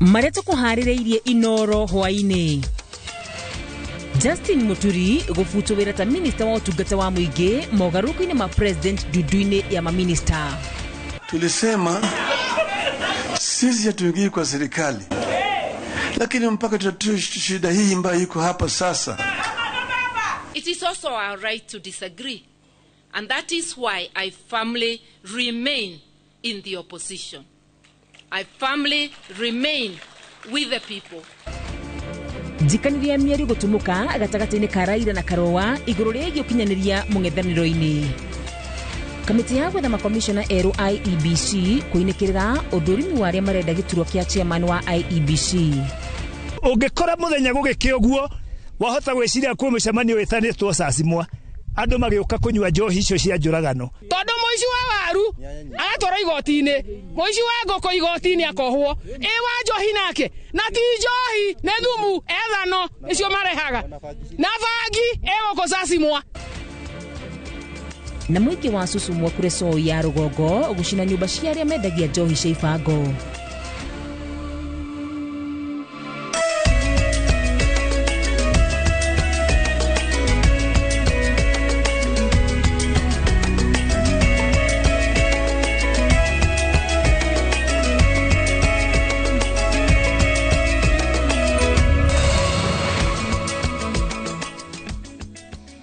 Mareto kuharireirie Inoro hwaini. Justin Muturi gufuto wira ta minister wa utungata wa muingi mogaruku-ini ma president dudu-ini ya maminista. Tulisema sisi hatuingii kwa serikali, lakini mpaka tutatue shida hii ambayo iko hapa sasa. It is also our right to disagree, and that is why I firmly remain in the opposition. I firmly remain with the people. Jikaniria mieri gutumuka agatagati-ini ka Raila na Karowa iguru rĩgiĩ ũkinyanĩria mũng'ethanĩro-inĩ. Kamiti ya gwetha makomishona eru IEBC kuinĩkĩrĩra ũthũrimi wa arĩa marenda gĩturwa kĩa chairman wa IEBC. Ũngĩkora mũthenya gũgĩkĩ ũguo wahota gwĩciria kwĩ mũcemanio wĩtanĩtwo cacimwa andũ magĩũka kũnyua njohi icio cia njũragano. Tondũ mũici wa waru agatwara igoti-inĩ, mũici wa ngũkũ igoti-inĩ akohwo, wa njohi nake na ti njohi nĩ thumu ethano icio marehaga na bangi gũkũ cacimwa. Na mũingĩ wa Susumwa kũrĩ Soi ya rũgongo gũcina nyũmba cia arĩa mendagia njohi cia ibango.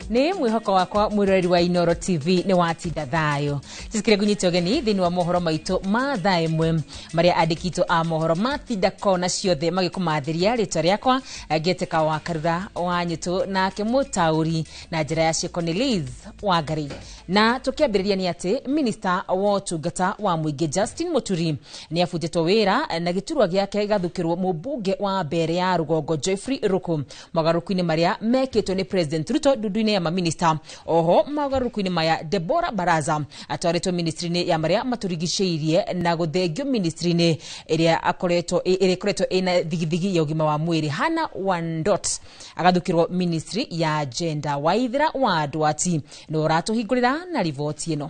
Ni mwihoko wakwa mwirori wa Inoro TV ni watinda thayo. Tisikire kunyita ũgeni thĩinĩ wa mohoro maitũ ma thaa ĩmwe maria andĩkitwo a mohoro matinda kona ciothe magĩkũmathĩria rĩtwa rĩakwa Ngetĩka wa Karura wa Nyũtũ nake mũtaũri na njĩra ya ciĩko nĩ Liz Wangari. Na tũkĩambĩrĩria nĩ atĩ minister wa ũtungata wa mũingĩ Justin Muturi nĩ abutĩtwo wĩra na gĩturwa gĩake gathukĩrwo mũmbunge wa mbere ya rũgongo Geoffrey Ruku magaruku-inĩ maria mekĩtwo nĩ President Ruto dudu-inĩ ya maminista. Oho magaruku-inĩ maya Deborah Baraza atwarĩtwo ministry-inĩ ya maria maturigicĩirie na gũthengio ministry-inĩ ĩrĩa ĩkoretwo ĩna thigithigi ya ũgima wa mwĩrĩ. Hannah Wandot agathukĩrwo ministry ya gender. Waithira wa Ndwati no ratũhingũrĩra na riboti ĩno.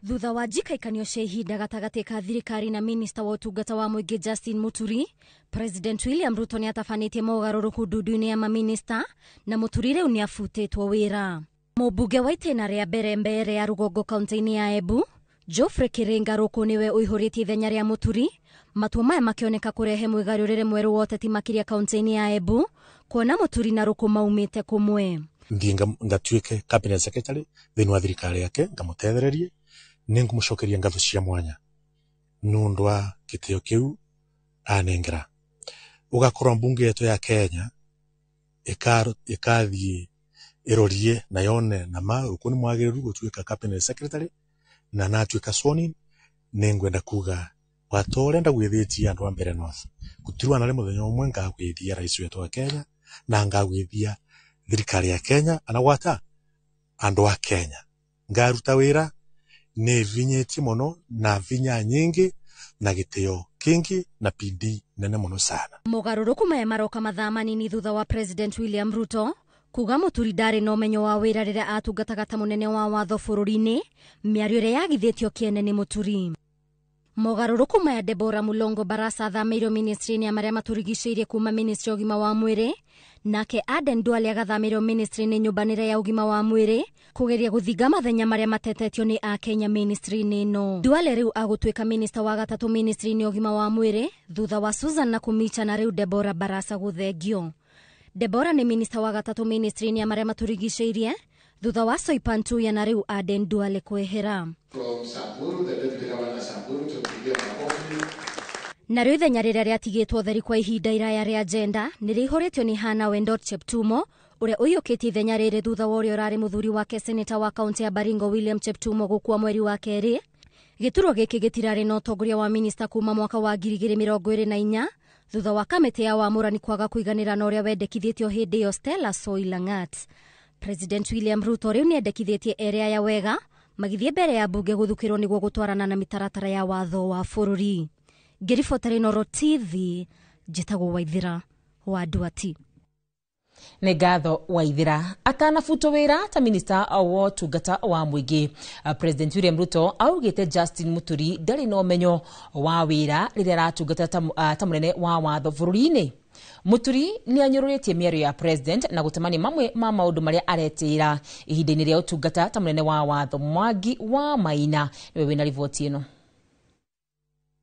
Thutha wa njikaikanio cia ihinda gatagatĩ ka thirikari na minista wa ũtungata wa mũingĩ Justin Muturi, President William Ruto nĩ atafanĩtie mogarũrũku ndudu-inĩ ya maminista na Muturi rĩu nĩ afutĩtwo wĩra. Mũmbunge wa itĩna rĩa mbere ya rũgongo kaunti-inĩ ya Embu, Geoffrey Kiringa Ruku nĩwe ũihũrĩtie ithenya rĩa Muturi, matua maya makĩoneka kũrehe mwĩgarũrĩre mwerũ wa ũteti makĩria kaunti-inĩ ya Embu, kuona Muturi na Ruku maumĩte kũmwe. Ngatuĩke cabinet secretary thĩinĩ wa thirikari yake ngamutethererie ningumucokeria ngatho cia mwanya nundu wa gĩtĩo kĩu anengera. Ugakorwo mbunge yetu ya Kenya ĩkathiĩ ĩrorie na yone na Ruku nĩ mwagĩrĩru gũtuĩka cabinet secretary na natuĩka sworn nĩngwenda kuga watorenda gwĩthĩtia andũ a mbere North gũtirwa na mũthenya ũmwe ngagwĩthia rais wetu wa Kenya na ngagwĩthia thirikari ya Kenya anagwata andũ a Kenya ngaruta wĩra nĩ vinyĩti mũno na vinya nyingi na gĩtĩo kingi na PD nene mũno sana. Mogarũrũku maya maroka mathaa manini thutha wa President William Ruto kuga Muturi ndarĩ na ũmenyo wa wĩra rĩrĩa atungataga ta mũnene wa watho bũrũri-inĩ, mĩario ĩrĩa yagithĩtio kĩene nĩ Muturi. Mogarũrũku maya Deborah Mulongo Barasa athamĩirwo ministry-inĩ ya marĩa maturigicĩirie kuma ministry ya ũgima wa mwĩrĩ, nake Aden Duale agathamĩirwo ministry-inĩ nyũmbanĩre ya ũgima wa mwĩrĩ kugeria gũthinga mathenya marĩa matetetio nĩ a Kenya ministry-inĩ ĩno. Duale rĩu agũtuĩka minister wa gatatũ ministry-inĩ ya ũgima wa mwĩrĩ thutha wa Susan Nakumicha na rĩu Deborah Barasa gũthengio. Deborah nĩ minister wa gatatũ ministry-inĩ ya marĩa maturigicĩirie thutha wa Soipan Tuya na rĩu Aden Duale kwehera. Na rĩu ithenya rĩrĩa rĩatigĩtwo theri kwa ihinda iraya rĩa gender nĩ rĩihũrĩtio nĩ Hannah Wandot Cheptumo ũrĩa ũiyũkĩtie ithenya rĩrĩ thutha wa ũrĩa ũrarĩ mũthuri wake seneta wa kaunti ya Baringo William Cheptumo gũkua mweri wa kerĩ. Gĩturwa gĩkĩ gĩtirarĩ na ũtongoria wa minista kuma mwaka wa 2024 thutha wa kamĩtĩ ya wamũrani kwaga kũiganĩra na ũrĩa wendekithĩtio hĩndĩ ĩyo Stella Soi Langat. President William Ruto rĩu nĩ endekithĩtie erĩ aya wega magithiĩ mbere ya mbunge gũthukĩrwo nĩguo gũtwarana na mĩtaratara ya watho wa bũrũri. Ngĩribotera Inoro TV, njĩtagwo Waithira wa Ndwati. Nĩ Ngatho Waithira atanafutwo wĩra ta minista wa ũtungata wa mũingĩ. President William Ruto augĩte Justin Muturi ndarĩ na ũmenyo wa wĩra rĩrĩa aratungata ta mũnene wa watho bũrũri-inĩ. Muturi nĩ anyũrũrĩtie mĩario ya president na gũtemania mamwe ma maũndũ marĩa aretĩra ihinda-inĩ rĩa ũtungata ta mũnene wa watho. Mwangi wa Maina nĩwe wĩna riboti ĩno.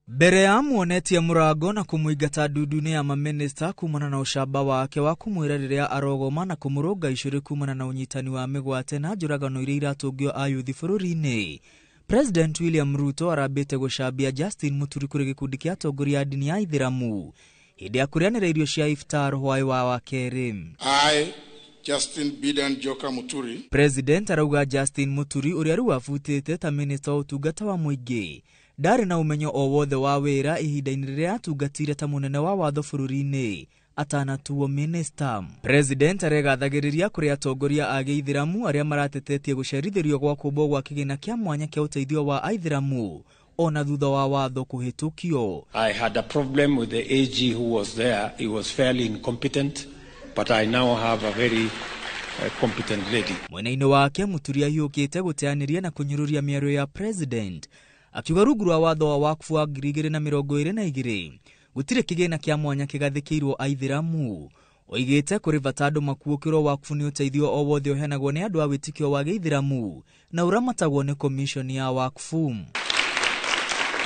Mbere ya muonetie mũrango na kũmũingata ndundu-inĩ ya maminista kumana na ũcamba wake wa kũmwĩra rĩrĩa arogoma na kũmũrũnga icũrĩ kumana na ũnyitani wa mĩgwate na njũragano iria iratũngio ayuthi bũrũri-inĩ. President William Ruto arambĩte gũcambia Justin Muturi kũrĩ gĩkundi kĩa atongoria a ndini ya Ithĩramu hĩndĩ ya kũrĩanĩra irio cia iftar hwaĩ wa wakerĩ. Justin Bidan Joka Muturi. President arauga Justin Muturi ũrĩa rĩu abutĩte ta minista wa ũtungata wa mũingĩ ndarĩ na ũmenyo o wothe wa wĩra ihinda-inĩ rĩrĩa atungatire ta mũnene wa watho bũrũri-inĩ atanatuo minista. President aregathagĩrĩria kũrĩ atongoria a Gĩithĩramu arĩa maratetetie gũcerithĩrio gwa kũmbwo gwa kĩgĩna kĩa mwanya kĩa ũteithio wa Aithĩramu ona thutha wa watho kũhĩtũkio. I had a problem with the AG who was there. He was fairly incompetent, but I now have a very competent lady. Mwena-inĩ wake Muturi ahiũkĩte gũteanĩria na kũnyũrũria mĩario ya president akiuga rungu rwa watho wa wakfu wa 2022 gũtirĩ kĩgĩna kĩa mwanya kĩgathĩkĩirwo Aithĩramu. Oigĩte kũrĩ bata andũ makuũkĩrwo wakfu nĩ ũteithio o wothe ũheanagwo nĩ andũ a wĩtĩkio wa Gĩithĩramu na ũramatagwo nĩ commission ya wakfu.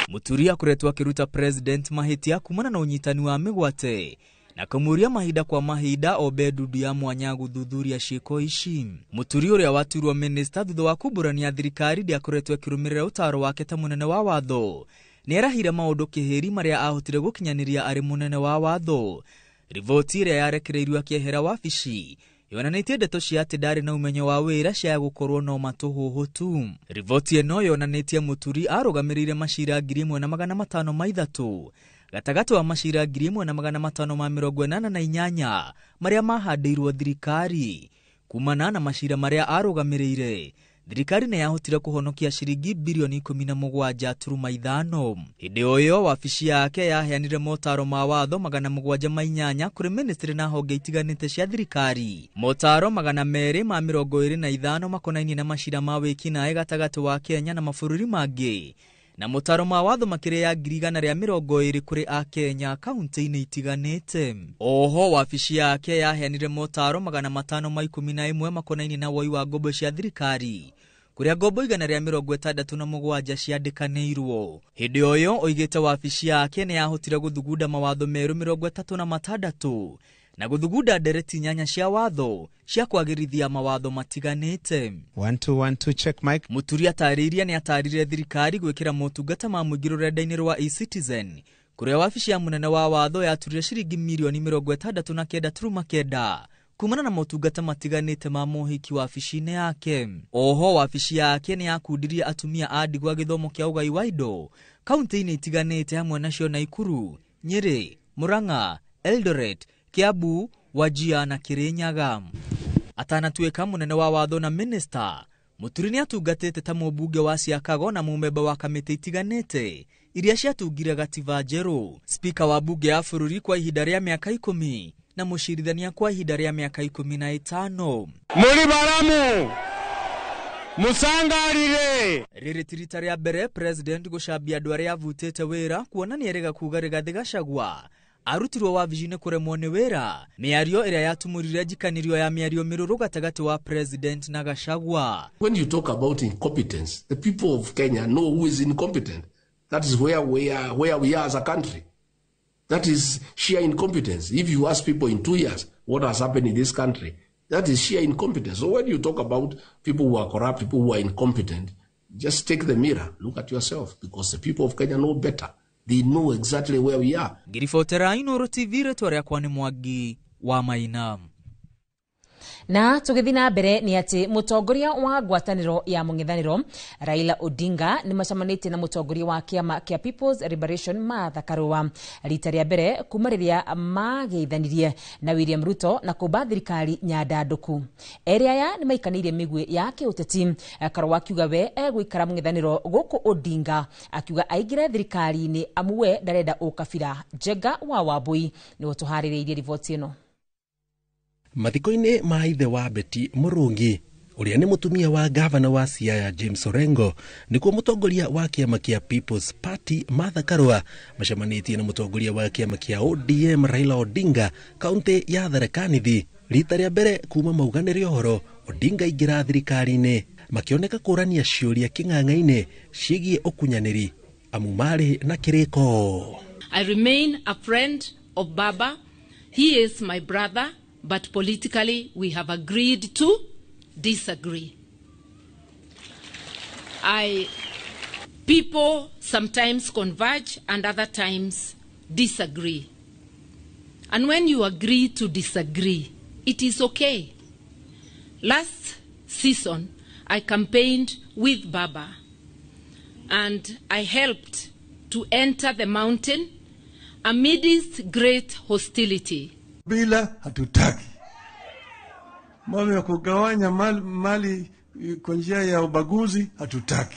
Muturi akoretwo akĩruta president mahĩtia kumana na ũnyitani wa mĩgwate na kũmũria mahinda kwa mahinda obe ndudu ya mwanya gũthuthuria ciĩko ici. Muturi ũrĩa waturwo minista thutha wa kumbũrania thirikari ndiakoretwo akĩrũmĩrĩra ũtaaro wake ta mũnene wa watho. Nĩarahire maũndũ kĩhĩri marĩa ahotire gũkinyanĩria arĩ mũnene wa watho. Riboti ĩrĩa yarekereirio akĩehera wabici yonanĩtie ndeto cia atĩ ndarĩ na ũmenyo wa wĩra cia gũkorwo no matũhũhũ tu. Riboti ĩno yonanĩtie Muturi arũgamĩrĩire macira 1,503 gatagatĩ wa macira 1,588 marĩa mahandĩirwo thirikari. Kumana na macira marĩa arũgamĩrĩire, thirikari nĩ yahotire kũhonokia ciringi bilioni 17.5. Hĩndĩ ĩyo wabici yake yaheanire motaro ma watho 708 kũrĩ ministry na honge itiganĩte cia thirikari. Motaro 225 makonainie na macira ma wĩkinaĩ gatagatĩ wa Kenya na mabũrũri mangĩ, na motaro ma watho makĩria ya 120 kũrĩ a Kenya kaunti-inĩ itiganĩte. Oho wabici yake yaheanire motaro 511 makonainie na woi wa ngombo cia thirikari kũrĩa ngombo 167 ciandĩkanĩirwo. Hĩndĩ ĩyo oigĩte wabici yake nĩ yahotire gũthugunda mawatho merũ 36 na gũthugunda ndereti 8 cia watho cia kwagĩrithia mawatho matiganĩte. 1212 check mic. Muturi atarĩirie nĩ atarire thirikari gwĩkĩra motungata ma mũingĩ rũrenda-inĩ rwa eCitizen kũrĩa wabici ya mũnene wa watho yaturire ciringi milioni 69.9 kumana na motungata matiganĩte ma mohiki wabici-inĩ yake. Oho wabici yake nĩ yakundirie atumia a ndigwa gĩthomo kĩa ũgai wa indo kaunti-inĩ itiganĩte hamwe nacio Naikuru, Nyeri, Murang'a, Eldoret, Kiambu, Wajir na Kirinyaga. Atanatuĩka mũnene wa watho na minista, Muturi nĩ atungatĩte ta mũmbunge wa Siakago na mũmemba wa kamĩtĩ itiganĩte iria ciatungire gatiba njerũ, spika wa bunge ya bũrũri kwa ihinda rĩa mĩaka 10 na mũcirithania kwa ihinda rĩa mĩaka 15. Muri baramu musangarire. Rĩrĩ ti rita rĩa mbere president gũcambia andũ arĩa avutĩte wĩra kuona nĩerĩga kuga Rigathĩ Gachagua arutirwo wabici-inĩ kũremwo nĩ wĩra, mĩario ĩrĩa yatumũrire njikanĩrio ya mĩario mĩrũrũ gatagatĩ wa president na Gachagua. When you talk about incompetence, the people of Kenya know who is incompetent. That is where we are as a country. That is sheer incompetence. If you ask people in 2 years what has happened in this country, that is sheer incompetence. So when you talk about people who are corrupt, people who are incompetent, just take the mirror, look at yourself, because the people of Kenya know better. They know exactly where we are. Ngiribotera Inooro TV rĩtwa rĩakwa nĩ Mwangi wa Maina. Na tũgĩthiĩ na mbere nĩ atĩ mũtongoria wa ngwatanĩro ya mũng'ethanĩro Raila Odinga nĩ macamanĩtie na mũtongoria wa kĩama kĩa People's Liberation Martha Karũa rita rĩa mbere kuma rĩrĩa mageithanirie na William Ruto na kũmba thirikari nyandandũku. Erĩ aya nĩ maikanĩire mĩgwĩ ya kĩũteti. Karũa akiuga we egũikara mũng'ethanĩro gũkũ Odinga akiuga aingĩre thirikari-inĩ amu we ndarenda ũkabira. Njenga wa Wambui nĩ ũtũharĩrĩirie riboti ĩno. Mathiko-inĩ ma ithe wa Betty Murungi, uria ni mutumia wa gavana wa Siaya James Orengo, nikuo mutongoria wa kiama kia People's Party Martha Karua macemanitie na mutongoria wa kiama kia ODM Raila Odinga kaunti ya Tharaka Nithi. Rita rĩa mbere kuma mauganĩre ũhoro Odinga ingira thirikari-inĩ makioneka kũrania ciũria kĩng'ang'a-inĩ ciĩgiĩ ũkunyanĩri amu marĩ na kĩrĩko. I remain a friend of Baba. He is my brother, but politically we have agreed to disagree. People sometimes converge and other times disagree. And when you agree to disagree, it is okay. Last season, I campaigned with Baba and I helped to enter the mountain amidst great hostility. Bila hatutaki. Mambo ya kugawanya mali kwa njia ya ubaguzi hatutaki.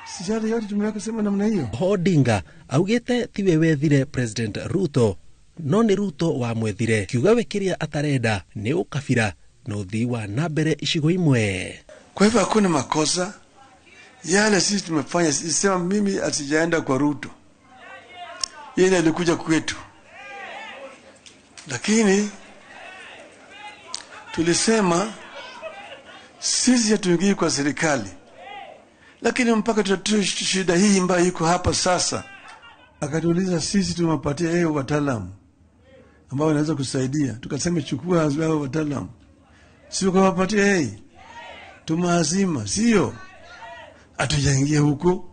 Sijali yote tumeweka sema namna hiyo. Odinga augite tiwe wethire President Ruto, no ni Ruto wa mwethire, kiuga wekiria atarenda ni ukabira na uthii wa nambere icigo imwe. Kwa hivyo hakuna makosa yale sisi tumefanya. Sisema mimi asijaenda kwa Ruto, yeye alikuja kwetu, lakini tulisema sisi hatuingii kwa serikali, lakini mpaka tutatue shida hii ambayo iko hapa sasa. Akatuuliza sisi tumapatia yeye wataalamu ambao wanaweza kusaidia. Tukasema chukua hao wataalamu, sio kuwapatia yeye, tumazima, sio atujaingia huko,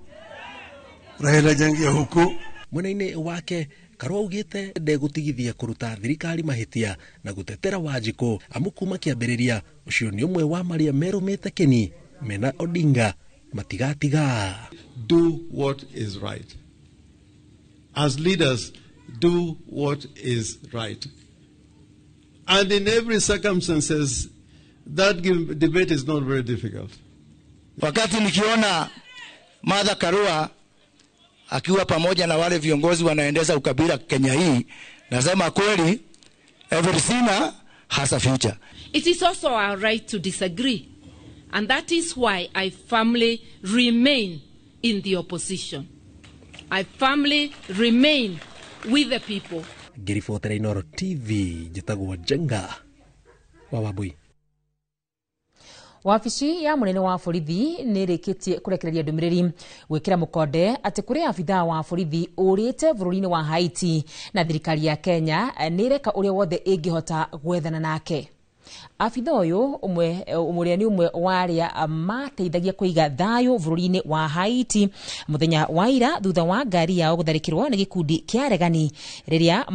Raila jangia huko. Mwena-inĩ wake Karua augite ndegutigithia kuruta thirikari mahitia na gutetera Wanjiku amu kuma kiambiriria ucio ni umwe wa maria merumite keni mena Odinga matigatiga. Do what is right. As leaders, do what is right. And in every circumstances, that debate is not very difficult. Wakati nikiona Martha Karua akiwa pamoja na wale viongozi wanaendeza ukabila Kenya hii, nasema kweli every sinner has a future. It is also our right to disagree, and that is why I firmly remain in the opposition. I firmly remain with the people. Ngiribotera Inooro TV, njĩtagwo Jenga wa Wambui. Wabici ya munene wa borithi nĩrĩkĩtie kũrekereria ndũmĩrĩri gwĩkĩra mũkonde atĩ kũrĩ abithaa wa borithi ũrĩte bũrũri-inĩ wa Haiti na thirikari ya Kenya nĩreka ũrĩa wothe ĩngĩhota gwethana nake. Afitha ũyũ ũmwe ni ũmwe wa arĩa mateithagia kũiga thayũ bũrũri-inĩ wa Haiti mũthenya wa ira thutha wa ngari yao gũtharĩkĩrwo nĩ gĩkundi kĩa aregani rĩrĩa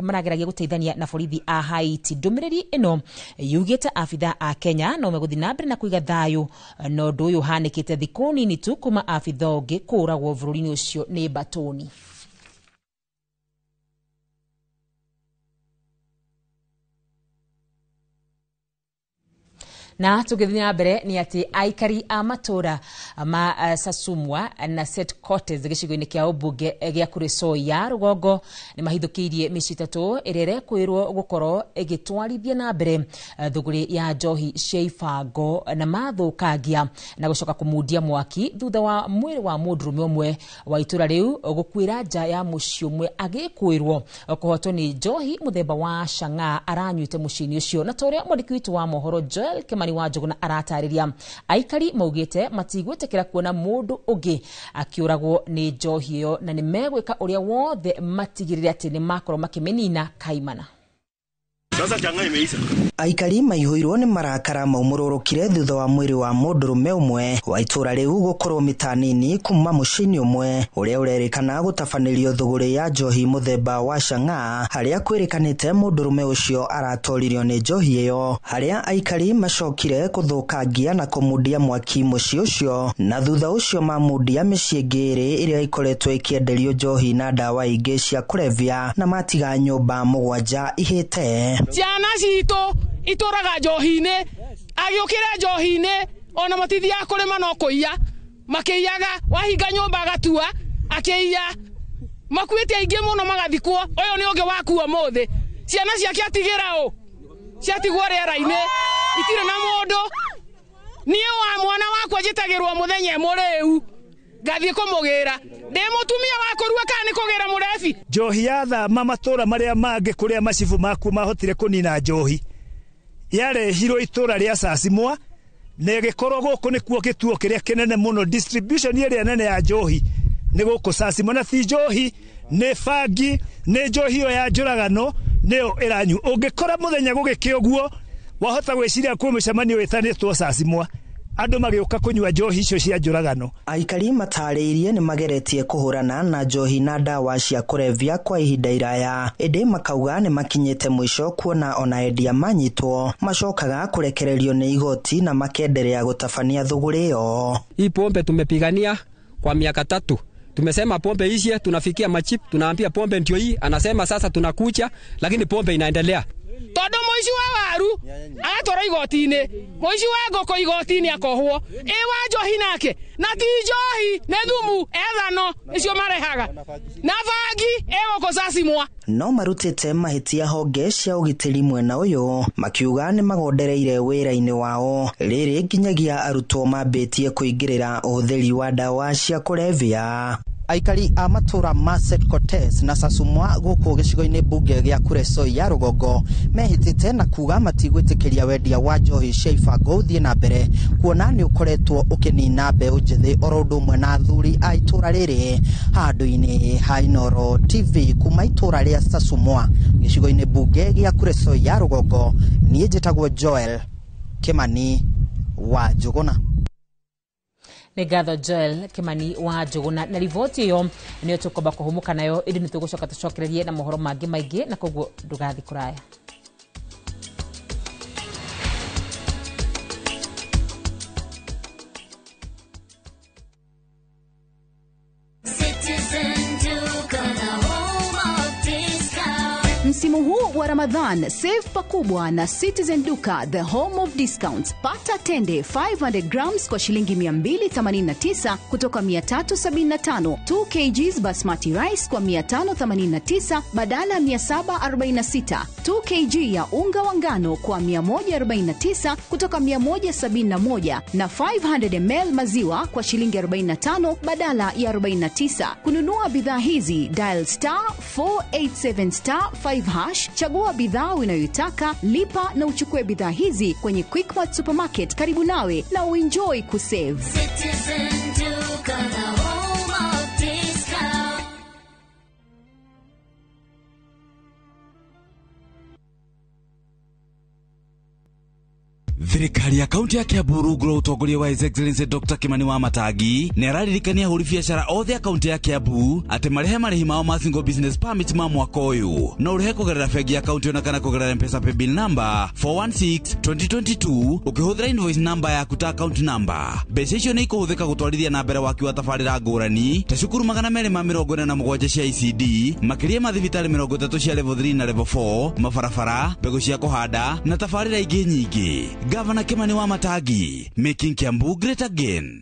marageragia gũteithania na borithi a Haiti. Ndũmĩrĩri ĩno yugĩte afitha a Kenya no megũthiĩ na mbere na kũiga thayũ, no ũndũ ũyũ hanĩkĩte thikũ nini tu kuma afitha ũngĩ kũragwo bũrũri-inĩ ũcio nĩ mbatoni. Na tugithia na mbere ni ati aikari a matura ma Sasumwa na Set Cotes gicigo-inĩ kia ubunge gia Kuresoi ya Rugongo ni mahithũkĩirie mĩciĩ itatũ ĩrĩa kwĩrwo gũkorwo ĩgĩtwarithia na mbere thũgũrĩ ya njohi cia ibango na mathũkangia na gũcoka kũmundia mwaki thutha wa mwĩrĩ wa mũndũrũme ũmwe wa itũra rĩu gũkuĩra nja ya mũciĩ ũmwe agĩkwĩrwo kũhotwo nĩ njohi mũthemba wa Chang'aa aranyuĩte mũciĩ-inĩ ũcio. Na ta ũrĩa mwandĩki witũ wa mohoro Joel Kimani wa Njuguna aratarĩria, aikari maugĩte matigwĩtĩkĩra kuona mũndũ ũngĩ akĩũragwo nĩ njohi ĩyo na nĩ megwĩka ũrĩa wothe matigĩrĩre atĩ nĩ makorwo makĩmĩnina kaimana. Sasa Chang'aa imeisha. Aikari maihũirwo nĩ marakara maumũrũrũkire thutha wa mwĩrĩ wa mũndũrũme ũmwe wa itũra rĩu gũkorwo mita nini kuma mũciĩ-inĩ ũmwe ũrĩa ũrerĩkana gũtabanĩrio thũgũrĩ ya njohi mũthemba wa Chang'aa, harĩa kwĩrĩkanĩte mũndũrũme ũcio aratoririo nĩ njohi ĩyo, harĩa aikari macokire gũthũkangia na kũmundia mwaki mũciĩ ũcio, na thutha ũcio mamundia mĩciĩ ĩngĩ ĩrĩ ĩrĩa ikoretwo ĩkĩenderio njohi na ndawa ingĩ cia kũrebia na matiga nyũmba mũgwanja ihĩte. Ciana citũ itũraga njohi-inĩ, agĩũkĩra njohi-inĩ, ona matithia kũrĩma no kũiya, makĩiyaga, wahinga nyũmba agatua, akĩiya, makuĩte aingĩ mũno magathikwo, ũyũ nĩ ũngĩ wakuo mũthĩ. Ciana ciake atigĩra ũ? ciatigwo rĩera-inĩ itirĩ na mũndũ niĩ wa mwana wakwa njĩtagĩrwo mũthenya mũrĩu ngathiĩ kũmũgĩra ndĩ mũtumia wa kũrua kana nĩ kũgĩra mũrebi. Njohi ya thama matũra marĩa mangĩ kũrĩa macibu maku mahotire kũnina njohi yarehirwo itũra rĩa Sasimwa na ĩgĩkorwo gũkũ nĩkuo gĩtuo kĩrĩa kĩnene mũno. Distribution ĩrĩa nene ya njohi nĩ gũkũ Sasimwa, na ti njohi nĩ bangi, nĩ njohi ĩyo ya njũragano nĩyo ĩranyu. Ũngĩkora mũthenya gũgĩkĩ ũguo wahota gwĩciria kwĩ mũcemanio wĩtanĩtwo Sasimwa andũ magĩũka kũnyua njohi icio cia njũragano. Aikari matarĩirie nĩ mageretie kũhũrana na njohi na ndawa cia kũrevya kwa ihinda iraya, ĩndĩ makauga nĩ makinyĩte mũico kuona ona endia manyitwo macokaga kũrekererio nĩ igoti na makendelea gũtabania thũgũrĩ ĩyo. Hii pombe tumepigania kwa miaka 3. Tumesema pombe hizi tunafikia machip, tunaambia pombe ndio hii, anasema sasa tunakucha, lakini pombe inaendelea. Tondu muici wa waru agatwara igoti-inĩ, muici wa ngũkũ igoti-inĩ akohwo, wa njohi nake na ti njohi nĩ thumu ethano icio marehaga na bangi gũkũ Sasimwa. No marutĩte mahĩtia honge cia ũgitĩri mwena ũyũ makiuga nĩ magondereire wĩra-inĩ wao, rĩrĩ nginyagia arutwo mambĩtie kũingĩrĩra ũhũthĩri wa ndawa cia kũrevya. Aikari a matura ma St. Cortes na Sasimwa gũkũ gĩcigo-inĩ bunge gĩa Kuresoi ya rũgongo mehĩtĩte na kuga matigwĩtĩkĩria wendia wa njohi cia ibango ũthiĩ na mbere, kuona nĩ ũkoretwo ũkĩnina mbeũ njĩthĩ oro ũndũ ũmwe na athuri a itũra rĩrĩ. Handũ-inĩ ha Inooro TV kuma itũra rĩa Sasimwa gĩcigo-inĩ bunge gĩa Kuresoi ya rũgongo, niĩ njĩtagwo Joel Kimani wa Njũgũna. Nĩ ngatho Joel Kimani wa Njũgũna na riboti ĩyo nĩyo tũkomba kũhũmũka nayo, ĩndĩ nĩ tũgũcoka tũcokererie na mohoro mangĩ maingĩ, na koguo ndũgathi kũraya. Msimu huu wa Ramadhan, save pakubwa na Citizen Duka, the home of discounts. Pata tende 500 grams kwa shilingi 289 kutoka 375, 2 kgs basmati rice kwa 589 badala 746, 2 kg ya unga wa ngano kwa 149 kutoka 171, na 500 ml maziwa kwa shilingi 45 badala ya 49. Kununua bidhaa hizi, dial *487*5 hash, chagua bidhaa unayoitaka, lipa na uchukue bidhaa hizi kwenye Quickmart supermarket karibu nawe na uenjoy kusave. Citizen Duka, the home of discount. Thirikari ya kaunti ya Kiambu rungu rwa utongoria wa His Excellency Dr. Kimani wa Matangi nĩ araririkania ahũri biacara othe a kaunti ya Kiambu atĩ marehe marĩhi mao ma single business permit ma mwaka ũyũ na ũrehe kũgerera bengi ya kaunti ona kana kũgerera M-Pesa paybill number 416-2022 ũkĩhũthĩra invoice number yaku ta account number. Mbeca icio nĩ ikũhũthĩka gũtwarithia na mbere waki wa tabarĩra ngũrani ta cukuru 247 cia ECD, makĩria ma thibitarĩ 30 cia level 3 na level 4, mabarabara, mbegũ cia kũhanda na tabarĩra ingĩ nyingĩ. Governor Kimani wa Matangi, making Kiambu great again.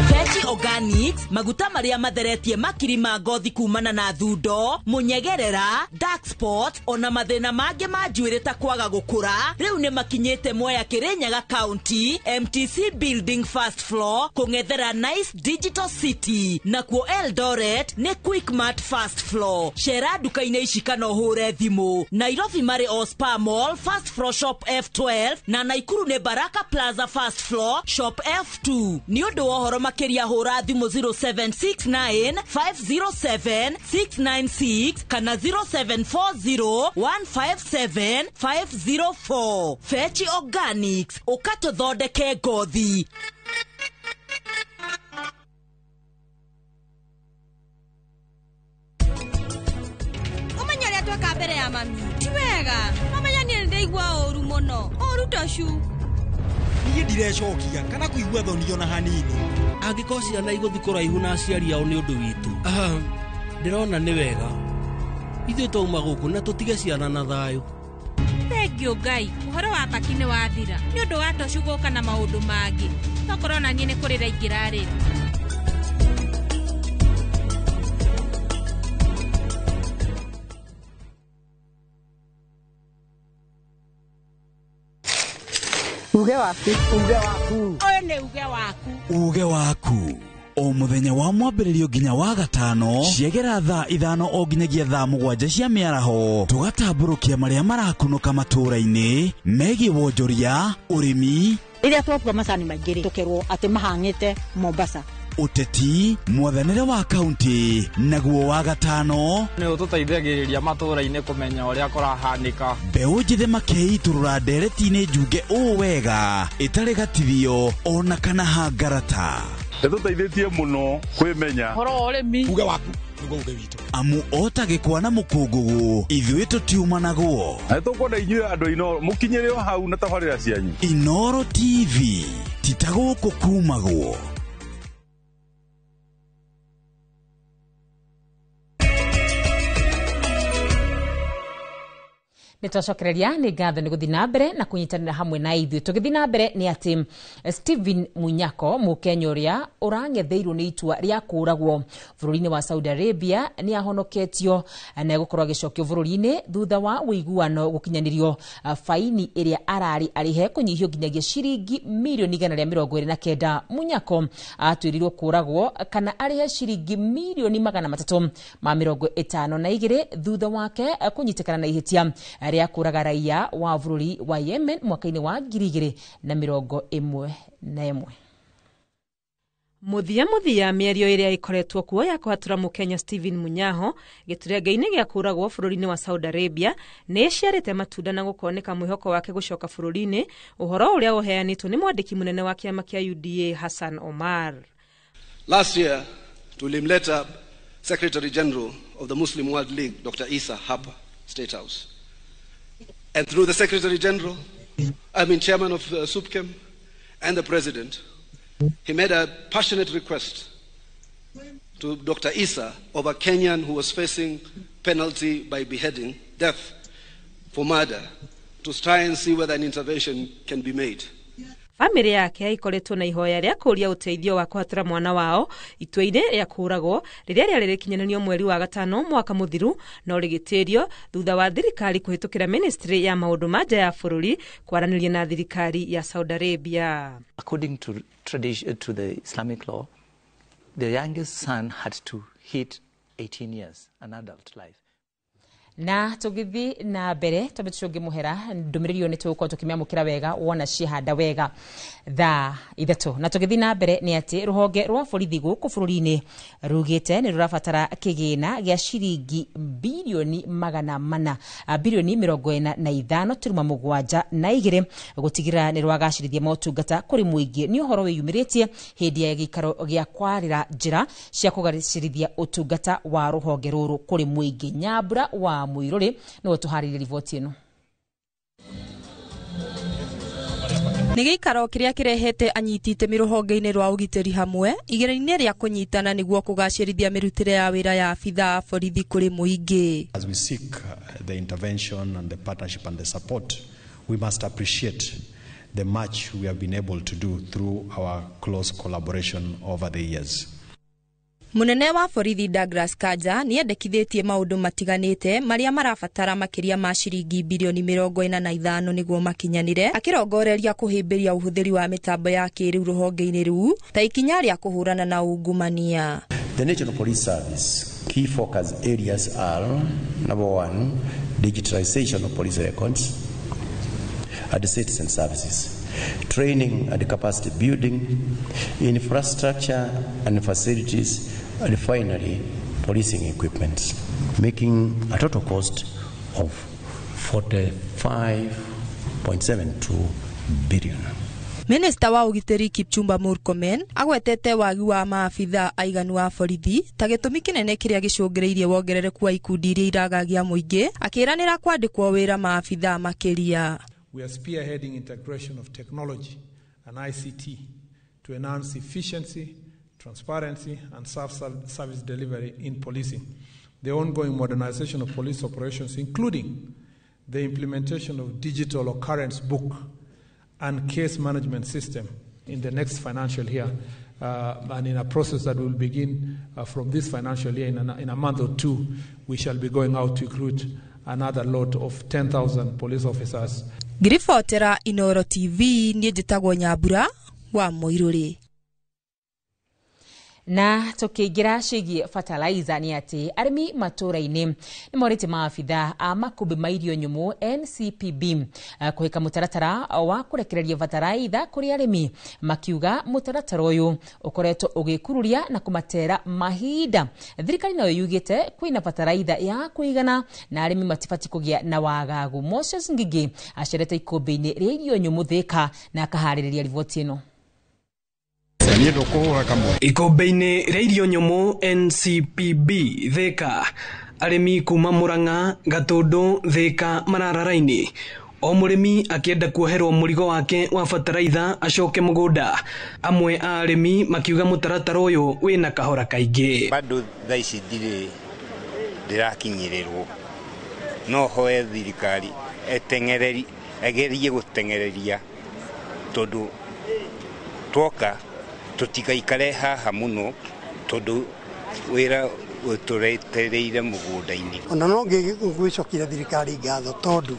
Veggie Organics, maguta maria matheretie makiri ma ngothi kumana na thundo, munyegerera, dark spot, ona mathina mangĩ ma njuĩrĩ ta kwaga gũkũra. Rĩu nĩ makinyĩte Mwea Kirinyaga County, MTC Building first floor, kũng'ethera Nice Digital City. Nakuo Eldoret nĩ Quickmart first floor. Cera duka-inĩ ici kana ũhũre thimũ. Nairobi marĩ Ospa Mall first floor shop F12, na Naikuru nĩ Baraka Plaza first floor shop F2. Nĩ ũndũ wa ũhoro makĩria hũra thimũ 0769-507-696 kana 0740-157-504. Veggie Organics, ũkatũthondeke ngothi. Ũmenya rĩa tweka mbere ya mami ti wega. Ũmenya nĩ ndaigua ũru mũno. Ũru tocu. Niĩ ndirecokia kana kũigua thoni ona hanini. Angĩkorwo ciana igũthi kũraihu na aciari ao nĩ ũndũ witũ. Ndĩrona nĩ wega. Ithuĩ twauma gũkũ na tũtige ciana na thayũ. Thengio Ngai, ũhoro wa baki nĩ wathira. Nĩ ũndũ wa tocu gũka na maũndũ mangĩ. Tokorwo na niĩ nĩ kũrĩra ingĩrarĩra. Uge waku. Uge waku. Uge waku. O muthenya wa mwambĩrĩrio nginya wa gatano ciegera thaa 5 o nginyagia thaa 7 cia mĩaraho tugatambũrũkia marĩa marakunũka matũũra-inĩ megiĩ wonjoria ũrĩmi rĩrĩa twakua macani maingĩ tũkerwo atĩ mahang'ĩte Mombasa ũteti mwathanĩre wa kaunti naguo wa gatano nĩ ũtũteithagĩrĩria matũũra-inĩ kũmenya ũrĩa kũrahanĩka mbeũ njĩthĩ makeiturũra ndereti-inĩ njunge ũũ wega ĩtarĩ gatithio ona kana hangarata Tũteithĩtie mũno kwĩmenya horo ũrĩmi uge waku nĩguo uge witũ amu otagĩkwa na mũkũngũgũ ithuĩ tũtiumanagwo na tũkwenda inyuĩ andũ Inoro mũkinyĩre o hau na tabarĩra cianyu Inoro TV titagũkũ kumagwo nitwacokereria nĩ ngatho nĩ gũthiĩ na mbere na kũnyitanĩra hamwe na ithuĩ tũgĩthiĩ na mbere nĩ atĩ Stephen Munyako mũkenya ũrĩa ũrang'etheirwo nĩ itua rĩa kũragwo bũrũri-inĩ wa Saudi Arabia nĩ ahonoketio na gũkorwo agĩcokio bũrũri-inĩ thutha wa ũiguano gũkinyanĩrio faini ĩrĩa ararĩ arĩhe kũnyihio nginyagia ciringi mirioni 129. Munyako atuĩrirwo kũragwo kana arĩhe ciringi mirioni 352 thutha wake kũnyitĩkana na ihĩtia rĩa kũraga raia wa bũrũri wa Yemen mwaka-inĩ wa 2021. Muthia mĩario ĩrĩa ĩkoretwo kuo ya kũhatũra mũkenya Stephen Munyaho gĩturenge-inĩ gĩa kũragwo bũrũri-inĩ wa Saudi Arabia nĩ ciarĩte matunda na gũkoneka mwĩhoko wake gũcoka bũrũri-inĩ, ũhoro ũrĩa ũheanĩtwo nĩ mwandĩki mũnene wa kĩama kĩa UDA Hassan Omar. Last year, tulimleta Secretary General of the Muslim World League, Dr. Isa hapa State House. And through the Secretary General, Chairman of SUPKEM and the President, he made a passionate request to Dr. Isa of a Kenyan who was facing penalty by beheading, death for murder, to try and see whether an intervention can be made. Family yake ikoretwo na ihoya rĩa kũria ũteithio wa kũhatũra mwana wao itua-inĩ rĩa kũragwo rĩrĩa rĩarĩkinyanĩrio mweri wa gatano mwaka mũthiru no rĩgĩtĩrio thutha wa thirikari kũhĩtũkĩra ministry ya maũndũ ma nja ya bũrũri kwaranĩria na thirikari ya Saudi Arabia. According to the Islamic law, the youngest son had to hit 18 years, an adult life. Na tũgĩthi na mbere tũmbe tũngĩmũhera ndũmĩrĩrio nĩ tũgũkorwo tũkĩmĩamũkĩra wega wona ciehanda wega thaa 3. Na tũgĩthi na mbere nĩ atĩ rũhonge rwa borithi gũkũ bũrũri-inĩ rugĩte nĩ rũrabatara kĩgĩna gĩa ciringi bilioni 45.7 gũtigĩrĩra nĩ rwagacĩrithia motungata kũrĩ mũingĩ. Nĩ ũhoro wĩyumĩrĩtie hĩndĩ ya gĩikaro gĩa kwarĩra njĩra cia kũgacĩrithia ũtungata wa rũhonge rũrũ kũrĩ mũingĩ. Nyambura wa Muiruri no tuharĩrie riboti ĩno. Nĩ gĩikaro kĩrĩa kĩrehete anyiti itemi rũhonge-inĩ rwa ũgitĩri hamwe igĩrĩ-inĩ rĩa kũnyitana nĩguo kũgacĩrithia mĩrutĩre ya wĩra ya abitha borithi kũrĩ mũingĩ. As we seek the intervention and the partnership and the support, we must appreciate the much we have been able to do through our close collaboration over the years. Munene wa borithi Douglas Kanja nĩ endekithĩtie maũndũ matiganĩte marĩa marabatara makĩria ma ciringi bilioni 45 nĩguo makinyanire, akĩrongoreria kũhĩmbĩria ũhũthĩri wa mĩtambo ya kĩrĩu rũhonge-inĩ rũu ta ikinya rĩa kũhũrana na ungumania. The National Police Service key focus areas are: number 1, digitalization of police records and citizen services, training and capacity building, infrastructure and facilities, and finally, policing equipment, making a total cost of 45.72 billion. Minister wa ũgitĩri Kipchumba Murkomen agwetete wagi wa maabitha aiganu wa borithi ta gĩtũmi kĩnene kĩrĩa gĩcũngĩrĩirie wongerereku wa ikundi iria iragagia mũingĩ, akĩranĩra kwandĩkwo wĩra maabitha makĩria. We are spearheading integration of technology and ICT to enhance efficiency, transparency, and service delivery in policing. The ongoing modernization of police operations, including the implementation of digital occurrence book and case management system in the next financial year, and in a process that will begin from this financial year. In a month or two, we shall be going out to recruit another lot of 10,000 police officers. Ngiribotera Inoro TV niĩ njĩtagwo Nyambura wa Moirũrĩ. Na tukiingira cigie fertilizer ni ati arimi matũra-inĩ nĩ morĩte maabitha a makũmbĩ ma irio nyũmũ NCPB kũhĩka mũtaratara wa kũrekereria fertilizer kũrĩ arimi, makiuga mũtaratara ũyũ ũkoretwo ũgĩkururia na kũmatera mahinda. Thirikari nayo yugĩte kwĩna fertilizer ya kũigana na arimi matibati kũgĩa na wagagu. Moses Ngigi acerete ikũmbĩ-inĩ rĩa irio nyũmũ Thĩka na akaharĩrĩria riboti ĩno. Ikũmbĩ-inĩ rĩa irio nyũmũ NCPB Thĩka, arĩmi kuma Mũrang'a, Gatũndũ, Thĩka, Mararara-inĩ, o mũrĩmi akĩenda kuoherwo mũrigo wake wa fertilizer acoke mũgũnda. Amwe a arĩmi makiuga mũtaratara ũyũ wĩna kahora kaingĩ. Bado thaa ici ndĩrakinyĩrĩrwo, no hoe thirikari egerie gũtengereria, tondũ twoka tutigaikare haha muno tondu wira uturetereire mugunda-ini. Ona no ngwicokira thirikari ngatho tondu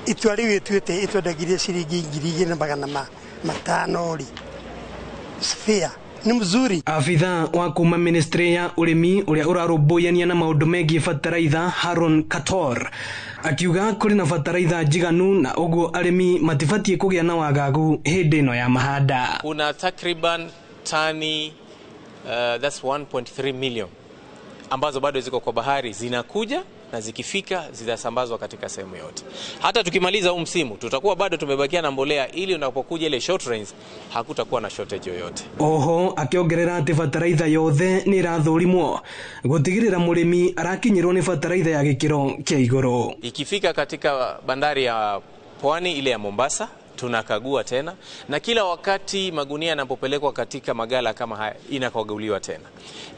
itua riu ituite itwendagirie ciringi 2,500 sphere ni mzuri. Afitha wa kuma ministry ya urimi uria urarũmbũyania na maundu megie fertilizer Haron Kator akiuga kuri na fertilizer njiganu na uguo arimi matibatie kugĩa na wagagu hindi ĩno ya mahanda. Kuna takriban tani that's 1.3 million ambazo bado ziko kwa bahari, zinakuja na zikifika zitasambazwa katika sehemu yote. Hata tukimaliza huu msimu tutakuwa bado tumebakia na mbolea, ili unapokuja ile short range hakutakuwa na shortage yoyote. Oho akiongerera ati fertilizer yothe ni irathũrimwo gutigirira murimi arakinyirwo ni fertilizer ya gikiro kia iguru. Ikifika katika bandari ya Pwani ile ya Mombasa tunakagua tena, na kila wakati magunia yanapopelekwa katika magala kama haya inakaguliwa tena,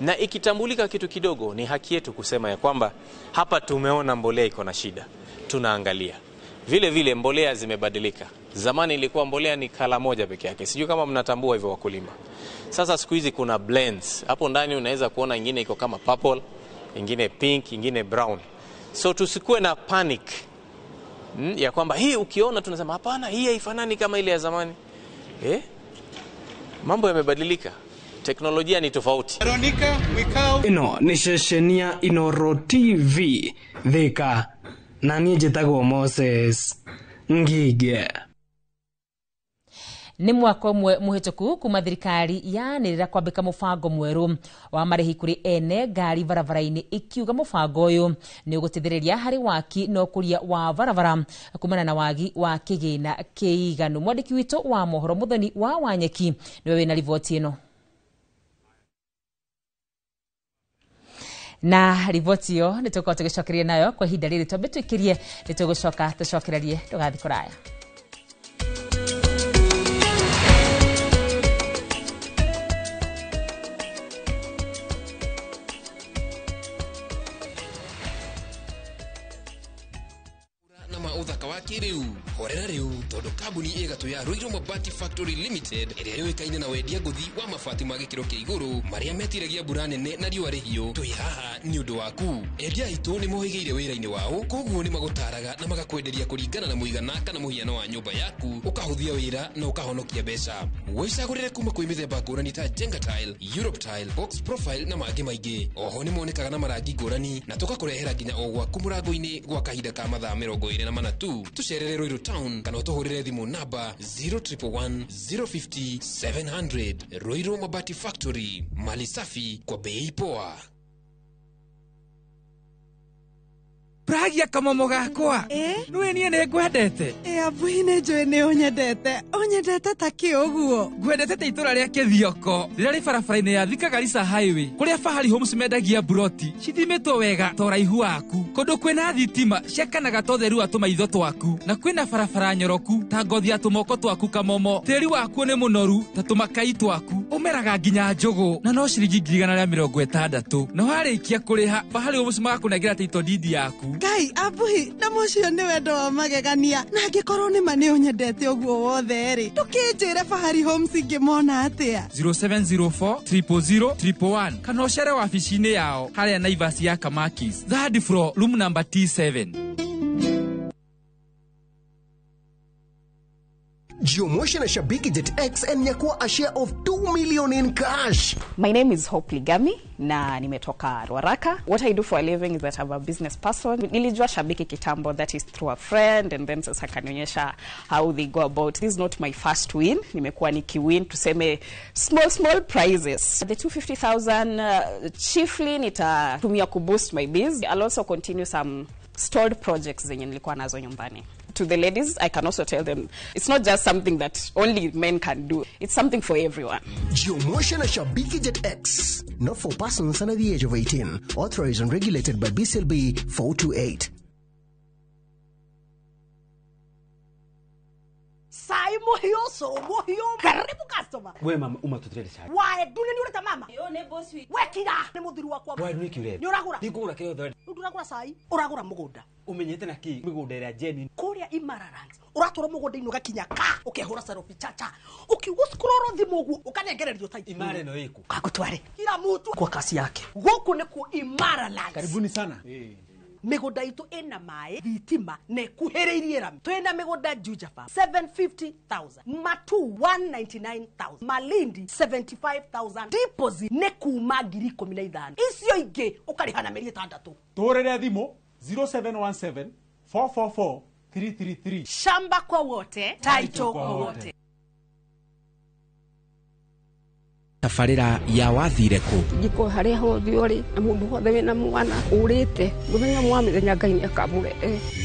na ikitambulika kitu kidogo ni haki yetu kusema ya kwamba hapa tumeona mbolea iko na shida, tunaangalia. Vile vile mbolea zimebadilika. Zamani ilikuwa mbolea ni kala moja peke yake, sijui kama mnatambua hivyo wakulima. Sasa siku hizi kuna blends, hapo ndani unaweza kuona ingine iko kama purple, ingine pink, ingine brown. So tusikuwe na panic ya kwamba hii ukiona tunasema hapana, hii haifanani kama ile ya zamani. Mambo yamebadilika, teknolojia ni tofauti. Ino ni ceceni ya Inoro TV Thĩka, na niĩ njĩtagwo Moses Ngige. Ni mwaka ũmwe mũhĩtũku kuma thirikari yanĩrĩra kwambĩka mũbango mwerũ wa marĩhi kũrĩ ene ngari barabara-inĩ, ikiuga mũbango ũyũ nĩ ũgũteithĩrĩria harĩ waki na ũkũria wa barabara kumana na wagi wa kĩgĩna kĩiganu. Mwandĩki witũ wa mohoro Mũthoni wa Wanyeki nĩwe wĩna riboti ĩno. Na riboti ĩyo nĩ tũkorwo tũgĩcokeria nayo kwa ihinda rĩrĩ, twambe twĩkĩrie nĩ tũgũcoka tũcokererie, ndũgathiĩ kũraya. uthaka wa kiriu horera riu tondu kambuni igatu ya Ruiru Mabati Factory Limited iria yoikaine na wendia nguthi wa mabati ma gikiro kia iguru maria metiragia mbura nene na riũa rĩhiũ. Twi haha ni undu waku. Endia itu ni mohigeire wira-ini wao, koguo ni magutaraga na magakwenderia kuringana na muigana kana muhiano wa nyumba yaku, ukahuthia wira na ukahonokia mbeca. Wicagurire kuma kwi mithemba ngũrani ta Jenga Tile, Europe Tile, Box Profile na mangĩ maingĩ. Oho ni monekaga na marangi ngũrani na tugakurehera nginya o gwaku mũrango-inĩ gwa kahinda ka mathaa 24 tu. Tucerere Ruiru Town kana utuhurire thimu namba 0111 050 700. Ruiru Mabati Factory, mali safi kwa bei poa. Pragia kamomo gakwa nwe nie ne ngwendete abuine njwe ne onyendete ta kĩũguo ngwendete ta itura rĩa Kĩthioko rĩrĩa rĩ barabara-inĩ ya Thika Garissa Highway kũrĩa Fahari Homes mendagia buroti cithimitwo wega ta ũraihu waku, kũndũ kwĩna thitima ciakanaga ta ũtheru wa tũmaitho twaku, na kwĩna barabara nyoroku ta ngothi ya tũmoko twaku kamomo, tĩri waku nĩ mũnoru ta tũmakai twaku, ũmeraga nginya njũgũ na no ciringi 160. na warĩkia kũrĩha Fahari Homes magakũnengera title deed yaku. Ngai abuhi na mũcio nĩ wendo wa magegania, na angĩkorwo nĩ ma nĩ ũnyendete ũguo wothe rĩ tũkĩnjĩre Fahari Homes ingĩmona atĩa. 0704 000 111 kana ũcere wabici-inĩ yao harĩa Naivas ya Kamakis, third floor, room number T7. Jumuisha na Shabiki Jet X and nyakua a share of 2 million in cash. My name is Hope Ligami na nimetoka Ruaraka. What I do for a living is that I'm a business person. Nilijua Shabiki kitambo, that is through a friend, and then sasa kanionyesha how they go about. This is not my first win. Nimekuwa nikiwin tuseme small prizes. The 250,000 chiefly nitatumia kuboost my biz. I'll also continue some stalled projects zenye nilikuwa nazo nyumbani. To the ladies, I can also tell them it's not just something that only men can do. It's something for everyone. Jumuisha na Shabiki Jet X, not for persons under the age of 18. Authorized and regulated by BCLB 428. Sai mohio. Karibu customer. We mama umatutrele sai. Wae dune ni ureta mama. Yo ne boss wi. We kira ne muthuru wakwa. Wae ni kire. Ni uragura. Ndikugura kire thori. Nduragura sai. Uragura mugunda. Umenyete na ki migunda ya Jenny. Kuria Imararangs. Uratura mugunda ino gakinya ka. Ukehura sarofi chacha. Ukiugo scroll thimugu ukanegererio title. Imare no yiku. Kakutware. Kila mtu kwa kasi yake. Goku ne ku Imararangs. Karibuni sana. Migunda itu ena mae thitima ne kuhereirie rami twena migunda Jujafa 750,000 Matu 199,000 Malindi 75,000 deposit ne kuma ngiri 15 icio ingi ukarihana meri 6 torere thimo 0717 444 333 shamba kwa wote title kwa wote. Tafarira ya wathire ku giko haria hothi uri na mundu hothe wina mwana urite muthenya mwa mithenya Ngai ni akamure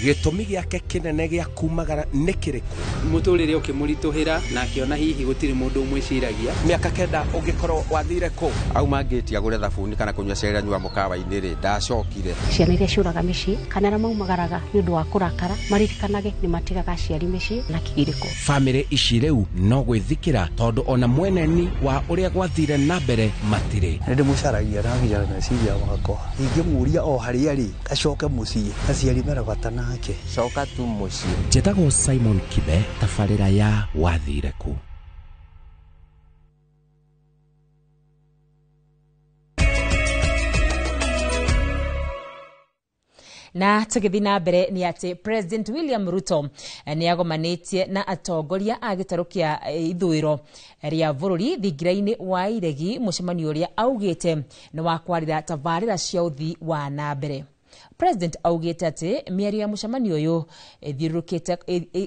gitumi giake kinene gia kumagara nikiriku muturire ukimurituhira na akiona hihi gutiri mundu umwiciragia miaka kenda ungikorwo wathire ku au mangitia gure thabuni kana kunywa cera nyua mukawa-ini ri ndacokire ciana iria ciuraga micii kana ra maumagaraga ni undu wa kurakara maririkanage ni matigaga aciari micii na kigiriko family ici riu no gwithikira tondu ona mweneni wa uria thire na mbere matire ndi mucaragia na nginya meciria wakwa ingimuria o haria ri acoke mucii aciari meragata nake coka tu mucii. Njĩtagwo Simon Kibe, tabarĩra ya wathire ku. Na tugithi na mbere ni ati President William Ruto ni agomanĩtie na atongoria a gĩtarũ kĩa ithũĩro ria bũrũri thingira-inĩ wa iregi mũcemanio ũrĩa augĩte ni wa kwarĩra tabarĩra cia ũthii wa na mbere. President augĩte atĩ mĩario ya mũcemanio ũyũ ĩthiũrũrũkĩte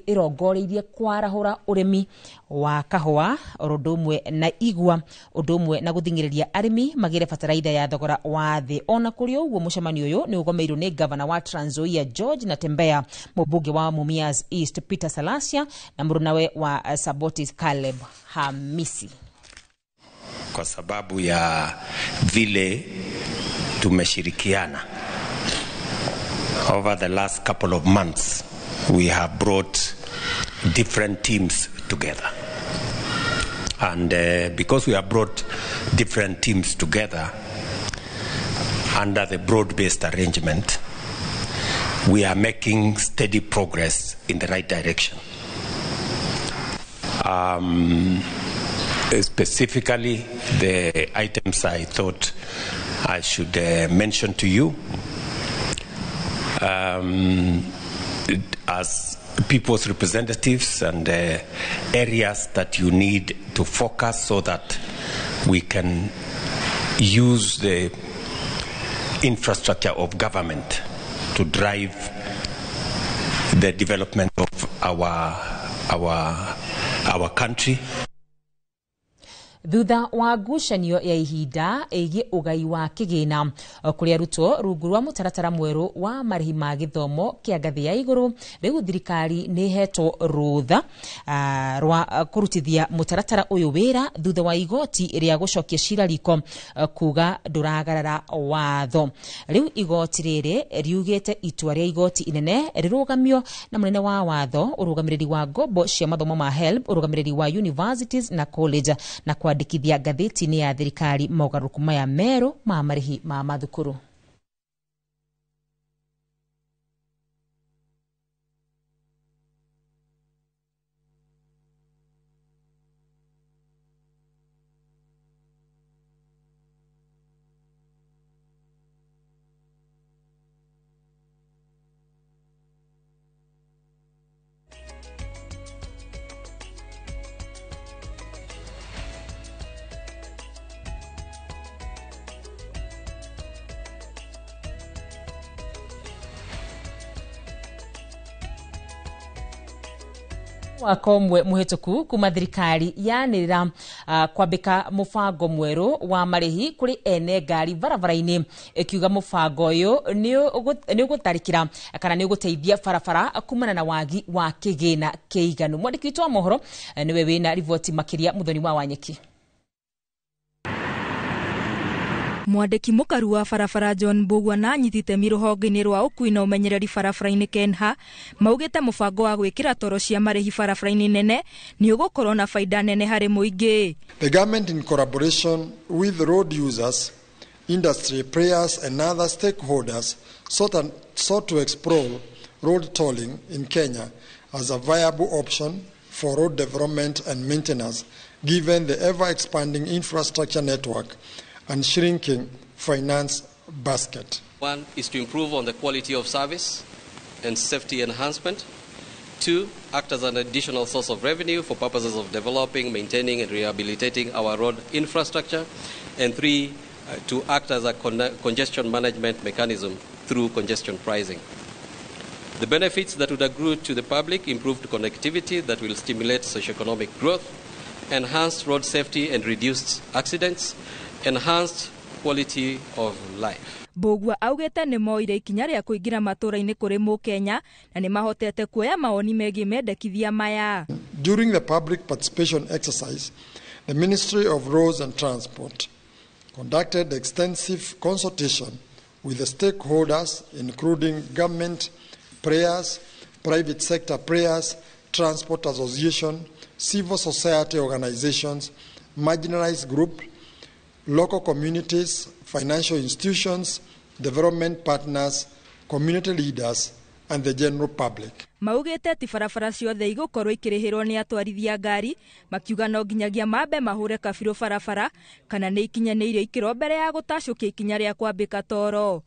ĩrongoreirie kwarahũra ũrĩmi wa kahũa ũndũ ũmwe na igwa ũndũ ũmwe na gũthingĩrĩria arĩmi magĩre bataraitha ya thogora wa thĩ. Ona kũrĩ ũguo mũcemanio ũyũ nĩ ũgomeirwo nĩ gavana wa Trans Nzoia George Natembeya, mũmbunge wa Mumias East Peter Salasia na mũrũnawe wa Sabotis Caleb Hamisi. Kwa sababu ya vile tumeshirikiana over the last couple of months, we have brought different teams together. And because we have brought different teams together under the broad-based arrangement, we are making steady progress in the right direction. Specifically, the items I thought I should mention to you as people's representatives and areas that you need to focus so that we can use the infrastructure of government to drive the development of our country. Thutha wa ngucanio ya ihinda ĩgiĩ ũgai wa kĩgĩna kũrĩ arutwo rungu rwa mũtaratara mwerũ wa marĩhi ma gĩthomo kĩa ngathĩ ya igũrũ, rĩu thirikari nĩ ĩhetwo rũtha rwa kũrutithia mũtaratara ũyũ wĩra thutha wa igoti rĩa gũcokia cira riko kuga ndũragarara watho. Rĩu igoti rĩrĩ riugĩte itua rĩa igoti inene rĩrũgamio na mũnene wa watho, ũrũgamĩrĩri wa ngombo cia mathomo ma HELB, ũrũgamĩrĩri wa universities na college na kwandĩkithia ngathĩti-inĩ ya thirikari mogarũrũku maya merũ ma marĩhi ma mathukuru. wakomwe muhituku kuma thirikari yanirira kwambika mubango mweru wa marihi kuri ene ngari barabara-ini ikiuga mubango uyu ni ugutarikira kana ni uguteithia barabara kumana na wagi wa kigina kiiganu. Mwandiki witũ wa mohoro niwe wina riboti makiria Muthoni wa Wanyeki. Mwandiki mukaru wa barabara John Mbugua na anyitite miruhonge-ini rwa ukui na umenyereri barabara-ini Kenha maugite mubango wa gwikira toro cia marihi barabara-ini nene ni ugukorwo na faida nene hari muingi. The government in collaboration with road users, industry players and other stakeholders sought to explore road tolling in Kenya as a viable option for road development and maintenance given the ever-expanding infrastructure network and shrinking finance basket. One is to improve on the quality of service and safety enhancement. Two, act as an additional source of revenue for purposes of developing, maintaining and rehabilitating our road infrastructure. And three, to act as a congestion management mechanism through congestion pricing. The benefits that would accrue to the public: improved connectivity that will stimulate socioeconomic growth, enhanced road safety and reduced accidents, enhanced quality of life. Mbugua augete ni moire ikinya ria kuingira matura-ini kuri Mukenya na ni mahotete kuoya maoni megi mendekithia maya. During the public participation exercise, the Ministry of Roads and Transport conducted extensive consultation with the stakeholders including government players, private sector players, transport association, civil society organizations, marginalized groups, local communities, financial institutions, development partners, community leaders, and the general public. Maugete ti barabara ciothe igukorwo ikirihirwo ni atwarithia ngari, makiuga no nginyagia mambe mahure kabiro barabara kana ni ikinyaniire ikiro mbere ya gutacukia ikinya ria kwambika toro.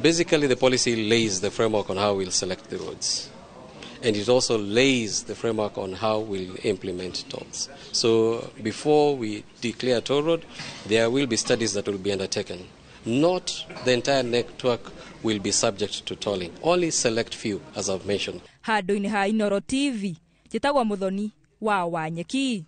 Basically, the policy lays the framework on how we'll select the roads. And it also lays the framework on how we'll implement tolls. So before we declare a toll road, there will be studies that will be undertaken. Not the entire network will be subject to tolling. Only select few, as I've mentioned. Handu-ini ha Inoro TV, njitagwo Muthoni wa Wanyeki.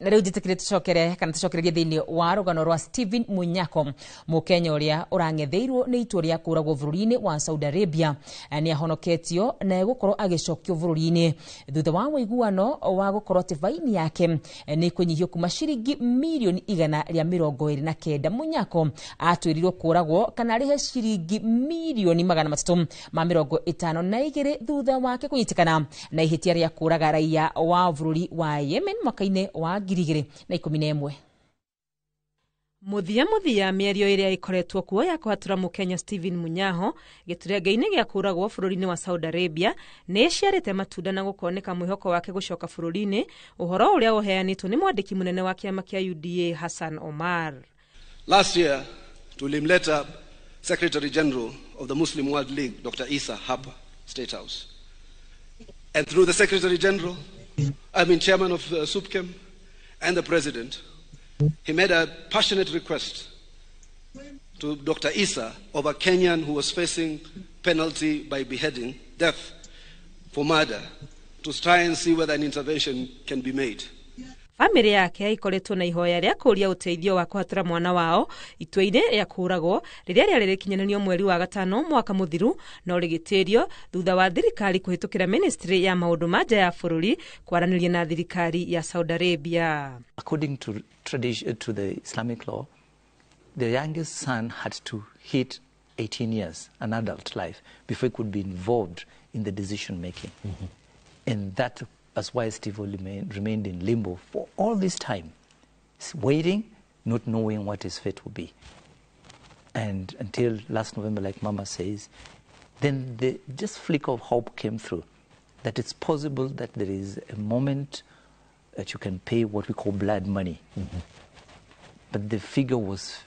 Na riu jitikire tucokererie thiini wa rugano rwa Stephen Munyako Mukenya uria urangetheirwo ni itua ria kuragwo bururi-ini wa Saudi Arabia ni ahonoketio na gukorwo agicokio bururi-ini thutha wa wiguano wa gukorwo tivaini yake ni kunyihio kuma ciringi milioni 129. Munyako atwirirwo kuragwo kana arihe ciringi milioni 352 thutha wake kunyitikana na ihitia ria kuraga raia wa bururi wa Yemen mwaka-ini wa 2011. Muthia mĩario ĩrĩa ĩkoretwo kuo ya kũhatũra Mukenya Stephen Munyaho gĩturenge-inĩ gĩa kũragwo bũrũri-inĩ wa Saudi Arabia nĩ ciarĩte matunda na gũkoneka mwĩhoko wake gũcoka bũrũri-inĩ, ũhoro ũrĩa ũheanĩtwo nĩ mwandĩki mũnene wa kĩama kĩa UDA Hassan Omar. Last year, tulimleta Secretary General of the Muslim World League, Dr. Isa Hapa, State House. And through the Secretary General, Chairman of SUPKEM, and the President, he made a passionate request to Dr. Isa of a Kenyan who was facing penalty by beheading, death for murder, to try and see whether an intervention can be made. Family yake ikoretwo na ihoya rĩa kũria ũteithio wa kũhatũra mwana wao itua-inĩ rĩa kũragwo rĩrĩa rĩarĩ rĩkinyanĩrio mweri wa gatano mwaka mũthiru no rĩgĩtĩrio thutha wa thirikari kũhĩtũkĩra ministry ya maũndũ ma nja ya bũrũri kwaranĩria na thirikari ya Saudi Arabia. According to the Islamic law, the youngest son had to hit 18 years, an adult life, before he could be involved in the decision making. And that's why Steve remained in limbo for all this time, waiting, not knowing what his fate will be. And until last November, like Mama says, then the just flicker of hope came through, that it's possible that there is a moment that you can pay what we call blood money. But the figure was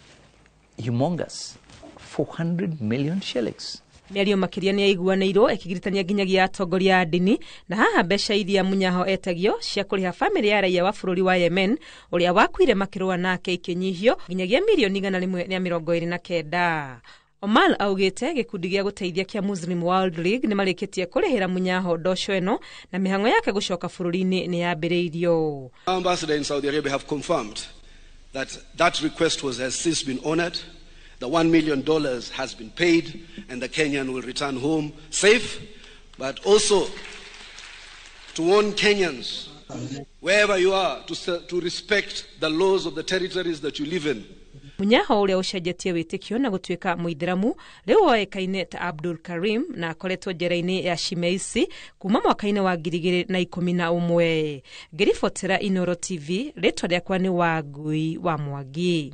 humongous, 400 million shillings. Mĩario makĩria nĩ aiguanĩirwo ĩkĩgiritania nginyagia atongoria a ndini na haha mbeca iria Munyaho etagio cia kũrĩha famĩlĩ ya raia wa bũrũri wa Yemen ũrĩa wakuire makĩrũa nake ikĩnyihio nginyagia milioni 129. Omal augite gikundi gĩa gũteithia kia Muslim World League nĩ marĩkĩtie kũrĩhĩra Munyaho ndosho ĩno na mĩhango yake gũcoka bũrũri-inĩ nĩ yambĩrĩirio. Ambassador in Saudi Arabia have confirmed that request has since been honored. The $1 million has been paid and the Kenyan will return home safe, but also to warn Kenyans wherever you are to respect the laws of the territories that you live in. Munyaho ũrĩa ũcenjetie wĩtĩkio na gũtuĩka Muithiramu rĩu oĩkaine ta Abdul Karim na akoretwo njera-inĩ ya Shimeisi kuma mwaka-inĩ wa 2011. Ngĩribotera Inooro TV, rĩtwa rĩakwa nĩ Wangui wa Mwangi.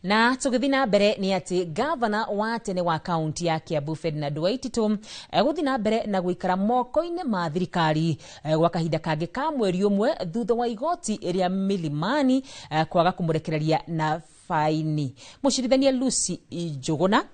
Na tũgĩthiĩ na mbere nĩ atĩ gavana wa tene wa kaunti ya Kiambu Ferdinand Waititu gũthiĩ na mbere na gũikara moko-inĩ ma thirikari gwa kahinda kangĩ ka mweri ũmwe thutha wa igoti rĩa Milimani kwaga kũmũrekereria na faini. Mũcirithania Lucy Njuguna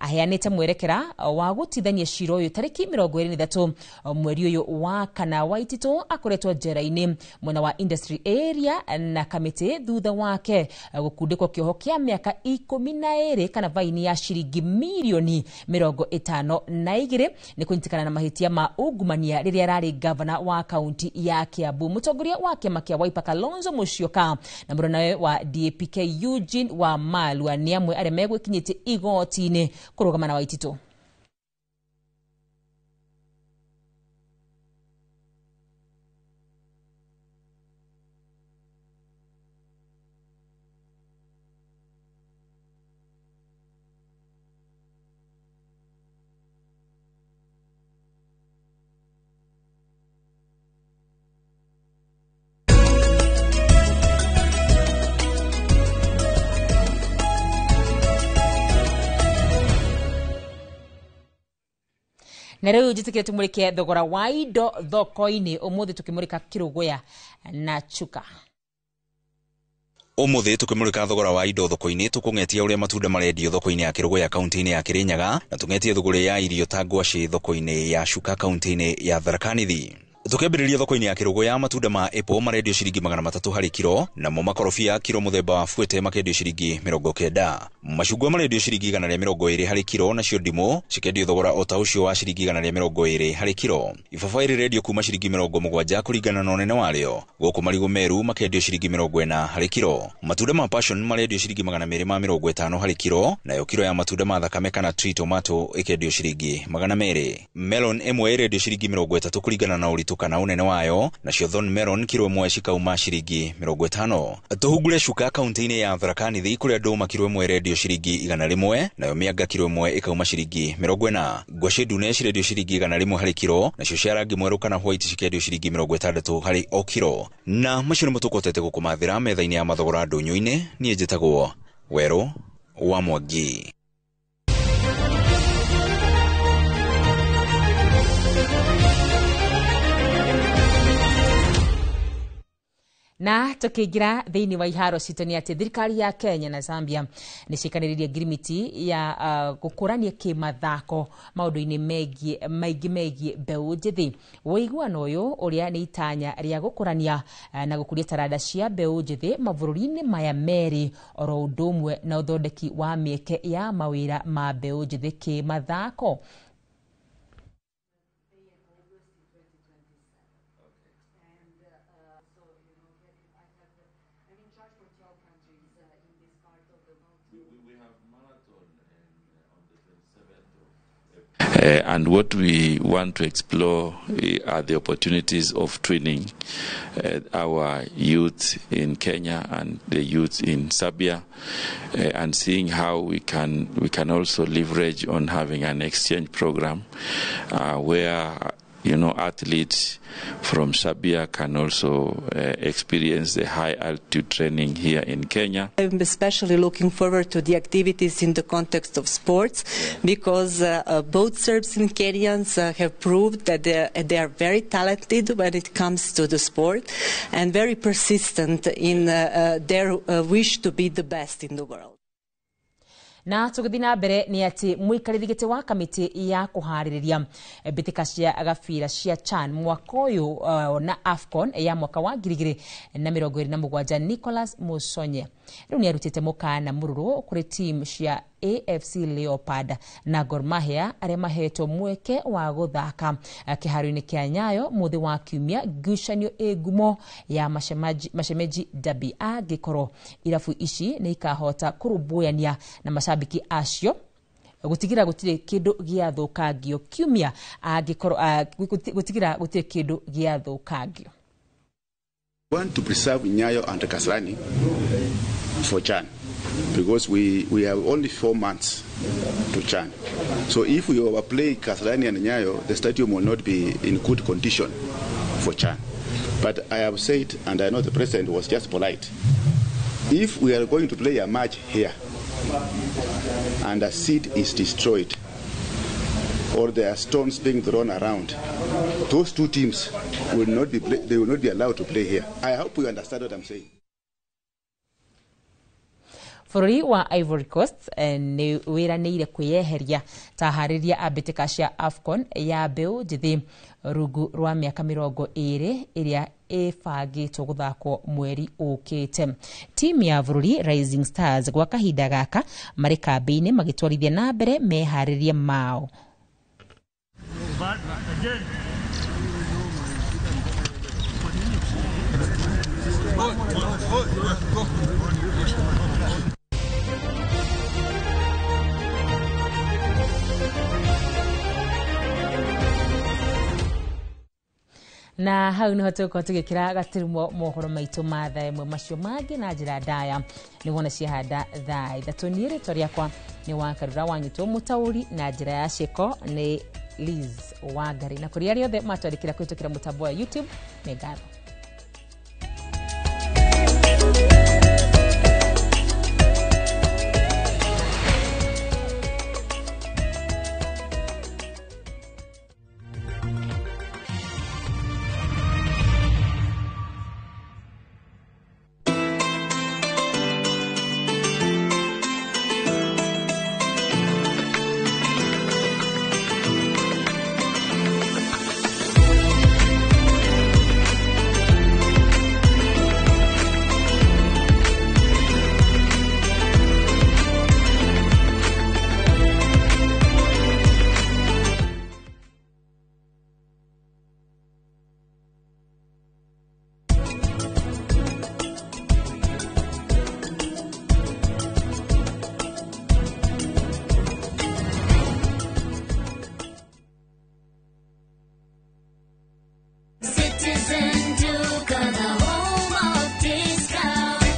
aheanĩte mwerekera wa gũtithania cira ũyũ tarĩki 23 mweri ũyũ wa kana. Waititu akoretwo njera-inĩ mwena wa industry area na kamĩtĩ thutha wake gũkundĩkwo kĩoho kĩa mĩaka 12 kana faini ya ciringi mirioni 52 nĩ kũnyitikana na mahĩtia ma ungumania rĩrĩa ararĩ gavana wa kaunti ya Kiambu. Mũtongoria wa kĩama kĩa Wiper Kalonzo Musyoka na mũronawe wa DAP-K Eugene Wamalwa nĩ amwe arĩa megwĩkinyĩtie igoti-inĩ kurugama na Waititu. Na rĩu njĩtĩkĩre tũmũrĩke thogora wa indo thoko-inĩ ũmũthĩ tũkĩmũrĩka Kĩrũgũya na Chuka. Ũmũthĩ tũkĩmũrĩka thogora wa indo thoko-inĩ tũkũng'etia ũrĩa matunda marendio thoko-inĩ ya Kĩrũgũya kaunti-inĩ ya Kĩrĩnyaga na tũng'etie thogora ya irio ta ngwacĩ thoko-inĩ ya Chuka kaunti-inĩ ya Tharaka Nithi. Tukĩambĩrĩria thoko-inĩ ya Kĩrũgũya matunda ma apple marendio ciringi 300 harĩ kilo, namo makorobia kilo mũthemba wa fuete makendio ciringi 90. Macungwa marendio ciringi 120 harĩ kilo, nacio ndimũ cikendio thogora o ta ũcio wa ciringi 120 harĩ kilo. Ibabaĩ rĩrendio kuma ciringi 70 kũringana na ũnene warĩo. Gũkũ marigũ meru makendio ciringi 40 harĩ kilo. Matunda ma passion marendio ciringi 250 harĩ kilo, nayo kilo ya matunda ma thakame kana tree tomato ikendio ciringi 200. Melon ĩmwe irendio ciringi 30 kũringana na ũritũ kana unene wayo, nacio thorn melon kilo ĩmwe cikauma ciringi 50. Tũhungure Chuka kaunti-inĩ ya Tharaka Nithi kũrĩa ndũma kilo ĩmwe irendio ciringi 100, nayo mĩanga kilo ĩmwe ikauma ciringi 40. Ngwacĩ ndune cirendio ciringi 100 harĩ kilo, nacio cia rangi mwerũ kana white cikendio ciringi 60 harĩ o kilo. Na macio nĩmo tũkotete gũkũmathĩra metha-inĩ ya mathogora ndũnyũ-inĩ. Niĩ njĩtagwo Werũ wa Mwangi. Na tukĩingira thĩinĩ wa iharo citũ nĩ atĩ thirikari ya Kenya na Zambia nĩ ciĩkanĩrĩirie ngirimiti ya gũkũrania kĩmathako maũndũ-inĩ maingĩ megiĩ mbeũ njĩthĩ. Ũiguano ũyũ ũrĩa nĩ itanya rĩa gũkũrania na gũkũria taranda cia mbeũ njĩthĩ mabũrũri-inĩ maya merĩ, oro ũndũ ũmwe na ũthondeki wa mĩeke ya mawĩra ma mbeũ njĩthĩ kĩmathako. And what we want to explore are the opportunities of twinning our youth in Kenya and the youth in Serbia, and seeing how we can also leverage on having an exchange program where athletes from Serbia can also experience the high altitude training here in Kenya. I'm especially looking forward to the activities in the context of sports, because both Serbs and Kenyans have proved that they are very talented when it comes to the sport and very persistent in their wish to be the best in the world. Na tũgĩthiĩ na mbere nĩ atĩ mũikarĩri gĩtĩ wa kamĩtĩ ya kũharĩrĩria mbĩtĩka cia gabira cia CHAN mwaka ũyũ na AFCON ya mwaka wa 2027 Nicholas Musonye rĩu nĩ arutĩte mũkana mũrũrũ kũrĩ team cia AFC Leopard na Gor Mahia arĩa mahetwo mweke wa guthaka kĩharo-inĩ kĩa Nyayo muthi wa kiumia ngucanio ngumo ya Mashemeji Derby angĩkorwo irabu ici nĩ ikahota kũrũmbũyania na mashabiki acio gutigira gutire kindu giathukangio kiumia angĩkorwo gutigira gutire kindu giathukangio. We want to preserve Nyayo and Kasarani for CHAN because we have only 4 months to CHAN. So if we overplay Kasarani and Nyayo, the stadium will not be in good condition for CHAN. But I have said, and I know the president was just polite, if we are going to play a match here and a seed is destroyed or there are stones being thrown around, those two teams will not be allowed to play here. I hope you understand what I'm saying. Bũrũri wa Ivory Coast nĩ wĩranĩire kwĩyeheria ta harĩria ambĩtĩka cia AFCON ya mbeũ njĩthĩ rungu rwa mĩaka 20 ĩrĩa ĩbangĩtwo gũthakwo mweri ũkĩte. Timu ya bũrũri Rising Stars gwa kahinda gaka marĩ kambĩ-inĩ magĩtwarithia na mbere meharĩria mao. Na hau niho tuko tugikira gatirumo mohoro maitu matha imwe macio mangi na njira ndaya ni wona ciahanda thaa ithatu ni ritwa riakwa ni Wakarura wanyitwo mutauri na njira ya cieko ni Liz Wangari na kuri ariothe matwarikira kwitukira mutambo wa YouTube ni ngatho.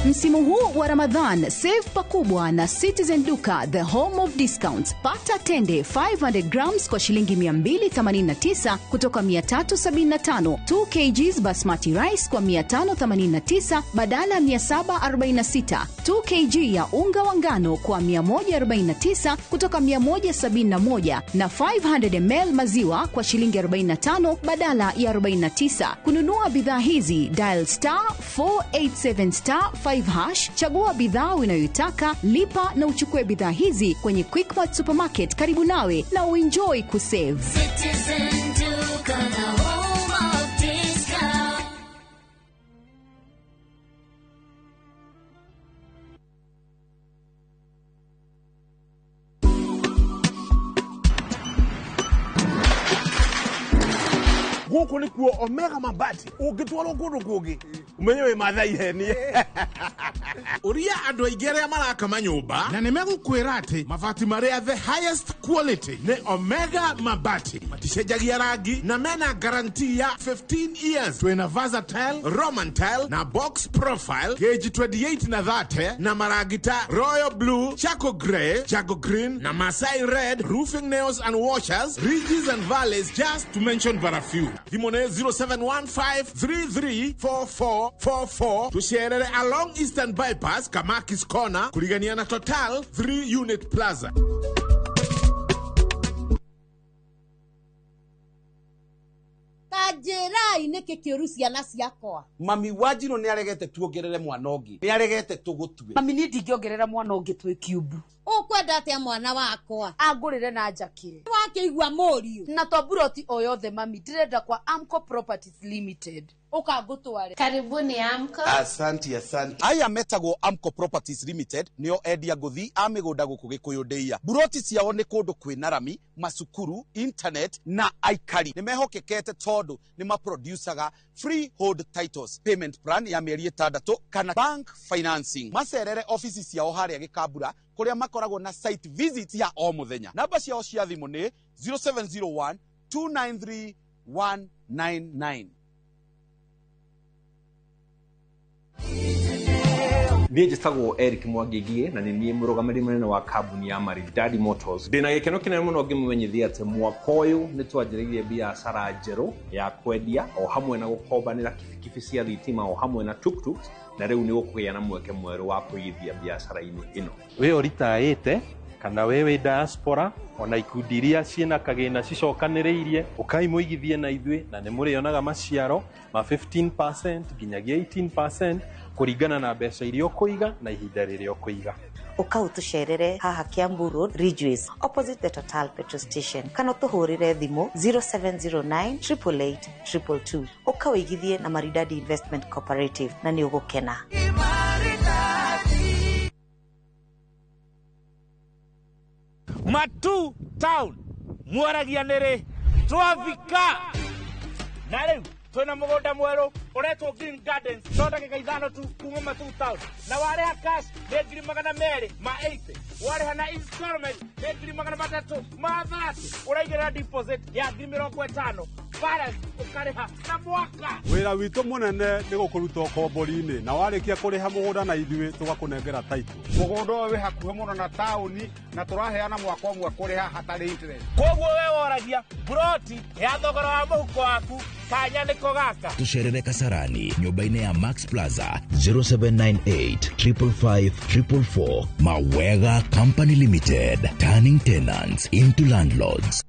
Msimu huu wa Ramadhan, save pakubwa na Citizen Duka, the home of discounts. Pata tende 500 grams kwa shilingi 289 kutoka 375, 2 kgs basmati rice kwa 589 badala 746, 2 kg ya unga wa ngano kwa 149 kutoka 171 na 500 ml maziwa kwa shilingi 45 badala ya 49. Kununua bidhaa hizi, dial *487*5 hash, chagua bidhaa unayotaka, lipa na uchukue bidhaa hizi kwenye Quickmart Supermarket karibu nawe na uenjoy kusave. Citizen Duka, the home of discount. Guko ni kuo Omega Mabati ugitwaro kundu kungi umenyewe mathai heni uria andu aigere maraka manyumba na nimegukwira ati mabati maria the highest quality ne Omega Mabati matishajagia rangi na mena guarantee ya 15 years. Twina versatile Roman tile na box profile gauge 28 na 30 na maragita royal blue, charcoal grey, charcoal green na Masai red, roofing nails and washers, ridges and valleys, just to mention but a few. Dimone 0715334444 tusherere along Eastern Bypass Kamakis Corner kurigania na Total 3 unit plaza. Tajera ineke kirusia na ciakwa. Mami Wanjiru ni aregete tuongerere mwana ungi. Ni aregete tugutue. Mami ni ndingiongerera mwana ungi twe cube. Ukwenda atia mwana wakwa? Agurire na njakire. Wakeigua moriu. Na to buroti oyothe mami ndirenda kwa Amco Properties Limited. ukagutware. Karibuni Amco. Asante. Aya metagwo Amco Properties Limited nio endia nguthi a migunda guku Gikuyu Ndeia. Buroti ciao ni kundu kwina rami, masukuru, internet na aikari. Nimehokekete tondu ni maproducaga freehold titles, payment plan ya mieri 6 kana bank financing. Macerere office ciao haria Gikambura kuria makoragwo na site visit ya o muthenya. Namba ciao cia thimu ni 0701 293 199. Niĩ njĩtagwo Eric Mwangigie na nĩ niĩ mũrũgamĩrĩri mũnene wa kambuni ya Maridadi Motors. Ndĩna gĩkeno kĩnene mũno ngĩmũmenyithia atĩ mwaka ũyũ nĩ twanjĩrĩirie biacara njerũ ya kwendia o hamwe na gũkombanĩra kibikibi cia thitima o hamwe na tuktuk, na rĩu nĩ gũkũgĩa na mweke mwerũ wa kũigithia biacara-inĩ ĩno. Wĩ ũritaĩte kana wewe diaspora ona ikundi iria ciĩna kagĩna cicokanĩrĩirie ũkaimũigithie na ithuĩ na nĩ mũrĩonaga maciaro ma 15% nginyagia 18% kũringana na mbeca iria ũkũiga na ihinda rĩrĩa ũkũiga. Ukautucerere haha Kiambu Road, Ridgeways, opposite the Total Petrol Station. Kana utuhurire thimu 0709 888 222. Ukawigithie na Maridadi Investment Cooperative na ni ugukena. Matu Town Mwaragia nere Twavika na rĩu twina mũgũnda mwerũ uretwo Green Gardens no ndagĩka ithano tu kuma Matu Town na warĩha cash nĩ 280 warĩha na installment nĩ 330 ũraigĩrĩra deposit ya 50 balance ũkarĩha na mwaka. Wĩra witũ mũnene nĩ gũkũruta ũkombori-inĩ na warĩkia kũrĩha mũgũnda na ithuĩ tũgakũnengera title. Mũgũnda ũyũ wĩ hakuhĩ mũno na taũni na tũraheana mwaka ũmwe kũrĩha hatarĩ interest. Koguo we woragia broti ya thogora wa mũhuko waku kanya nĩko gaka. Tucerere Kasarani nyũmba-inĩ ya Max Plaza 0798 555 444. Mawega Company Limited, turning tenants into landlords.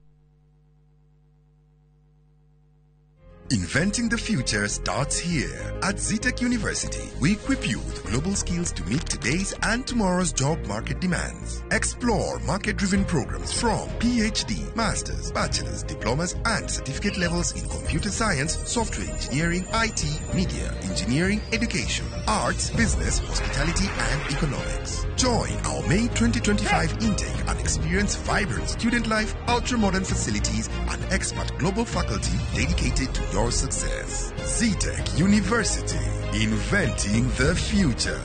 Inventing the future starts here. At Zetech University, we equip you with global skills to meet today's and tomorrow's job market demands. Explore market-driven programs from PhD, Masters, Bachelor's, Diplomas, and Certificate levels in computer science, software engineering, IT, media, engineering, education, arts, business, hospitality, and economics. Join our May 2025 intake and experience vibrant student life, ultra-modern facilities, and expert global faculty dedicated to your success. Zetech University, inventing the future.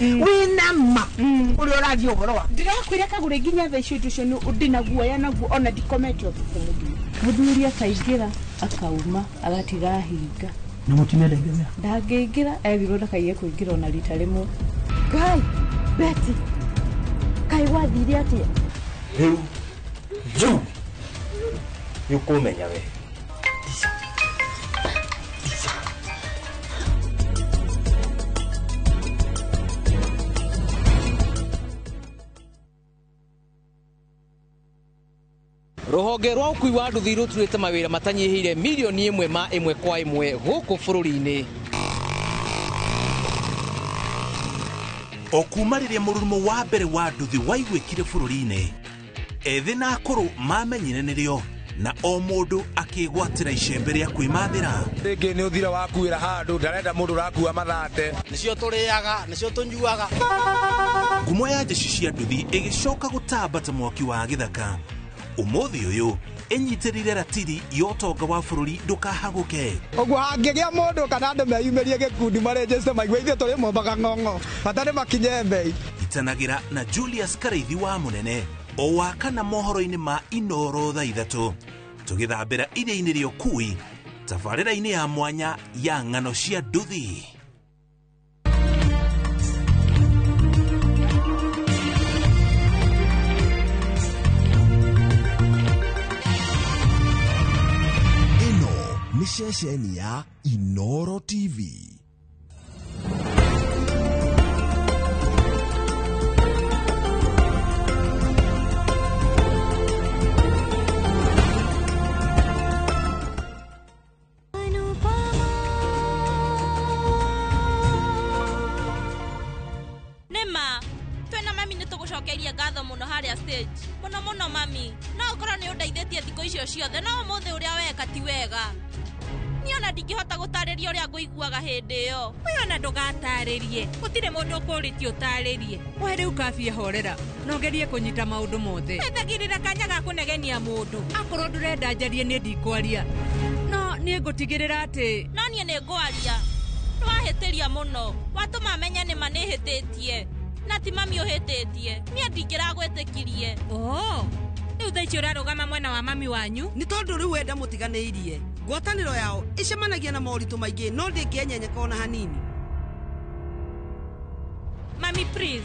Winama uri oradio borowa ndirakwira kagure ginya tha icio tucio no ndina guoya naguo ona dikometio tukumugi muthuri akaingira akauma agatiga hinga na mutimia ndengemea ndangeingira ethiro ndakaiye kuingira ona rita rimwe kai beti kai wathiri atia riu juu yukumenya we Ruhonge rwa ukui wa nduthi ruturite mawira matanyihire milioni 1 ma 1 kwa 1 guku bururi-ini. Okuma riria mururumo wa mbere wa nduthi waigwikire bururi-ini, ethi na akuru mamenyire nirio na o mundu akigwatira icembe ria kwimathira. Ringi ni uthira wakuira handu ndarenda mundu rakua mathate nicio turiaga nicio tunyuaga. Ngumo ya jeshi cia nduthi igicoka gutambata mwaki wa githaka. Umuthi uyu enyitirire ratiri yotonga wa bururi ndukahaguke. Ogwo hangigia mundu kana andu meyumerie gikundi marejeste maigwe ithe turi mombaga ng'ong'o batari makinye mbei. Itanagira na Julius Kareithi wa munene o wakana mohoro-ini ma Inoro thaa 3 tugithambira iria-ini ria Ukui tabarĩra-ini ya mwanya ya ng'ano cia nduthi. Ni ceceni ya Inoro TV. Nema, twena mami nitugucokeria ngatho muno muno haria stage muno mami no ukora ni undeithĩtie thikũ icio ciothe no mũthĩ ũrĩa weka ti wega niona ndingĩhota gũtarĩria ũrĩa ngũiguaga hĩndĩ ĩyo we ona ndũgatarĩrie gũtirĩ mũndũ ũkũrĩtie ũtarĩrie we rĩu kabie horera no ngerie kũnyita maũndũ mothe wethagĩrĩra kanya ga kũnegenia mũndũ akorwo ndũrenda njarie niĩ ndikwaria no niĩ ngũtigĩrĩra atĩ no niĩ nĩ ngwaria nĩwahĩtĩria mũno watũma menye nĩma nĩhĩtĩtie na ti mami ũhĩtĩtie niĩ ndingĩragwĩtĩkirie rĩu thaa icio ũrarũgama mwena wa mami wanyu nĩ tondũ rĩu wenda mũtiganĩirie ngwatanĩro yao ĩcemanagia na moritũ maingĩ no ndĩngĩenyenyeka ona hanini. Mami please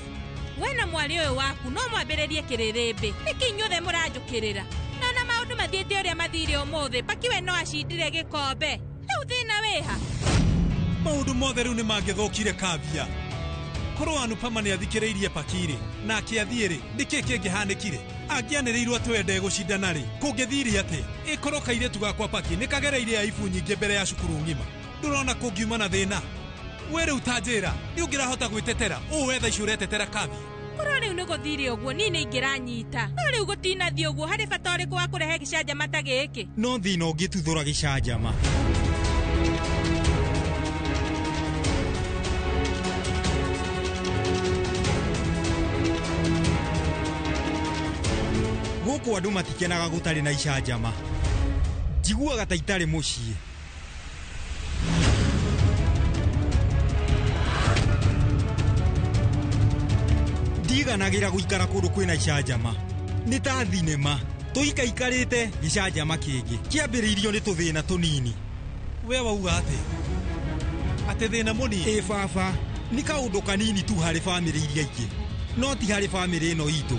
we na mwari ũyũ waku no mwambĩrĩrie kĩrĩrĩmbĩ nĩkĩ inyuothe mũranjũkĩrĩra na maũndũ mathiĩte ũrĩa mathire ũmũthĩ paki we no acindire gĩkombe rĩu thĩna wĩha maũndũ mothe rĩu nĩ mangĩthũkire Kavia korwo Anupama nĩ athikĩrĩirie Pakire na akĩathiĩ-rĩ nĩkĩ kĩngĩhanĩkire angĩanĩrĩirwo twende gũcindana rĩ kũngĩthire atĩ ĩkorwo kairĩtu gakwa Paki nĩ kagereire aibu nyingĩ mbere ya cukuru ng'ima ndũrona kũngiuma na thĩna we rĩu ta njĩra nĩ ũngĩrahota gwĩtetera wetha icio ũretetera Kavia korwo rĩu nĩ gũthire ũguo niĩ nĩ ingĩranyita no rĩu gũtinathi ũguo harĩ bata ũrĩkũ wa kũrehe gĩcanjama ta gĩkĩ no thina ũngĩtuthũra gĩcanjama gũkũ andũ matikenaga gũtarĩ na icanjama njiguaga ta itarĩ mũciĩ ndiganagĩra gũikara kũndũ kwĩna icanjama nĩ ta thinema tũikaikarĩte gĩcanjama kĩngĩ kĩambĩrĩirio nĩ tũthĩna tũnini we wauga atĩ thĩna mũnini baba nĩ kaũndũ kanini tu harĩ bamĩrĩ iria ingĩ no ti harĩ bamĩrĩ ĩno itũ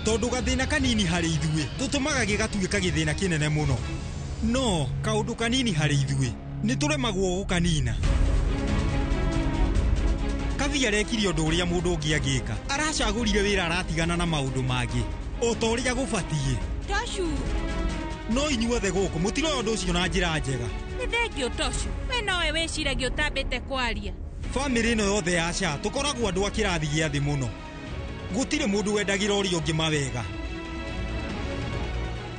tondũ gathĩna kanini harĩ ithuĩ tũtũmaga gĩgatuĩka gĩthĩna kĩnene mũno no kaũndũ kanini harĩ ithuĩ nĩ tũremagwo gũkanina Kavia arekire ũndũ ũrĩa mũndũ ũngĩ angĩka aracagũrire wĩra aratigana na maũndũ mangĩ o ta ũrĩa gũbatiĩ Toshu no inyuothe gũkũ mũtiroya ũndũ ũcio na njĩra njega nĩ thengio Toshu we nowe wĩciragia ũtambĩte kwaria bamĩrĩ ĩno yothe yaca tũkoragwo andũ a kĩrathi gĩa thĩ mũno gũtirĩ mũndũ wendagĩra ũrĩa ũngĩ mawega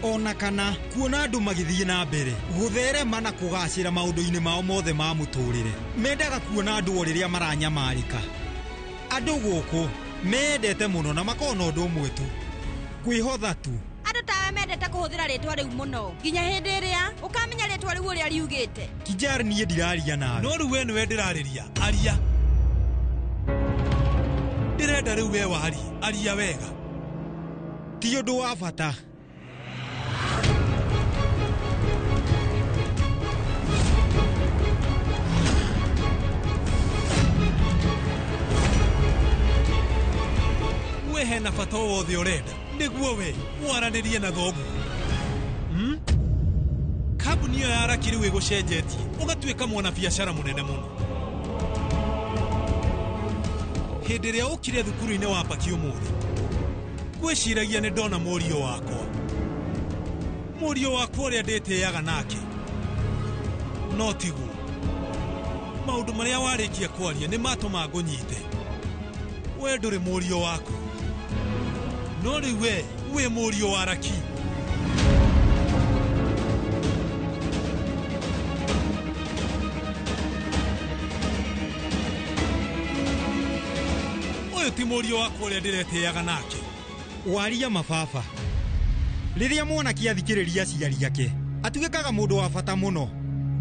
ona kana kuona andũ magĩthiĩ na mbere gũtherema na kũgacĩra maũndũ-inĩ mao mothe ma mũtũrĩre mendaga kuona andũ o rĩrĩa maranyamarĩka andũ gũkũ mendete mũno na makona ũndũ ũmwe tu kwĩhotha tu andũ tawe mendete kũhũthĩra rĩtwa rĩu mũno nginya hĩndĩ ĩrĩa ũkamenya rĩtwa rĩu ũrĩa riugĩte Kijari niĩ ndiraria nawe no rĩu we nĩwe ndĩrarĩria aria ndĩrenda rĩu we aria wega ti ũndũ wa bata we hena bata wothe ũrenda nĩguo we mwaranĩrie na thoguo kambuni ĩyo ya Raki rĩu ĩgũcenjetie ũgatuĩka mwanabiacara mũnene mũno hĩndĩ ĩrĩa ũkire thukuru-inĩ wa Paki ũmũthĩ gwĩciragia nĩ ndona mũriũ wakwa ũrĩa ndĩtĩaga nake no tiguo maũndũ marĩa warĩkia kwaria nĩ matũma ngũnyite we ndũrĩ mũriũ waku no rĩu we wĩ mũriũ wa Raki ũyũ ti mũriũ wakwa ũrĩa ndĩretĩaga nake waria mababa rĩrĩa mwanake athikĩrĩria aciari ake atuĩkaga mũndũ wa bata mũno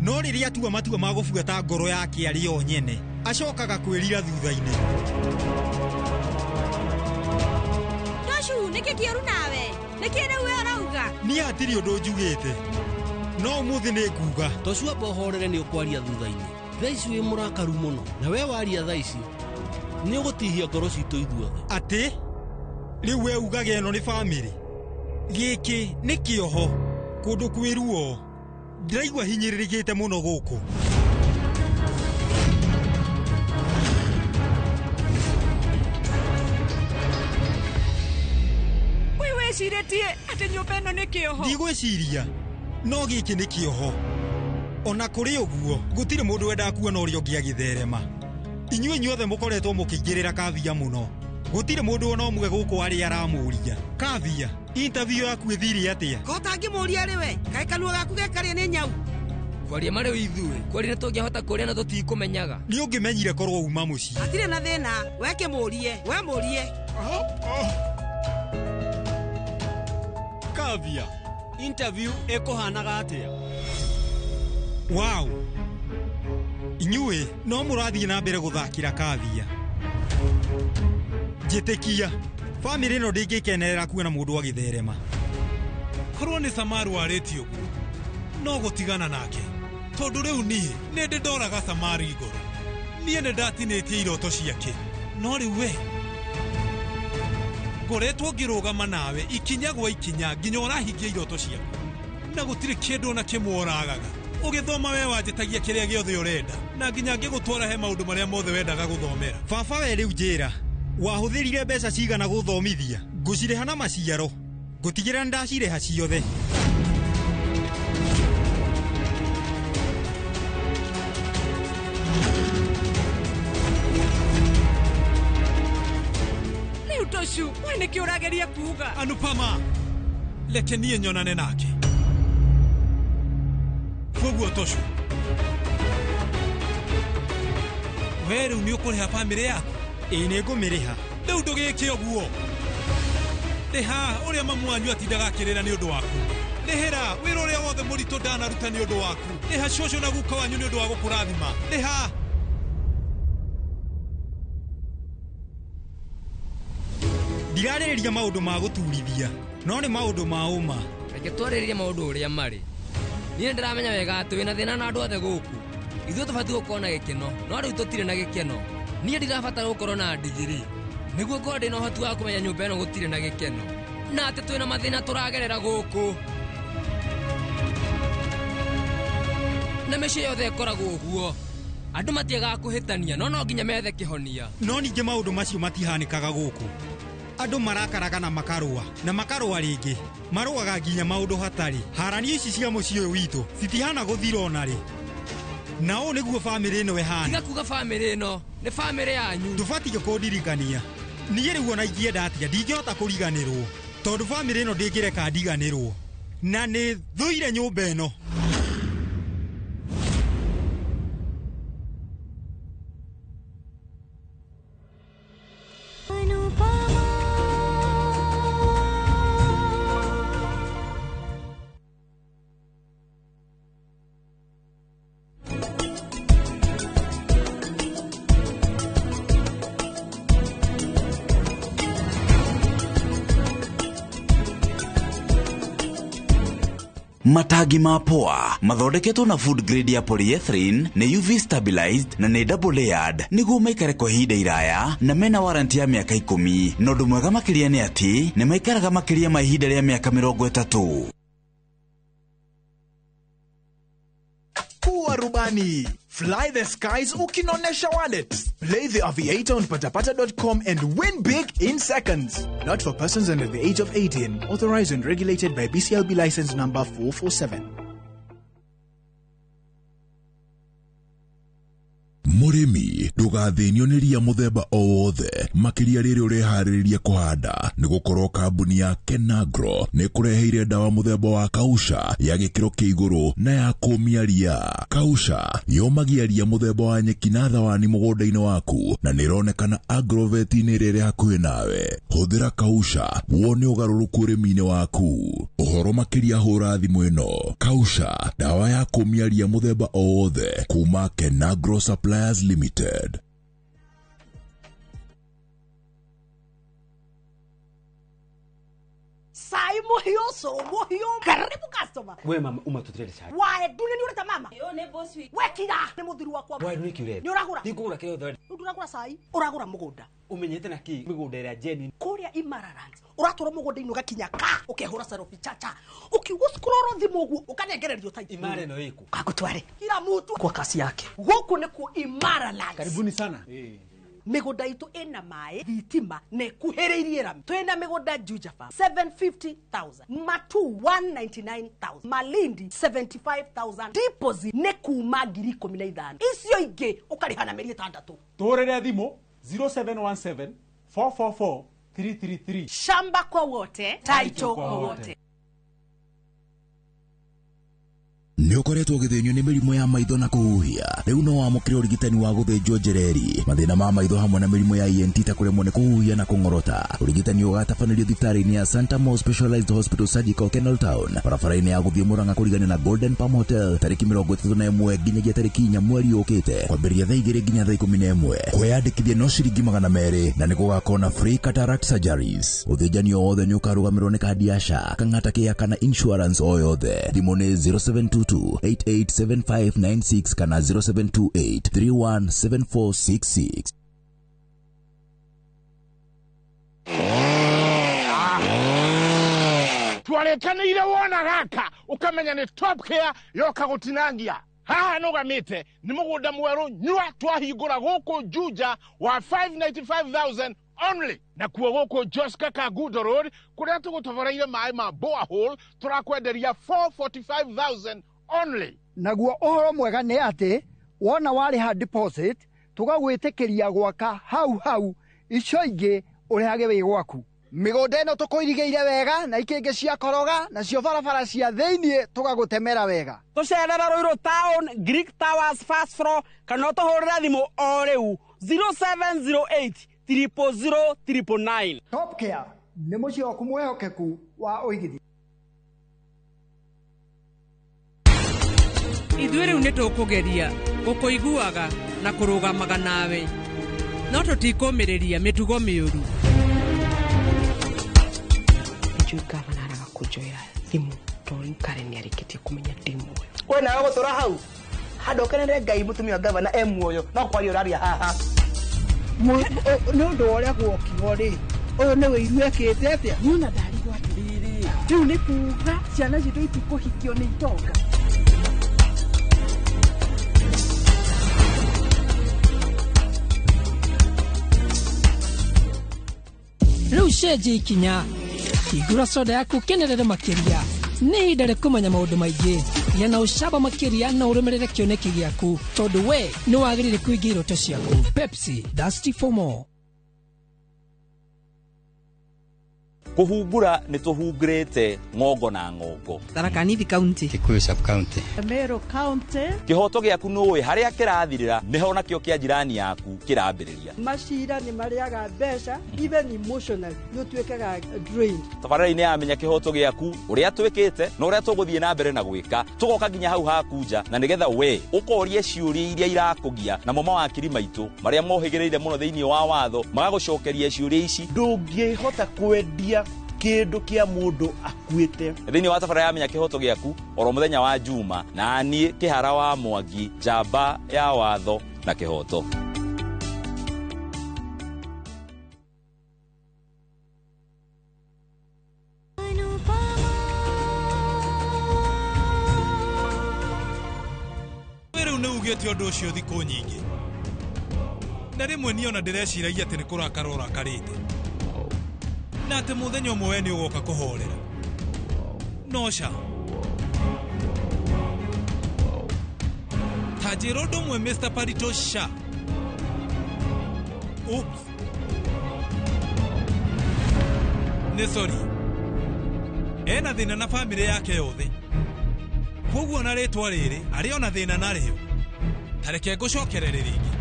no rĩrĩa atua matua ma gũbuata ngoro yake arĩ o nyene acokaga kwĩrira thutha-inĩ Toshu nĩkĩ kĩũru nawe nĩkĩ rĩu we ũrauga niĩ hatirĩ ũndũ njugĩte no ũmũthĩ nĩ nguga Toshu amba ũhorere nĩ ũkwaria thutha-inĩ thaa ici wĩ mũrakaru mũno na we waria thaa ici nĩ ũgũtihia ngoro citũ ithuothe atĩ rĩu we ugaga ĩno nĩ bamĩrĩ gĩkĩ nĩ kĩoho kũndũ kwĩ ruo ndĩraigua hinyĩrĩrĩkĩte mũno gũkũ we wĩcirĩtie atĩ nyũmba ĩno nĩ kĩoho ndigwĩciria no gĩkĩ nĩ kĩoho ona kũrĩ ũguo gũtirĩ mũndũ wendaga kuona ũrĩa ũngĩ agĩtherema inyuĩ inyuothe mũkoretwo mũkĩingĩrĩra Kavia mũno gutire mundu ona umwe guku ari aramuria Kavia interview yaku ithire atia kota ngimuria riwe kae kanua gaku gekaria ni nyau kwaria mari ithuĩ kwaria tũngĩhota kũria na tũtikũmenyaga ni ũngĩmenyire korwo uma muci atire na thina weke murie we murie Kavia interview ekuhanaga atia wow inyuĩ no mũrathiĩ na mbere gũthakĩra Kavia njĩtĩkia family ĩno ndĩngĩkenerera kuona mũndũ agĩtherema korwo nĩ Samaru arĩtio no gũtigana nake tondu riu niĩ nĩ ndoraga Samaru igũrũ niĩ nĩ ndatinĩtie iroto ciake no rĩu we ngoretwo ngĩrũgama nawe ikinya gwa ikinya nginya ũrahingia iroto ciaku na gũtirĩ kĩndũ na kĩmwe ũragaga ũgĩthoma we wanjĩtagia kĩrĩa gĩothe ũrenda na nginya ngĩgũtwara he maũndũ marĩa mothe wendaga gũthomera baba we rĩu njĩra wahũthĩrire mbeca cigana gũthomithia ngũcireha na maciaro ngũtigĩra ndacireha ciothe Toshu, we nĩ kĩ ũrageria kuuga? Anupama, leke niĩ nyonane nake. Koguo Toshu. We rĩu nĩ ũkũrĩha bamĩrĩ yaku? Ĩĩ nĩ ngũmĩrĩha. Rĩu ndũgĩke ũguo. Rĩha ũrĩa mamu wanyu atindaga akĩrĩra nĩ ũndũ waku. Rĩhĩra wĩra ũrĩa wothe mũritũ ndanaruta nĩ ũndũ waku. Rĩha cũcũ na guka wanyu nĩ ũndũ wa gũkũrathima. Rĩha. Ndirarĩrĩria maũndũ ma gũturithia no nĩ maũndũ ma ũma reke twarĩrĩrie maũndũ ũrĩa marĩ niĩ ndĩramenya wega atĩ wĩna thĩna na andũ othe gũkũ ithuĩ tũbatiĩ gũkorwo na gĩkeno no rĩu tũtirĩ na gĩkeno niĩ ndirabatara gũkorwo na ndigiri nĩguo ngorwo ndĩ na ũhoti wa kũmenya nyũmba ĩno gũtirĩ na gĩkeno na atĩ twĩna mathĩna tũragerera gũkũ na mĩciĩ yothe ĩkoragwo ũguo andũ matiagaga kũhĩtania no nginya methe kĩhonia no ningĩ maũndũ macio matihanĩkaga gũkũ andũ marakaraga na makarũa rĩngĩ marũaga nginya maũndũ hatarĩ haranio ici cia mũciĩ ũyũ witũ citihana gũthira ona rĩ na ũũ nĩguo bamĩrĩ ĩno ĩhana tiga kuga bamĩrĩ ĩno nĩ bamĩrĩ yanyu ndũbatiĩ kũndirikania niĩ rĩu ona ingĩenda atĩa ndingĩhota kũriganĩrwo tondũ bamĩrĩ ĩno ndĩngĩreka ndiganĩrwo na nĩ thũire nyũmba ĩno Matangi ma poa mathondeketwo na food grade ya polyethylene na UV stabilized na nĩ double layered nĩguo maikare kwa ihinda iraya na mena warranty ya mĩaka 10 na ũndũ mwega makĩria nĩ atĩ nĩ maikaraga makĩria ma ihinda rĩa mĩaka 30. Kuwa rubani. Fly the skies ukinonesha wallet. Play the aviator on patapata.com and win big in seconds. Not for persons under the age of 18. Authorized and regulated by BCLB license number 447. Murimi ndugathĩnio nĩ ria mũthemba o wothe makĩria rĩrĩa ũreharĩrĩria kũhanda nĩ gũkorwo kambuni ya Kenagro nĩ kũreheire ndawa mũthemba wa Kausha ya gĩkĩro kĩa igũrũ na ya kũmia ria. Kausha yomagia ria mũthemba wa nyeki na thawani mũgũnda-inĩ waku na nĩ ĩronekana agrovet-inĩ ĩrĩa ĩrĩ hakuhĩ nawe. Hũthĩra Kausha wone ũgarũrũku ũrĩmi-inĩ waku. Ũhoro makĩria hũra thimũ ĩno. Kausha ndawa ya kũmia ria mũthemba o wothe kuma Kenagro Suppliers Limited. Sai muhio karibu customer. We mama umatutirele chai. Wae dunia ni ureta mama. Yo ne boss week. We kira ne muthiru wakwa. Wae ni kiure. Ni uragura. Ni kugura kile thodi. Uragura sai. Uragura mugunda. Umenyete na ki migunda ya Jenny. Kuria Imararans. Uratura mugunda ino gakinya ka. Ukehura sarofi chacha. Ukiugo scroll thimu guo ukanegererio tai. Imare no yiku. Kakutware. Kila mtu kwa kasi yake. Huko ni ku Imararans. Karibuni sana. Migunda itu ena mae thitima ne kuhereirie rami twena migunda Juja Farm 750,000 Matu 199,000 Malindi 75,000 deposit ne kuma 15,000 icio ingi ukarihana meri 6 torere thimo 0717 444-333. Shamba kwa wote, title kwa wote. Nĩ ũkoretwo ũgĩthĩnio nĩ mĩrimũ ya maitho na kũhuhia. Rĩu no wamũkĩre ũrigitani wa gũthĩnjwo njereri. Mathĩna ma maitho hamwe na mĩrimũ ya ENT ta kũremwo nĩ kũhuhia na kũng'orota. Ũrigitani ũgatabanĩrio thibitarĩ-inĩ ya Santa Mo Specialized Hospital Surgical Canal Town, barabara-inĩ ya gũthiĩ Mũrang'a kũrigania na Golden Palm Hotel, tarĩki 31 nginyagia tarĩki 4 mweri ũkĩte, kwambĩrĩria thaa 2 nginya thaa 11. Kwĩyandĩkithia no ciringi 200 na nĩ gũgakorwo na free cataract surgeries. Ũthĩnjani o wothe nĩ ũkarũgamĩrĩrwo nĩ kandi ya SHA, kang'ata kĩa kana insurance o yothe. Thimũ nĩ 0722-887596 kana 0728-317466. Twarekanĩire wona gaka ukamenya nĩ Top Care yoka gũtinangia. Haha nũgamĩte nĩ mũgũnda mwerũ nyua twahingũra gũkũ Juja wa 595,000 only. Na kuo gũkũ Joska Kagudo Road kũrĩa tũgũtoboreire maĩ ma borehole tũrakwenderia 445,000 only. Naguo ũhoro mwega nĩ atĩ wona warĩha deposit tũgagwĩtĩkĩria gwaka hau icio ingĩ ũrĩhage wĩ gwaku. Mĩgũnda ĩno tũkũirigĩire wega na ikĩngĩ cia koroga nacio barabara cia thĩiniĩ tũgagũtemera wega. Tũcerera Ruiru Town, Greek Towers first floor kana tũhũrĩre thimũ o rĩu 0708-000-999. Top Care nĩ mũciĩ waku mwĩhokeku wa ũigithia. Ithuĩ rĩu nĩ tũkũgeria gũkũiguaga na kũrũgamaga nawe, no tũtikũmĩrĩria mĩtugo mĩũru. Njui gavana araga kũnjoera thimũ tondũ Karen nĩarĩkĩtie kũmenya ndĩ muoyo. We nawe gũtũra hau handũ ũkenere Ngai mũtumia gavana muoyo no kwaria ũraria haha. Nĩ ũndũ wa ũrĩa guokirwo rĩ, ũyũ nĩ wĩiru ekĩte atĩa? Nĩona ndarigwo atĩrĩrĩ, rĩu nĩ kuuga ciana citũ itikũhikio nĩ itonga. Rĩu cenjia ikinya, hingũra soda yaku ũkenerere makĩria. Nĩ ihinda rĩa kũmenya maũndũ maingĩ, gĩa na ũcamba makĩria na ũrũmĩrĩre kĩoneki gĩaku, tondũ we nĩ wagĩrĩire kũingĩra iroto ciaku. Pepsi, thirsty for more. Kuhumbura nĩ tũhungurĩte ng'ongo na ng'ongo. Tharaka Nithi County, Kikuyu Sub County, Meru County. Kĩhoto gĩaku nĩũĩ harĩa kĩrathirĩra nĩho nakĩo kĩa njirani yaku kĩrambĩrĩria. Macira nĩ marĩaga mbeca, even emotionally nĩ ũtuĩkaga drained. Tabarĩra-inĩ ya menya kĩhoto gĩaku ũrĩa twĩkĩte na ũrĩa tũgũthiĩ na mbere na gwĩka, tũgoka nginya hau hakunja na nĩgetha we ũkorie ciũria iria irakũgia na mo mawakiri maitũ marĩa mohĩgĩrĩire mũno thĩinĩ wa watho magagũcokeria ciũria ici. Ndũngĩhota kwendia kĩndũ kĩa mũndũ akuĩte. Thĩinĩ wa tabarĩra ya menya kĩhoto gĩaku oro mũthenya wa Juma, na niĩ Kĩhara wa Mwangi, njamba ya watho na kĩhoto. Rĩu nĩ ugĩte ũndũ ũcio thikũ nyingĩ, na rĩmwe niĩ ona ndĩreciragia atĩ nĩ kũrakara ũrakarĩte, na atĩ mũthenya ũmwe we nĩ ũgoka kũhorera. No ca ta njĩra ũndũ ũmwe Mr. Parito Sha. Oops. Nĩ sorry, ena thĩna na bamĩrĩ yake yothe, koguo na rĩtwa rĩrĩ arĩ ona thĩna narĩo. Tareke ngũcokerere rĩngĩ,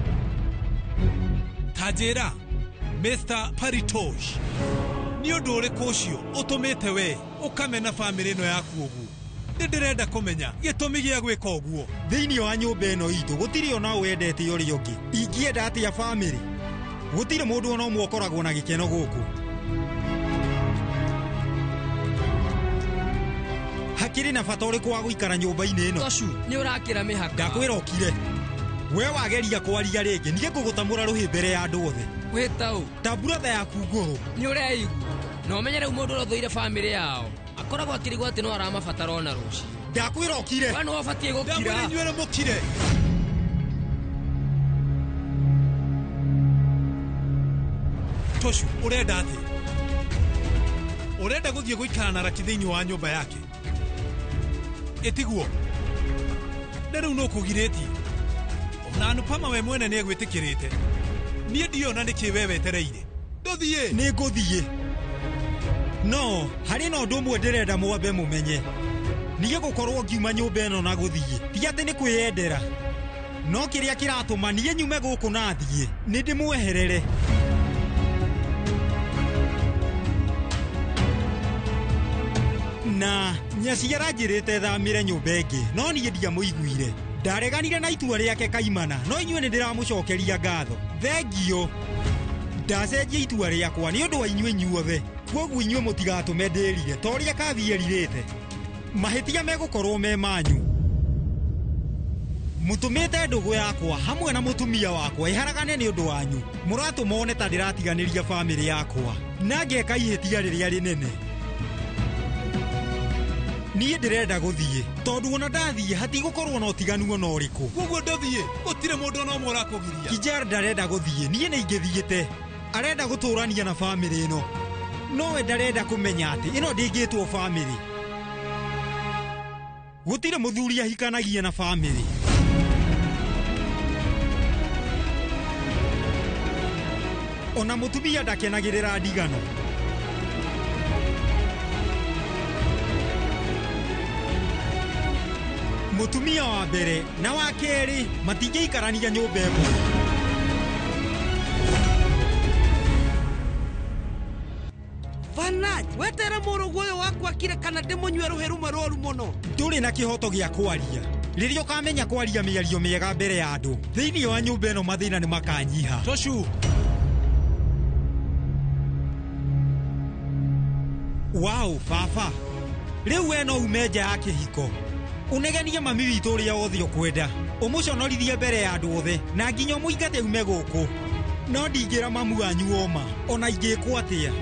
ta njĩra Mr. Paritosh, nĩ ũndũ ũrĩkũ ũcio ũtũmĩte we ũkamena bamĩrĩ ĩno yaku ũguo? Nĩ ndĩrenda kũmenya gĩtũmi gĩa gwĩka ũguo. Thĩinĩ wa nyũmba ĩno itũ gũtirĩ ona wendete ũrĩa ũngĩ. Ingĩenda atĩa bamĩrĩ? Gũtirĩ mũndũ ona ũmwe ũkoragwo na gĩkeno gũkũ. Hakiri na bata ũrĩkũ wa gũikara nyũmba-inĩ ĩno? Toshu, nĩ ũrakĩra mĩhaka. Ndakwĩra ũkire. We wageria kwaria rĩngĩ nĩge kũgũtamũra rũhĩ mbere ya andũ othe. Wĩtaũ ta brother yaku ngũrũ. Nĩ ũreigua na ũmenye rĩu mũndũ ũrĩa ũthũire bamĩrĩ yao akoragwo akĩrigwo atĩ no aramabatara ona rũciũ. Ndakwĩra ũkire. We nĩ ũbatiĩ gũkira. Ndakwĩra inyuĩ mũkire. Toshu, ũrenda atĩ? Ũrenda gũthiĩ gũikara na Raki thĩinĩ wa nyũmba yake? Ĩtiguo. Na rĩu no kũgirĩtie. Na Anupama we mwene nĩ egwĩtĩkĩrĩte. Niĩ ndiona nĩkĩ we wetereire. Ndũthiĩ. Nĩ ngũthiĩ. No, harĩ na ũndũ ũmwe ndĩrenda mwambe mũmenye. Niĩ gũkorwo ngiuma nyũmba ĩno na gũthiĩ. Ti atĩ nĩ kwĩyendera. No kĩrĩa kĩratũma niĩ nyume gũkũ na thiĩ. Nĩ ndĩmweherere. Na nyaciara njĩrĩte thamĩre nyũmba ĩngĩ, no niĩ ndiamũiguire. Ndareganire na itua rĩake kaimana, no inyuĩ nĩ ndĩramũcokeria ngatho. Thengio. Ndacenjia itua rĩakwa nĩ ũndũ wa inyuĩ inyuothe. Kwoguo inyuĩ mũtigatũme ndĩrire, ta ũrĩa Kabi erirĩte. Mahĩtia megũkorwo me manyu. Mũtũmĩte ndũgũ yakwa hamwe na mũtumia wakwa iharagane nĩ ũndũ wanyu. Mũratũma one ta ndĩratiganĩria bamĩrĩ yakwa. Na ngeka ihĩtia rĩrĩa rĩnene. Niĩ ndĩrenda gũthiĩ, tondũ ona ndathiĩ hatigũkorwo na ũtiganu ona ũrĩkũ. Kwoguo ndũthiĩ, gũtirĩ mũndũ ona ũmwe ũrakũgiria. Kijar ndarenda gũthiĩ, niĩ nĩ ingĩthiĩte. Arenda gũtũrania na bamĩrĩ ĩno. Nowe ndarenda kũmenya atĩ ĩno ndĩngĩtwo bamĩrĩ. Gũtirĩ mũthuri ahikanagia na bamĩrĩ. Ona mũtumia ndakenagĩrĩra ndigano. Mũtumia wa mbere na wa kerĩ matingĩikarania nyũmba ĩmwe. Vanaj, wetera mũrũguo ũyũ wakwa kire kana ndĩmũnyue rũhĩ rumwe rũru mũno. Ndũrĩ na kĩhoto gĩa kwaria. Rĩrĩa ũkamenya kwaria mĩario mĩega mbere ya andũ, thĩinĩ wa nyũmba ĩno mathĩna nĩ makanyiha. Toshu. Wow, baba. Rĩu we no ume nja ya kĩhiko. Unegenie mami witũ ũrĩa wothe ũkwenda. Ũmũconorithie mbere ya andũ othe na nginya mũingate ume gũkũ. No ndingĩra mamu wanyu oma, ona ingĩkwo atĩa.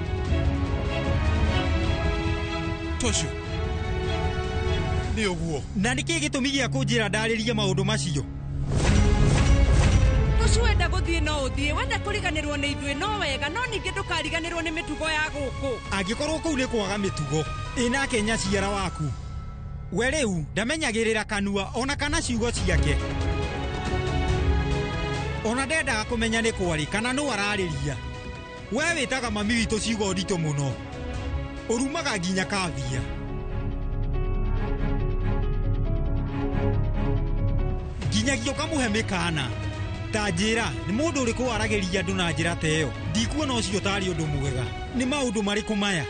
Toshu. Nĩ ũguo. Na nĩkĩ gĩtũmi gĩa kũnjĩra ndarĩrie maũndũ macio? Toshu wenda gũthiĩ no ũthiĩ, wenda kũriganĩrwo nĩ ithuĩ no wega, no ningĩ ndũkariganĩrwo nĩ mĩtugo ya gũkũ. Angĩkorwo kũu nĩ kwaga mĩtugo, ĩnake nyaciara waku. We rĩu ndamenyagĩrĩra kanua ona kana ciugo ciake. Ona ndendaga kũmenya nĩ kwarĩ kana nũ ararĩria. We wĩtaga mami witũ ciugo nditũ mũno. Ũrumaga nginya Kabia. Nginyagia ũkamũhe mĩkana. Ta njĩra nĩ mũndũ ũrĩkũ waragĩria andũ na njĩra ta ĩyo. Ndikuona ũcio tarĩ ũndũ mwega. Nĩ maũndũ marĩkũ maya?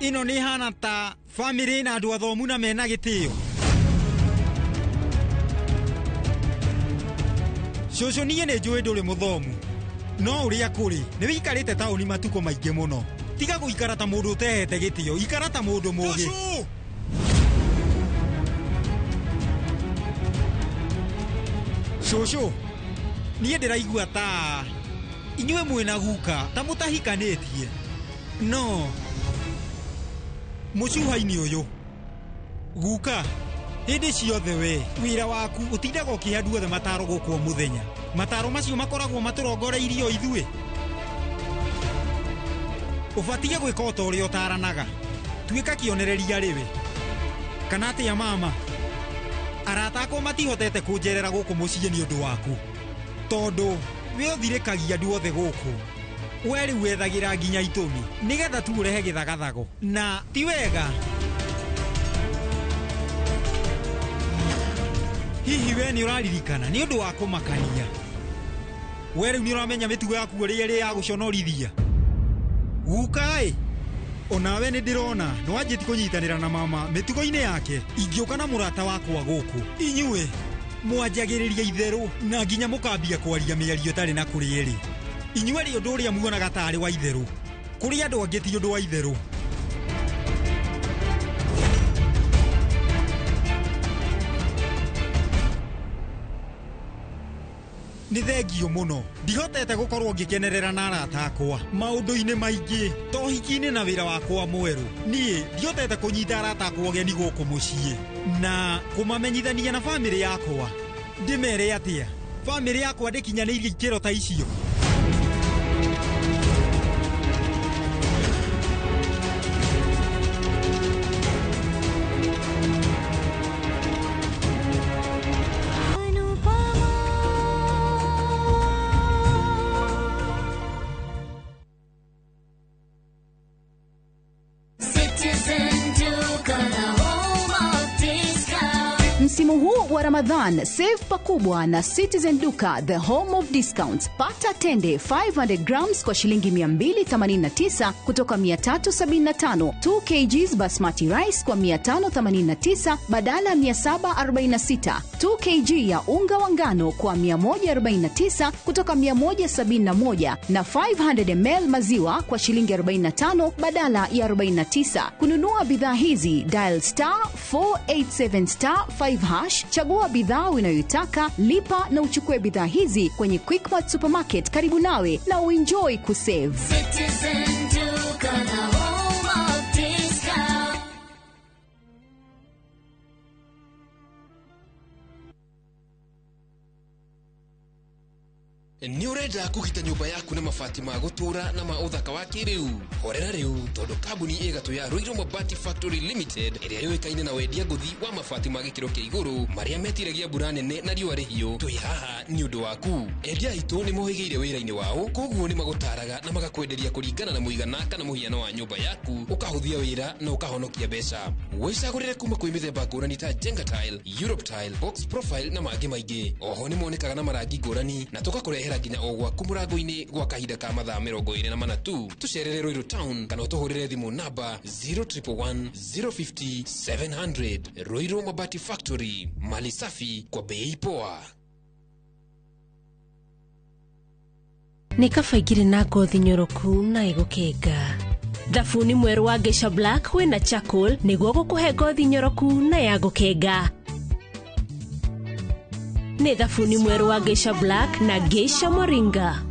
Ĩno nĩ hana ta bamĩrĩ na andũ athomu na mena gĩtĩo. Cũcũ niĩ nĩ njũĩ ndũrĩ mũthomu. No ũrĩa kũrĩ nĩ wĩikarĩte taũni matukũ maingĩ mũno. Tiga gũikara ta mũndũ ũtehete gĩtĩo, ikara ta mũndũ mũũgĩ. Cũcũ, niĩ ndĩraigua ta inyuĩ mwĩna guka ta mũtahikanĩtie. No mũcuha-inĩ ũyũ guka hĩndĩ ciothe we wĩra waku ũtindaga ũkĩhe andũ othe mataro gũkũ mũthenya. Mataro macio makoragwo matũrongoreirio ithuĩ. Ũbatiĩ gwĩka o ta ũrĩa ũtaranaga. Tuĩka kĩonereria rĩwe. Kana atĩa mama? Arata akwa matihotete kũnjerera gũkũ mũciĩ nĩ ũndũ waku. Tondũ we ũthirĩkagia andũ othe gũkũ. We rĩu wethagĩra nginya itũmi nĩgetha tu ũrehe gĩthagathago. Na ti wega. Hihi we nĩ ũraririkana nĩ ũndũ wa kũmakania. We rĩu nĩ ũramenya mĩtugo yaku ũrĩa ĩrĩ ya gũconorithia. Guka-ĩ, onawe nĩ ndĩrona nĩ wanjĩti kũnyitanĩra na mama mĩtugo-inĩ yake. Ingĩũka na mũrata wakwa gũkũ, inyuĩ mwanjagĩrĩria itherũ na nginya mũkambia kwaria mĩario ĩtarĩ na kũrĩ ĩrĩ. Inyuĩ rĩ ũndũ ũrĩa muonaga tarĩ wa itherũ, kũrĩ andũ angĩ ti ũndũ wa itherũ. Nĩ thengio mũno. Ndihotete gũkorwo ngĩkenerera na arata akwa maũndũ-inĩ maingĩ, to hiki-inĩ na wĩra wakwa mwerũ. Niĩ ndihotete kũnyita arata akwa ũgeni gũkũ mũciĩ na kũmamenyithania na bamĩrĩ yakwa. Ndĩmere atĩa? Bamĩrĩ yakwa ndĩkinyanĩirie ikĩro ta icio. Msimu huu wa Ramadhan, save pakubwa na Citizen Duka, the home of discounts. Pata tende 500 grams kwa shilingi 289 kutoka 375, 2 kgs basmati rice kwa 589 badala 746, 2 kg ya unga wa ngano kwa 149 kutoka 171 na 500 ml maziwa kwa shilingi 45 badala ya 49. Kununua bidhaa hizi, dial *487*5#, chagua bidhaa unayotaka, lipa na uchukue bidhaa hizi kwenye Quickmart Supermarket karibu nawe na uenjoy kusave. Citizen Duka, the home of discount. Ni urenda kugita nyumba yaku na mabati ma gutura na ma uthaka wa kiriu. Horera riu tondu kambuni igatu ya Ruiru Mabati Factory Limited iria yoikaine na wendia nguthi wa mabati ma gikiro kia iguru maria metiragia mbura nene na riua rihio. Twi haha ni undu waku. Endia itu ni mohigeire wira-ini wao, koguo ni magutaraga na magakwenderia kuringana na muigana kana muhiano wa nyumba yaku, ukahuthia wira na ukahonokia mbeca. Wicagurire kuma kwi mithemba ngurani ta Jenga Tile, Europe Tile, Box Profile na mangi maingi. Oho ni monekaga na marangi ngurani na tugakurehera nginya ogwaku murango-ini gwa kahinda ka mathaa 24 tu. Tucerere Ruiru Town kana utuhurire thimu namba 0111 050 700. Ruiru Mabati Factory, mali safi kwa bei poa. Nĩ kabaingire na ngothi nyoroku na igukenga. Thabuni mweru wa Geisha Black wina charcoal niguo gukuhe ngothi nyoroku na ya gukenga. Nĩ thabuni mweru wa Geisha Black na Geisha Moringa.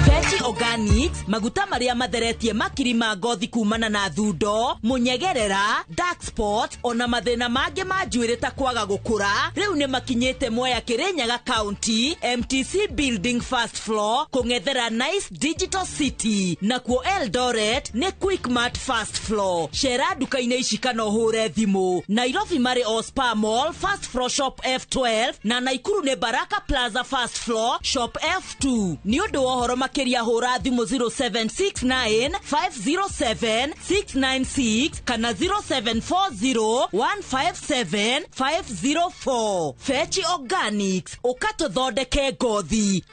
Veggie Organics, maguta maria matheretie makiri ma ngothi kumana na thundo, munyegerera, dark spot, ona mathina mange ma njuĩrĩ ta kwaga gukura. Riu ni makinyete Mwea Kirinyaga County, MTC Building first floor, kung'ethera Nice Digital City. Nakuo Eldoret ni Quickmart first floor. Shera duka-inĩ ici kana ũhũre thimũ. Nairobi mari Ospa Mall first floor shop F12 na Naikuru ni Baraka Plaza first floor shop F2. Ni ũndũ wa ũhoro makiria hura thimu 0769 507 696 kana 0740 157 504. Veggie Organics, ukatuthondeke ngothi.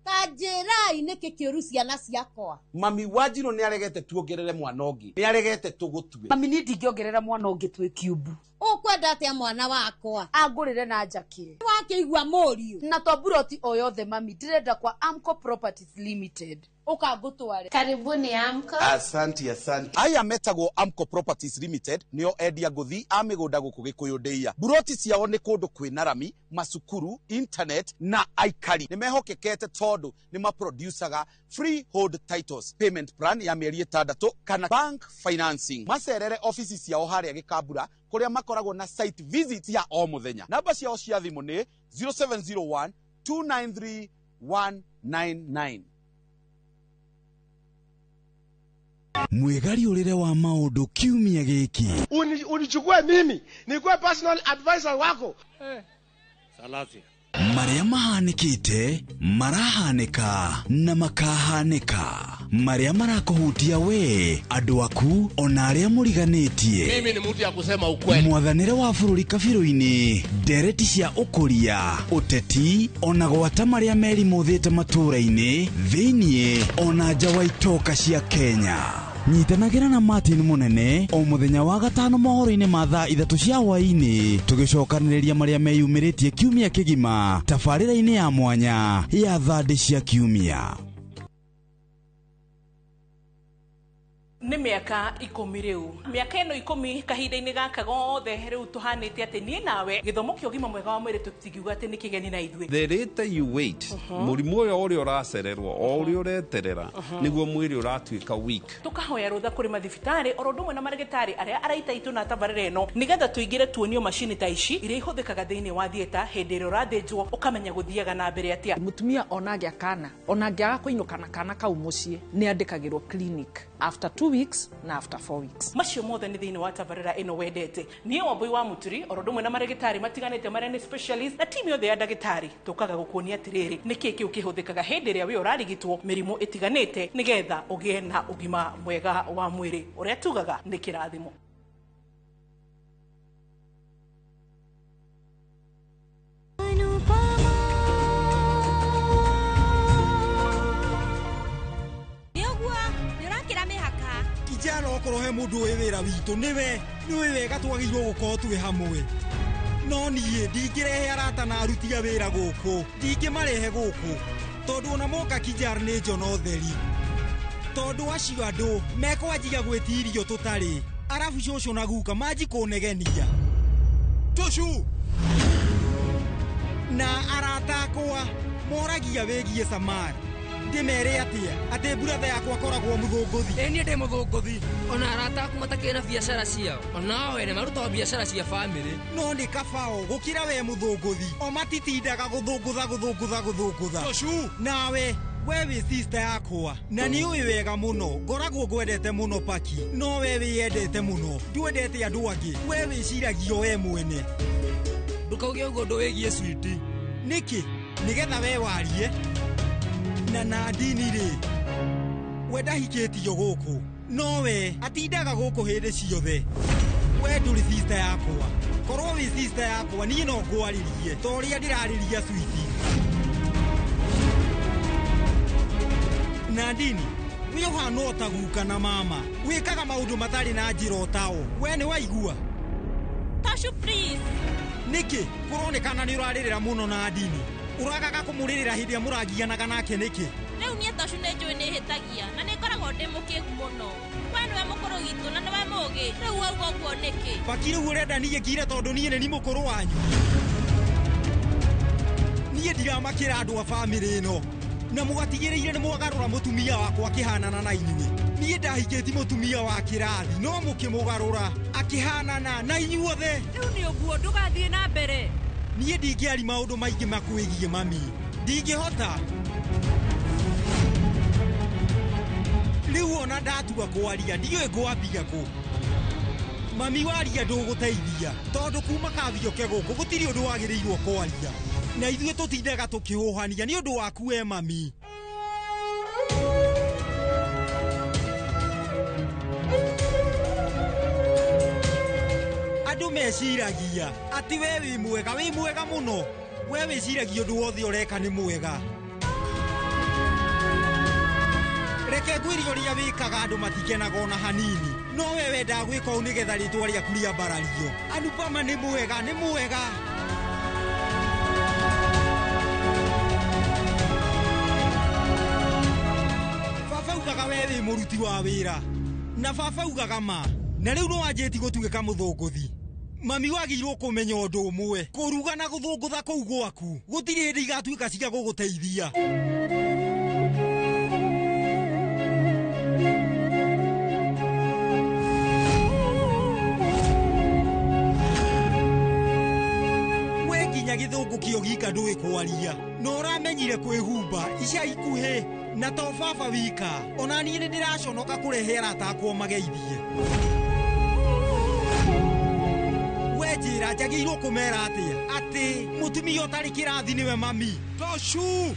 Tajirai niki kiuru ciana ciakwa. Mami Wanjiru ni aregete tuongerere mwana ungi. Ni aregete tugutue. Mami ni ndingiongerera mwana ungi twe kiubu. Ukwenda atia mwana wakwa agurire na njakire wakigwa moriu na toburoti oyothe mami ndirenda kwa Amco Properties Limited ukangutware. Karibuni Amco. Asante. Aya metagwo Amco Properties Limited nio endia nguthi a migunda guku Gikuyu Ndeia. Buroti ciao ni kundu kwina rami, masukuru, internet na aikari. Ni mehokekete tondu ni maproducaga freehold titles, payment plan ya mieri 6 kana bank financing. Macerere office ciao haria Gikambura kuria makoragwo na site visit ya o muthenya. Namba ciao cia thimu ni 0701 293 199. Mwegari urire wa maundu kiumia giki. Unichukue mimi nikuwe personal advisor wako. Salasia. Maria mahanikite, marahanika na makahanika. Maria marakuhutia we, andu aku ona aria muriganitie. Mimi ni mtu ya kusema ukweli. Mwathanire wa bururi kabiru-ini, ndereti cia ukuria, uteti, ona gwata maria meri muthite matura-ini, thiini ona nja wa itoka cia Kenya. Nyitanagira na Martin Munene o muthenya wa gatano mohoro-ini ma thaa 3 cia hwaini tugicokaniriria maria meyumiritie kiumia kigima tabarĩra-inĩ ya mwanya ya thande cia kiumia. Nĩ mĩaka 10 rĩu. Mĩaka ĩno 10 kahinda-inĩ gaka gothe rĩu tuhanĩte atĩ niĩ nawe gĩthomo kĩa ũgima mwega wa mwĩrĩ tũtingiuga atĩ nĩ kĩgeni na ithuĩ. The later you wait, mũrimũ ũrĩa ũracererwo o ũrĩa ũreterera nĩguo mwĩrĩ ũratuĩka weak. Tukahoya rũtha kũrĩ mathibitarĩ oro ũndũ ũmwe na marĩgĩtarĩ arĩa araita itũ na tabarĩra ĩno nĩgetha tũingĩre tuonio macini ta ici iria ihũthĩkaga thĩinĩ wa thieta hĩndĩ ĩrĩa ũrathĩnjwo ũkamenya gũthiaga na mbere atĩa. Mũtumia ona angĩakana ona angĩaga kũinũka na kana kau mũciĩ nĩ andĩkagĩrwo clinic after 2 weeks na after 4 weeks. Macio mothe ni thiini wa tabarira ino wendete. Niye Wambui wa Muturi orondumwe na marigitari matiganite maria ni specialist na timu yothe ya ndagitari tukaga gukuonia atiriri niki ki ukihuthikaga hindi ria we urarigitwo mirimu itiganite nigetha ugie na ugima mwega wa mwiri uria tugaga ni kirathimo. Kijana okorohe mundu uyu wira witu niwe wega twagirwo gukorwo twi hamwe no nie ndingirehe arata na aruti a wira guku ndingimarehe guku tondu ona moka Kijar ni njono theri tondu acio andu mekwanjia gwitirio tutari arabu coco na guka manji kunegenia tucu na arata akwa moragia wigie Samari ndimere atia ati buratha yakwa koragwo muthunguthi ni ndi muthunguthi ona arata aku matakena biashara ciao ona wene maruta biashara cia family no ni kabao gukira we muthunguthi o matitindaga guthungutha tucu nawe we wi sister yakwa na ni uyu wega muno ngoragwo ngwendete muno Paki no we wiyendete muno ndwendete andu angi we wiciragio we mwene ndukauge ugo nduwigie switi niki nigetha we warie na Nadini ri we ndahikitio guku no we atindaga guku hindi ciothe we nduri sister yakwa korwo wi sister yakwa ni no ngwaririe toria ndirariria switi Nadini we uhana otaguka na mama wikaga maundu matari na njira tao we ni waigua Tashu please niki kuronekana ni uraririra muno Nadini uragaga kumuririra hindi amuragianaga nake niki riu nie Tashu ne njui ni hitagia na ni koragwo ndi mukigu muno we niwe mukuru gitu na niwe mugi riu uguo guo niki Paki riu urenda nie ngire tondu nie ni mukuru wanyu nie ndiramakira andu a family ino na mugatigiriire ni mwagarura mutumia wakwa akihanana na inyuĩ nie ndahingĩti mutumia wa kirathi no mukimugarura akihanana na inyuothe riu ni uguo ndugathie na mbere nie ndingiari maundu maingi makwigie mami ndingihota riu ona ndatua kwaria ndiũĩ ngwambia kũ mami waria ndũgũteithia tondu kuma kathioke gũkũ gũtirĩ ũndũ wagĩrĩirwo kwaria na ithuĩ tũtindaga tũkĩhũhania nĩ ũndũ waku we mami andũ meciragia ati we wĩ mwega mũno we wĩciragia ũndũ wothe ũreka nĩ mwega reke ngwĩrio rĩa wĩkaga andũ matikenaga ona hanini no we wenda gwĩka ũũ nĩgetha rĩtwa rĩaku rĩambarario Anupama nĩ mwega baba ugaga we wĩ mũruti wa wĩra na baba ugaga ma na rĩu no wanjĩti gũtuĩka mũthũngũthi mami wagĩrĩirwo kũmenya ũndũ ũmwe kũruga na gũthũngũtha kũu gwaku gũtirĩ hĩndĩ igatuĩka cia gũgũteithia we nginya gĩthũngũ kĩo gika ndũĩ kwaria no ũramenyire kwĩhumba ica ikuhĩ na to baba wika ona niĩ nĩ ndĩraconoka kũrehe arata akwa mageithie we njĩra njagĩrĩirwo kũmera atĩa atĩ mũtumia ũtarĩ kĩrathi nĩwe mami Tashu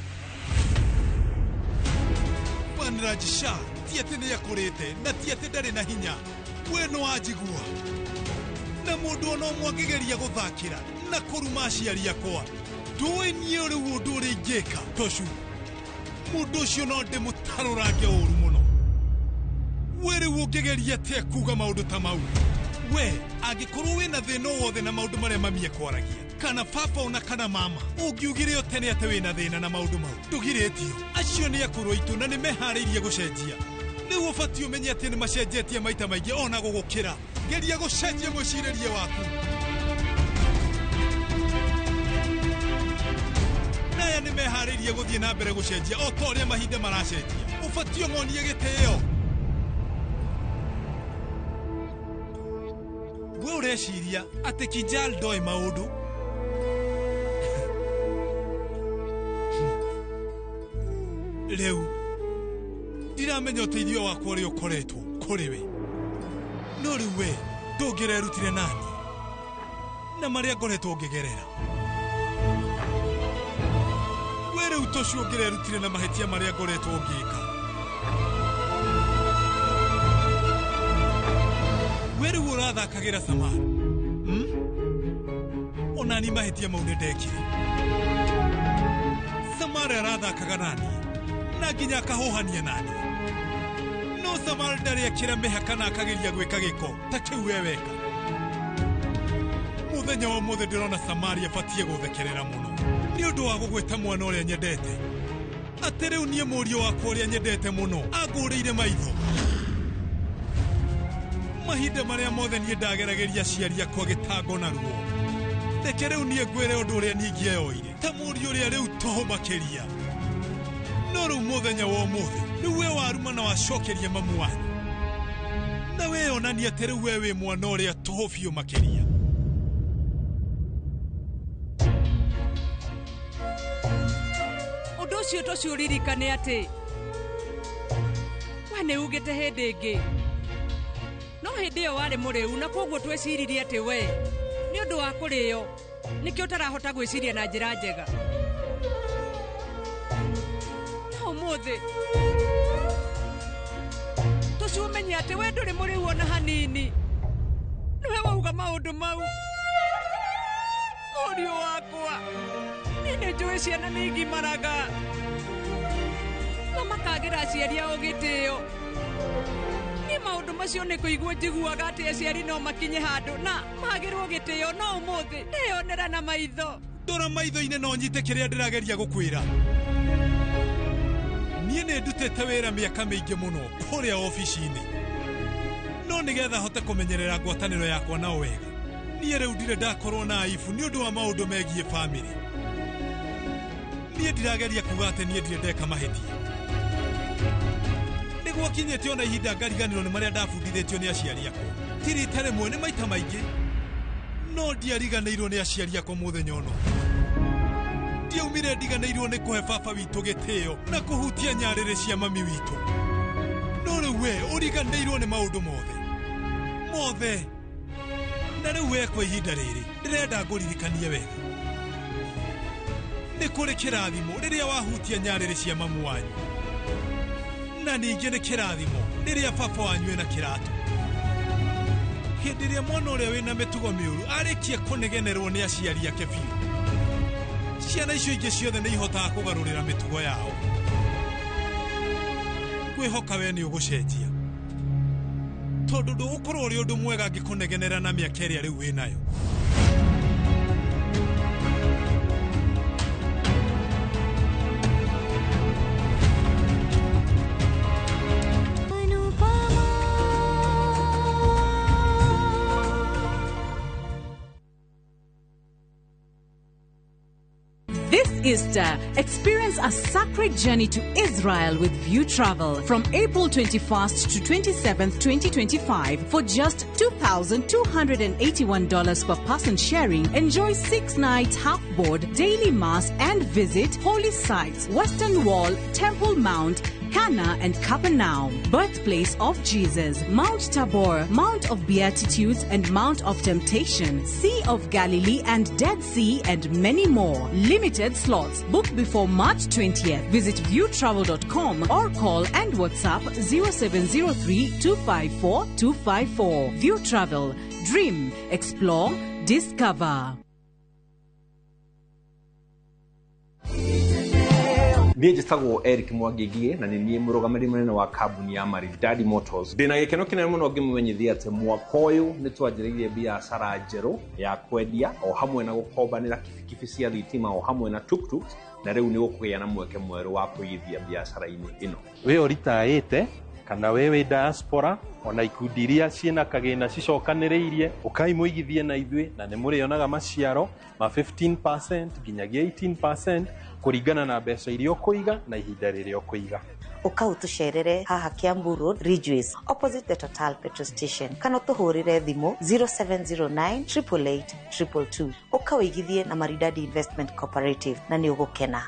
Banrajisha ti atĩ nĩ akũrĩte na ti atĩ ndarĩ na hinya we no anjigua na mũndũ ona ũmwe angĩgeria gũthakĩra na kũruma aciari akwa ndũĩ niĩ rĩu ũndũ ũrĩa ingĩka Tashu mũndũ ũcio no ndĩmũtarũrange ũũru mũno we rĩu ũngĩgeria atĩa kuuga maũndũ ta mau we angĩkorwo wĩna thĩna wothe na maũndũ marĩa mami ekwaragia kana papa ona kana mama ũngiugire o tene atĩ wĩna thĩna na maũndũ mau ndũgirĩtio acio nĩ akũrũ aitũ na nĩ meharĩirie gũcenjia rĩu ũbatiĩ ũmenye atĩ nĩ macenjetie maita maingĩ ona gũgũkĩra geria gũcenjia mwĩcirĩrie waku naya nĩ meharĩirie gũthiĩ na mbere gũcenjia o ta ũrĩa mahinda maracenjia ũbatiĩ ũmonie gĩtĩĩo we ũreciria atĩ Kijal ndoĩ maũndũ rĩu ndiramenya uteithio wakwa uri ukoretwo kuri we no riu we ndungirerutire nani na maria ngoretwo ngigerera we riu tocio ngirerutire na mahetia maria ngoretwo ngika we riu urathakagira Samara onani mahetia maude ndekire Samara arathakaga nani na nginya akahuhania nani no Samara ndari akira mehaka na akageria gwika giko ta kiu we weka muthenya wa muthe ndirona Samara afatie guthekerera muno ni undu wa gugweta mwana uria nyendete ati riu nie murio wakwa uria nyendete muno aguriire maitho mahinda maria mothe nie ndagerageria ciari akwa gitango na ruo reke riu nie ngwire undu uria ningieoire ta murio uria riu toho makiria no riu muthenya wa muthe riu we waruma na wacokeria mamu wanyu na we onania ati riu we wi mwana uria toho biu makiria undu ucio tocio ririkane ati we ni ugite hindi ingi no hindi iyo wari muriu na koguo tweciririe ati we ni undu wa kurio nikio utarahota gwiciria na njira njega no muthe tuciumenye ati we nduri muriu ona hanini niwe wauga maundu mau murio wakwa nini njui ciana nĩ igimaraga na makagira aciari ao gĩtĩo nĩ maũndũ macio nĩ kũigua njiguaga atĩ aciari no makinye handũ na magĩrwo gĩtĩo no ũmũthĩ ndĩyonera na maitho ndora maitho-inĩ no nyite kĩrĩa ndĩrageria gũkwĩra niĩ nĩ ndutĩte wĩra mĩaka mĩingĩ mũno kũrĩa ofici-inĩ no nĩgetha hote kũmenyerera ngwatanĩro yakwa nao wega niĩ rĩu ndirĩ ndakorwo na aibu nĩ ũndũ wa maũndũ megiĩ bamĩrĩ niĩ ndirageria kuga atĩ niĩ ndirĩ ndeka mahetia nĩguo kinyĩte ona ihinda ngariganĩrwo nĩ marĩa ndabundithĩtio nĩ aciari akwa ti rita rĩmwe nĩ maita maingĩ no ndiariganĩirwo nĩ aciari akwa mũthenya ũno ndiaumire ndiganĩirwo nĩ kũhe baba witũ gĩtĩo na kũhutia nyarĩrĩ cia mami witũ no rĩu we ũriganĩirwo nĩ maũndũ mothe na rĩu we kwa ihinda rĩrĩ ndĩrenda ngũririkanie wega nĩ kũrĩ kĩrathimo rĩrĩa wahutia nyarĩrĩ cia mamu wanyu na ningĩ nĩ kĩrathimo rĩrĩa baba wanyu ena kĩratũ hĩndĩ ĩrĩa mwana ũrĩa wĩna mĩtugo mĩũru arĩkia kũnegenerwo nĩ aciari ake biũ ciana icio ingĩ ciothe nĩ ihotaga kũgarũrĩra mĩtugo yao ngwĩhoka we nĩ ũgũcenjia tondũ ndũgũkorwo ũrĩ ũndũ mwega angĩkũnegenera na mĩaka ĩrĩa rĩu wĩnayo Easter, experience a sacred journey to Israel with View Travel from April 21st to 27th, 2025 for just $2,281 per person sharing. Enjoy 6 nights half-board, daily mass and visit holy sites, Western Wall, Temple Mount, Cana and Capernaum, birthplace of Jesus, Mount Tabor, Mount of Beatitudes and Mount of Temptation, Sea of Galilee and Dead Sea and many more. Limited slots. Book before March 20th. Visit viewtravel.com or call and WhatsApp 0703 254 254. View Travel. Dream. Explore. Discover. Niĩ njĩtagwo Eric Mwangigie na nĩ niĩ mũrũgamĩrĩri mũnene wa kambuni ya Maridadi Motors. Ndĩna gĩkeno kĩnene mũno ngĩmũmenyithia atĩ mwaka ũyũ nĩ twanjĩrĩirie biacara njerũ ya kwendia o hamwe na gũkombanĩra kibikibi cia thitima o hamwe na tuktuk na rĩu nĩ gũkũgĩa na mweke mwerũ wa kũigithia biacara-inĩ ĩno. Wĩ ũritaĩte kana we wĩ diaspora ona ikundi iria ciĩna kagĩna cicokanĩrĩirie ũkaimũigithie na ithuĩ na nĩ mũrĩonaga maciaro ma 15% nginyagia 18% kũringana na mbeca iria ũkũiga na ihinda rĩrĩa ũkũiga. Ũkaũtũcerere haha Kiambu Road, Ridgeways, opposite the Total Petrol Station. Kana ũtũhũrĩre thimũ 0709 888 222. Ũkaũigithie na Maridadi Investment Cooperative na nĩ ũgũkena.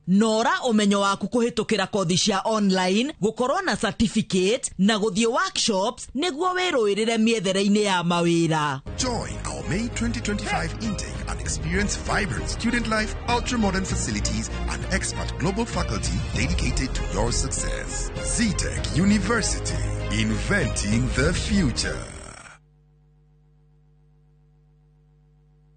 nora umenyo waku kuhitukira kothi cia online, gukorwo na certificate na guthie workshops niguo wiruirire miethere-ini ya mawira. Join our May 2025 intake and experience vibrant student life, ultra-modern facilities, and expert global faculty dedicated to your success. ZTech University, inventing the future.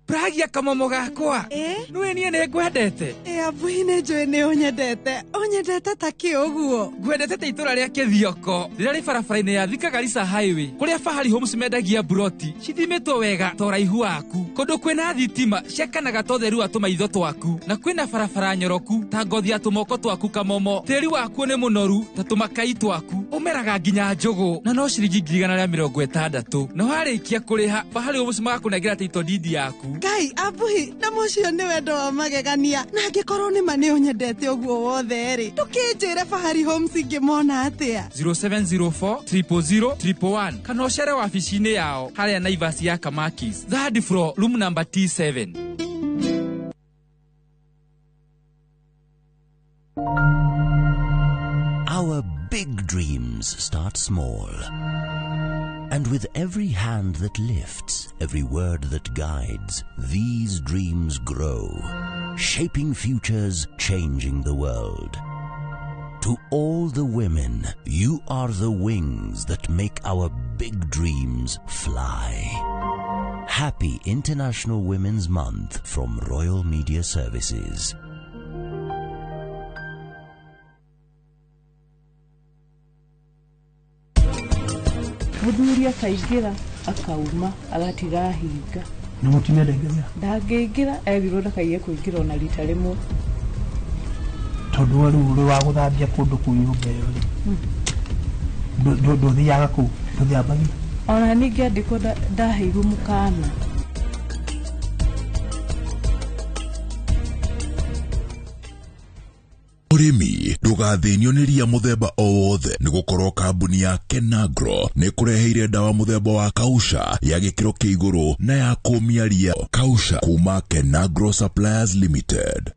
Pragia kamomo gakwa. Nwe nie ne gwendete. Abuine jo ne onyedete. Onyedete taki oguo. Gwendete te itura ria Kithioko. Rira ri barabara-ini ya Thika Garissa Highway. Kuria Fahari Homes mendagia buroti. Cithimetwo wega to raihu waku. Kondu kwina thitima ciakanaga to theru atuma itho twaku. Na kwina barabara nyoroku ta ngothi atumoko twaku kamomo. Teri waku ni munoru ta tumakai twaku. Umeraga nginya njogo. Na no ciringi 160. Na warikia kuriha Fahari Homes magakunengera title deed yaku. Ngai abuhi na mucio ni wendo wa magegania na ngikorwo ni mane onyendete oguo wothe ri tukinjire Fahari Homes ngimona atia 0704 000 111 kana ucere wabici-ini yao haria Naivas ya Kamakis, third floor, room number T7. Our big dreams start small. And with every hand that lifts, every word that guides, these dreams grow, shaping futures, changing the world. To all the women, you are the wings that make our big dreams fly. Happy International Women's Month from Royal Media Services. Muthuri akaingira akauma agatiga hinga na mutumia ndaingira ndangĩingira ebirwo ndakaiye kuingira ona rita rimwe tondu uri wa guthambia kundu ku nyumba iyo ri nduthiaga ku nduthiambagia ona ningi andiko ndaheirwo mukana. Urimi ndugathinio ni ria muthemba o wothe ni gukorwo kambuni ya Kenagro ni kureheire dawa muthemba wa Kausha ya gikiro kia iguru na ya kumia ria. Kausha kuma Kenagro Suppliers Limited.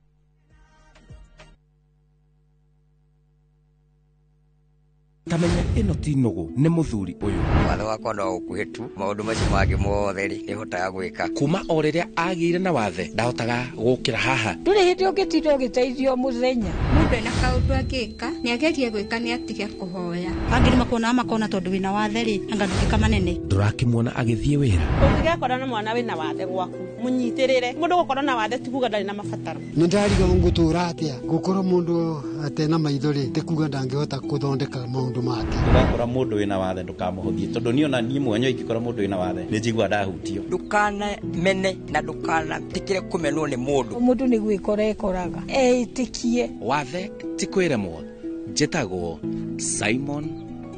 Kamenya ino ti nugu ni muthuri uyu watho wakwa no ukuhitu maundu macio mangi mothe ri nihotaga gwika kuma o riria agire na wathe ndahotaga gukira haha nduri hindi ungitire ugiteithio muthenya mundu ena kaundu angika ni agerie gwika ni atige kuhoya angiri makona tondu wina wathe ri anga ndukika manene ndurakimwona agithie wira ungigekora na mwana wina wathe gwaku munyitirire mundu gukora na wathe tikuga ndari na mabataro ni ndariga ngutura atia gukora mundu atena maithori tikuga ndangihota kuthondeka maundu make ndakora mundu wina wathe ndukamuhuthie tondu ni ona ni mwenyo ingikora mundu wina wathe ni njigua ndahutio ndukana mene na ndukana tikire kumenwo ni mundu ni gwikora ekoraga etikie wathe tikwiremwo njitagwo Simon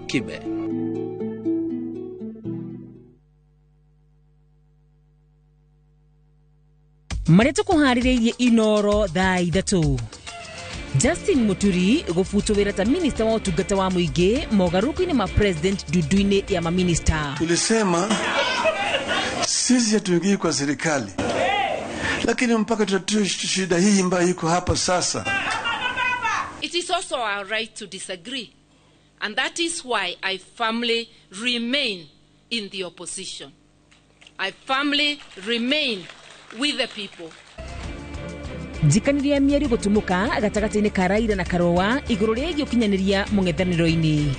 Kibe. Maria tukuhaririirie inoro thaa ithatu. Justin Muturi gufuto wira ta minister wa utungata wa muingi mogaruku-ini ma president dudu-ini ya maminista. Tulisema sisi hatuingii kwa serikali, lakini mpaka tutatue shida hii ambayo iko hapa sasa. It is also our right to disagree, and that is why I firmly remain in the opposition. I firmly remain with the people. Jikaniria mieri gutumuka gatagati-ini ka Raila na Karowa iguru rĩgiĩ ũkinyanĩria mũng'ethanĩro-inĩ.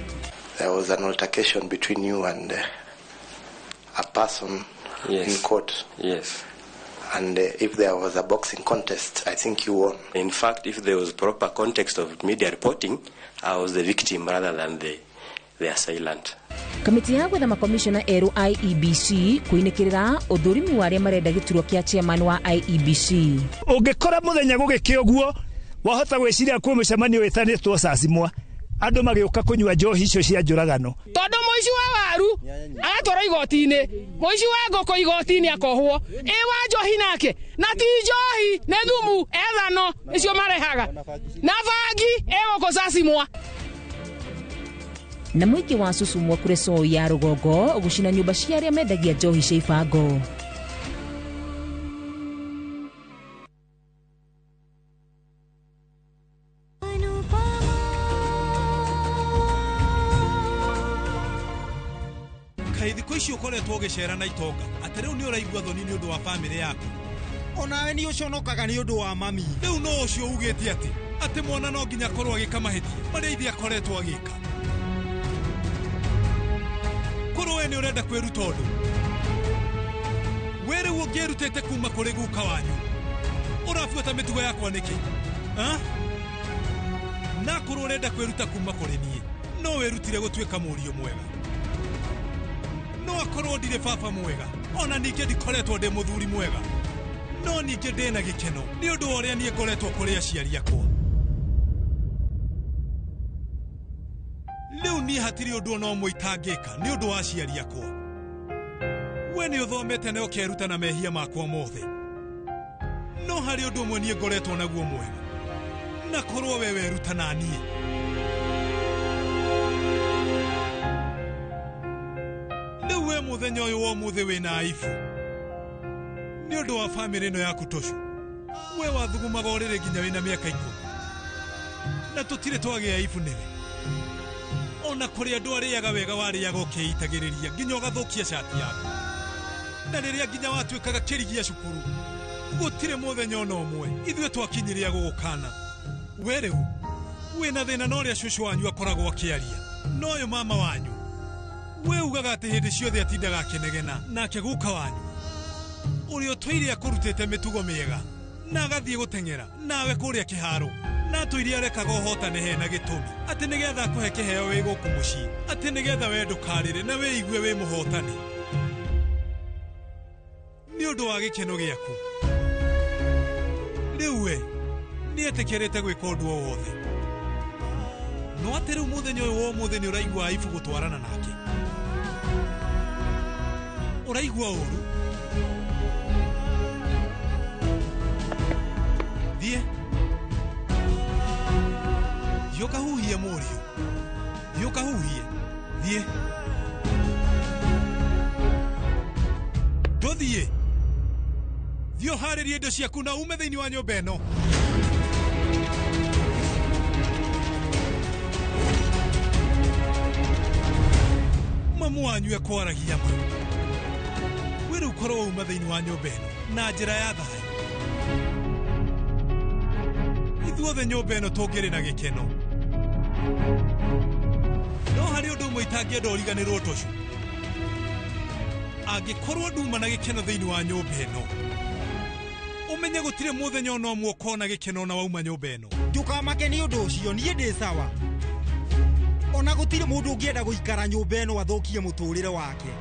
There was an altercation between you and a person in court. Yes. And if there was a boxing contest, I think you won. In fact, if there was proper context of media reporting, I was the victim rather than the assailant. Kamiti ya gwetha makomishona eru IEBC kuinĩkĩrĩra ũthũrimi wa arĩa marenda gĩturwa kĩa chairman wa IEBC. Ũngĩkora mũthenya gũgĩkĩ ũguo wahota gwĩciria kwĩ mũcemanio wĩtanĩtwo cacimwa andũ magĩũka kũnyua njohi icio cia njũragano. Tondũ mũici wa waru agatwarwo igoti-inĩ, mũici wa ngũkũ igoti-inĩ akohwo, wa njohi nake na ti njohi nĩ thumu ethano icio marehaga na bangi gũkũ cacimwa. Na mũingĩ wa Susumwa kũrĩ Soi ya rũgongo gũcina nyũmba cia arĩa mendagia njohi cia ibango. kaĩ thikũ ici ũkoretwo ũgĩcera na itonga atĩ rĩu nĩ ũraigua thoni nĩ ũndũ wa bamĩrĩ yaku? Onawe nĩ ũconokaga nĩ ũndũ wa mami. Rĩu no ũcio ugĩte atĩ mwana no nginya korwo agĩka mahĩtia marĩa ithe akoretwo agĩka. Korwo we nĩ ũrenda kwĩruta ũndũ, we rĩu ũngĩrutĩte kuma kũrĩ guka wanyu, ũrabuata mĩtugo yakwa nĩkĩ? Na korwo ũrenda kwĩruta kuma kũrĩ niĩ, no wĩrutire gũtuĩka mũriũ mwega. No akorwo ndirĩ baba mwega, ona ningĩ ndikoretwo ndĩ mũthuri mwega, no ningĩ ndĩ na gĩkeno nĩ ũndũ wa ũrĩa niĩ ngoretwo kũrĩ aciari akwa. Rĩu niĩ hatirĩ ũndũ ona ũmwe itangĩka nĩ ũndũ wa aciari akwa. We nĩ ũthomete na ũkeruta na mehia makwa mothe, no harĩ ũndũ ũmwe niĩ ngoretwo naguo mwega, na korwo we weruta na niĩ. Rĩu we mũthenya ũyũ wa ũmũthĩ wĩna aibu nĩ ũndũ wa bamĩrĩ ĩno yaku Toshu. We wathugumaga ũrĩrĩ nginya wĩna mĩaka 10 na tũtirĩ twagĩa aibu nĩwe. Ona kũrĩ andũ arĩaga wega warĩaga ũkeitagĩrĩria nginya ũgathũkia shati yaku, na rĩrĩa nginya watuĩkaga kĩrigia cukuru gũtirĩ mũthenya ona ũmwe ithuĩ twakinyĩria gũgũkana. We rĩu wĩna thĩna na ũrĩa cũcũ wanyu akoragwo akĩaria, no ũyũ mama wanyu we ugaga atĩ hĩndĩ ciothe atindaga akĩnegena, nake guka wanyu ũrĩa ũtũire akũrutĩte mĩtugo mĩega na agathiĩ gũteng'era nawe kũrĩa kĩharo, na tũiria arekaga ũhotane hena gĩtũmi atĩ nĩgetha akũhe kĩheo wĩ gũkũ mũciĩ, atĩ nĩgetha we ndũkarĩre na wĩigue wĩ mũhotani nĩ ũndũ wa gĩkeno gĩaku. Rĩu we nĩ etĩkĩrĩte gwĩka ũndũ o wothe, no atĩ rĩu mũthenya ũyũ wa ũmũthĩ nĩ ũraigua aibu gũtwarana nake. Ũraigua ũru? Thiĩ ũkahuhie mũriũ, thiĩ ũkahuhie, thiĩ. Ndũthiĩ, thiĩ ũharĩrie indo ciaku na ume thĩinĩ wa nyũmba ĩno. Mamu wanyu ekwaragia ma, we rĩu korwo uma thĩinĩ wa nyũmba ĩno na njĩra ya thayũ. Ithuothe nyũmba ĩno tũngĩrĩ na gĩkeno, no harĩ ũndũ ũmwe itangĩenda ũriganĩrwo Toshu. Angĩkorwo nduma na gĩkeno thĩinĩ wa nyũmba ĩno, ũmenye gũtirĩ mũthenya ona ũmwe ũkona gĩkeno na wauma nyũmba ĩno. Ndũkamake nĩ ũndũ ũcio, niĩ ndĩ sawa. Ona gũtirĩ mũndũ ũngĩenda gũikara nyũmba ĩno athũkie mũtũrĩre wake.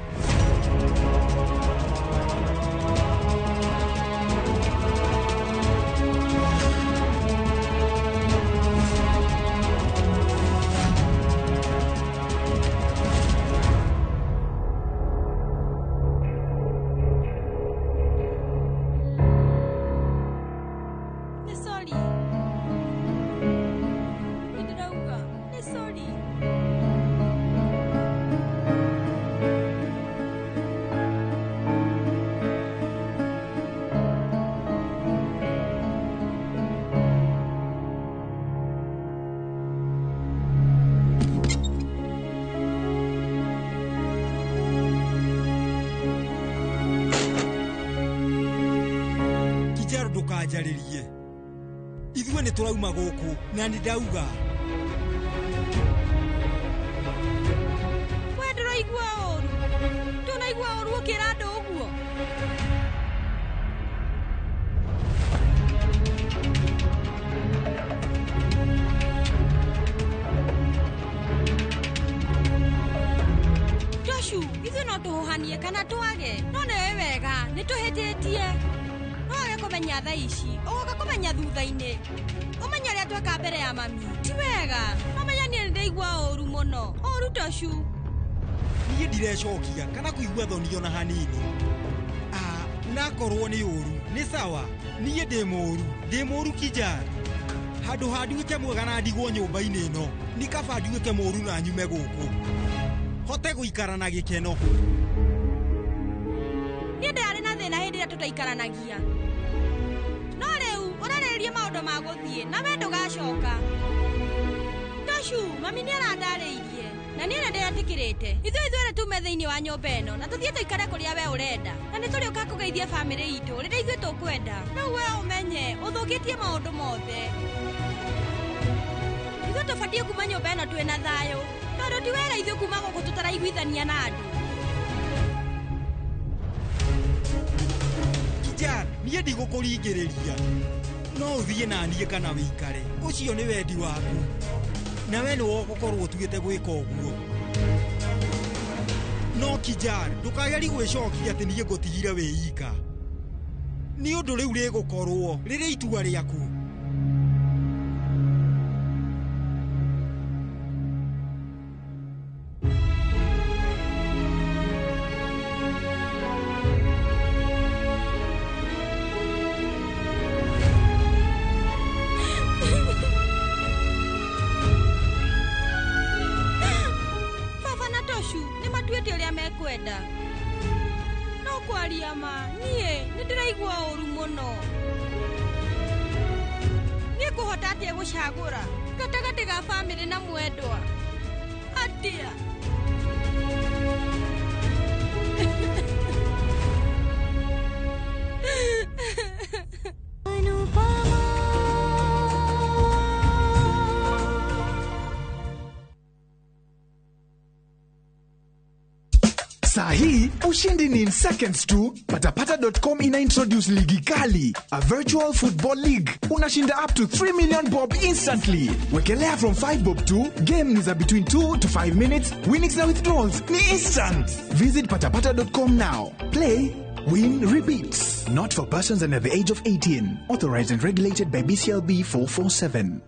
Ndũkanjarĩrie, ithuĩ nĩ tũrauma gũkũ na nĩ ndauga. We ndũraigua ũru? Ndũnaigua ũru ũkĩra andũ ũguo? Toshu, ithuĩ no tũhũhanie kana twage, no nĩwe wega nĩ tũhĩtĩtie. Kũmenya thaa ici, ũgoka kũmenya thutha-inĩ, ũmenya ũrĩa tweka mbere ya mami, ti wega. Ũmenya niĩ nĩndaigua ũru mũno. Ũru Toshu? Niĩ ndirecokia kana kũigua thoni ona hanini. Nakorwo nĩ ũru nĩ sawa, niĩ ndĩ mũru kija. Handũ ha nduĩke mwega na ndigwo nyũmba-inĩ ĩno, nĩ kaba nduĩke mũru na nyume gũkũ, hote gũikara na gĩkeno. Niĩ ndarĩ na thĩna hĩndĩ ĩrĩa tũtaikaranagia, no rĩu ũrarĩrĩria maũndũ ma gũthiĩ na we ndũgacoka. Toshu, mami nĩ arandarĩirie Na niĩ ndĩretikĩrĩte. Ithuĩ tume thĩinĩ wa nyũmba ĩno na tũthiĩ tũikare kũrĩa we ũrenda. Na nĩ tũrĩũka kũgeithia bamĩrĩ itũ rĩrĩa ithuĩ tũkwenda. Rĩu we ũmenye ũthũkĩtie maũndũ mothe. Ithuĩ tũbatiĩ kuma nyũmba ĩno twĩna thayũ. Tondũ ti wega ithuĩ kuma gũkũ tũtaraiguithania na andũ. Kijana, niĩ ndigũkũringĩrĩria. No ũthiĩ na niĩ kana wĩikare. Ũcio nĩ wendi waku. Na we nĩwe ũgũkorwo ũtugĩte gwĩka ũguo. No kijana, ndũkageri gwĩcokia atĩ niĩ ngũtigire wĩika. Nĩ ũndũ rĩu rĩgũkorwo rĩrĩ itua rĩaku. No kwaria ma, niĩ nĩndĩraigua ũru mũno. Niĩ kũhota atĩa gũcagũra gatagatĩ ga bamĩrĩ na mwendwa atĩa? Sahi, ushindi ni in seconds tu. Patapata.com ina introduce ligi kali, a virtual football league. Unashinda up to 3 million bob instantly. Wekelea from 5 bob to game ni za between 2 to 5 minutes. Winnings na withdrawals ni instant. Visit patapata.com now. Play, win, repeat. Not for persons under the age of 18. Authorized and regulated by BCLB 447.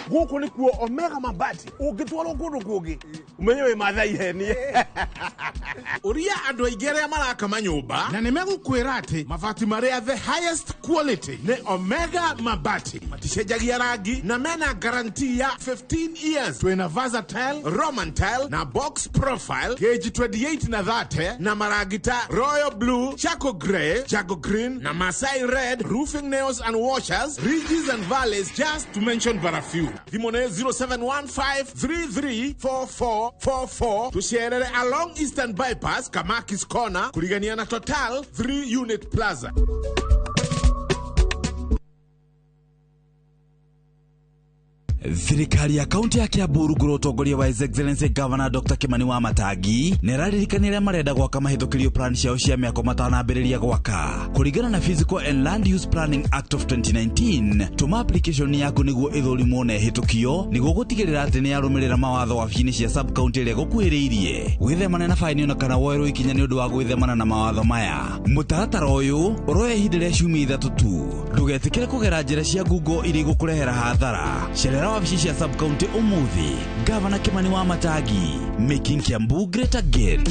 Guko ni kuo Omega Mabati ugitwaro kundu kungi umenyewe mathai heni uria andu aigere maraka manyumba na nimegukwira ati mabati maria the highest quality ne Omega Mabati matishajagia rangi na mena guarantee ya 15 years twina versatile Roman tile na box profile gauge 28 na 30 na maragita royal blue, charcoal grey, jago green na Masai red, roofing nails and washers, ridges and valleys, just to mention but a few. Dimone 0715334444 tusherere along Eastern Bypass Kamakis Corner kurigania na Total 3 Unit Plaza. Thirikari ya kaunti ya Kiambu rungu utongoria wa His Excellency Governor Dr. Kimani Wamatangi nĩraririkanĩra marenda gwaka mahithũkĩrio plan ciao cia mĩako matanambĩrĩria gwaka kũringana na Physical and Land Use Planning Act of 2019. Tuma application yaku nĩguo ĩthũrimwo na ĩhĩtũkio nĩguo gũtigĩrĩra atĩ nĩ yarũmĩrĩra mawatho wabici-inĩ cia sub county ĩrĩa gũkuhĩrĩirie. Gwĩthemana na faini ona kana woerwo ikinya nĩ ũndũ wa gwĩthemana na mawatho maya. Mũtaratara ũyũ ũroya ihinda rĩa ciumia 3 tu. Ndũgetĩkĩre kũgera njĩra cia ngungo iria igũkũrehera hathara. Cerera wabici cia sub county umuthi. Governor Kimani Wamatangi, making Kiambu great again.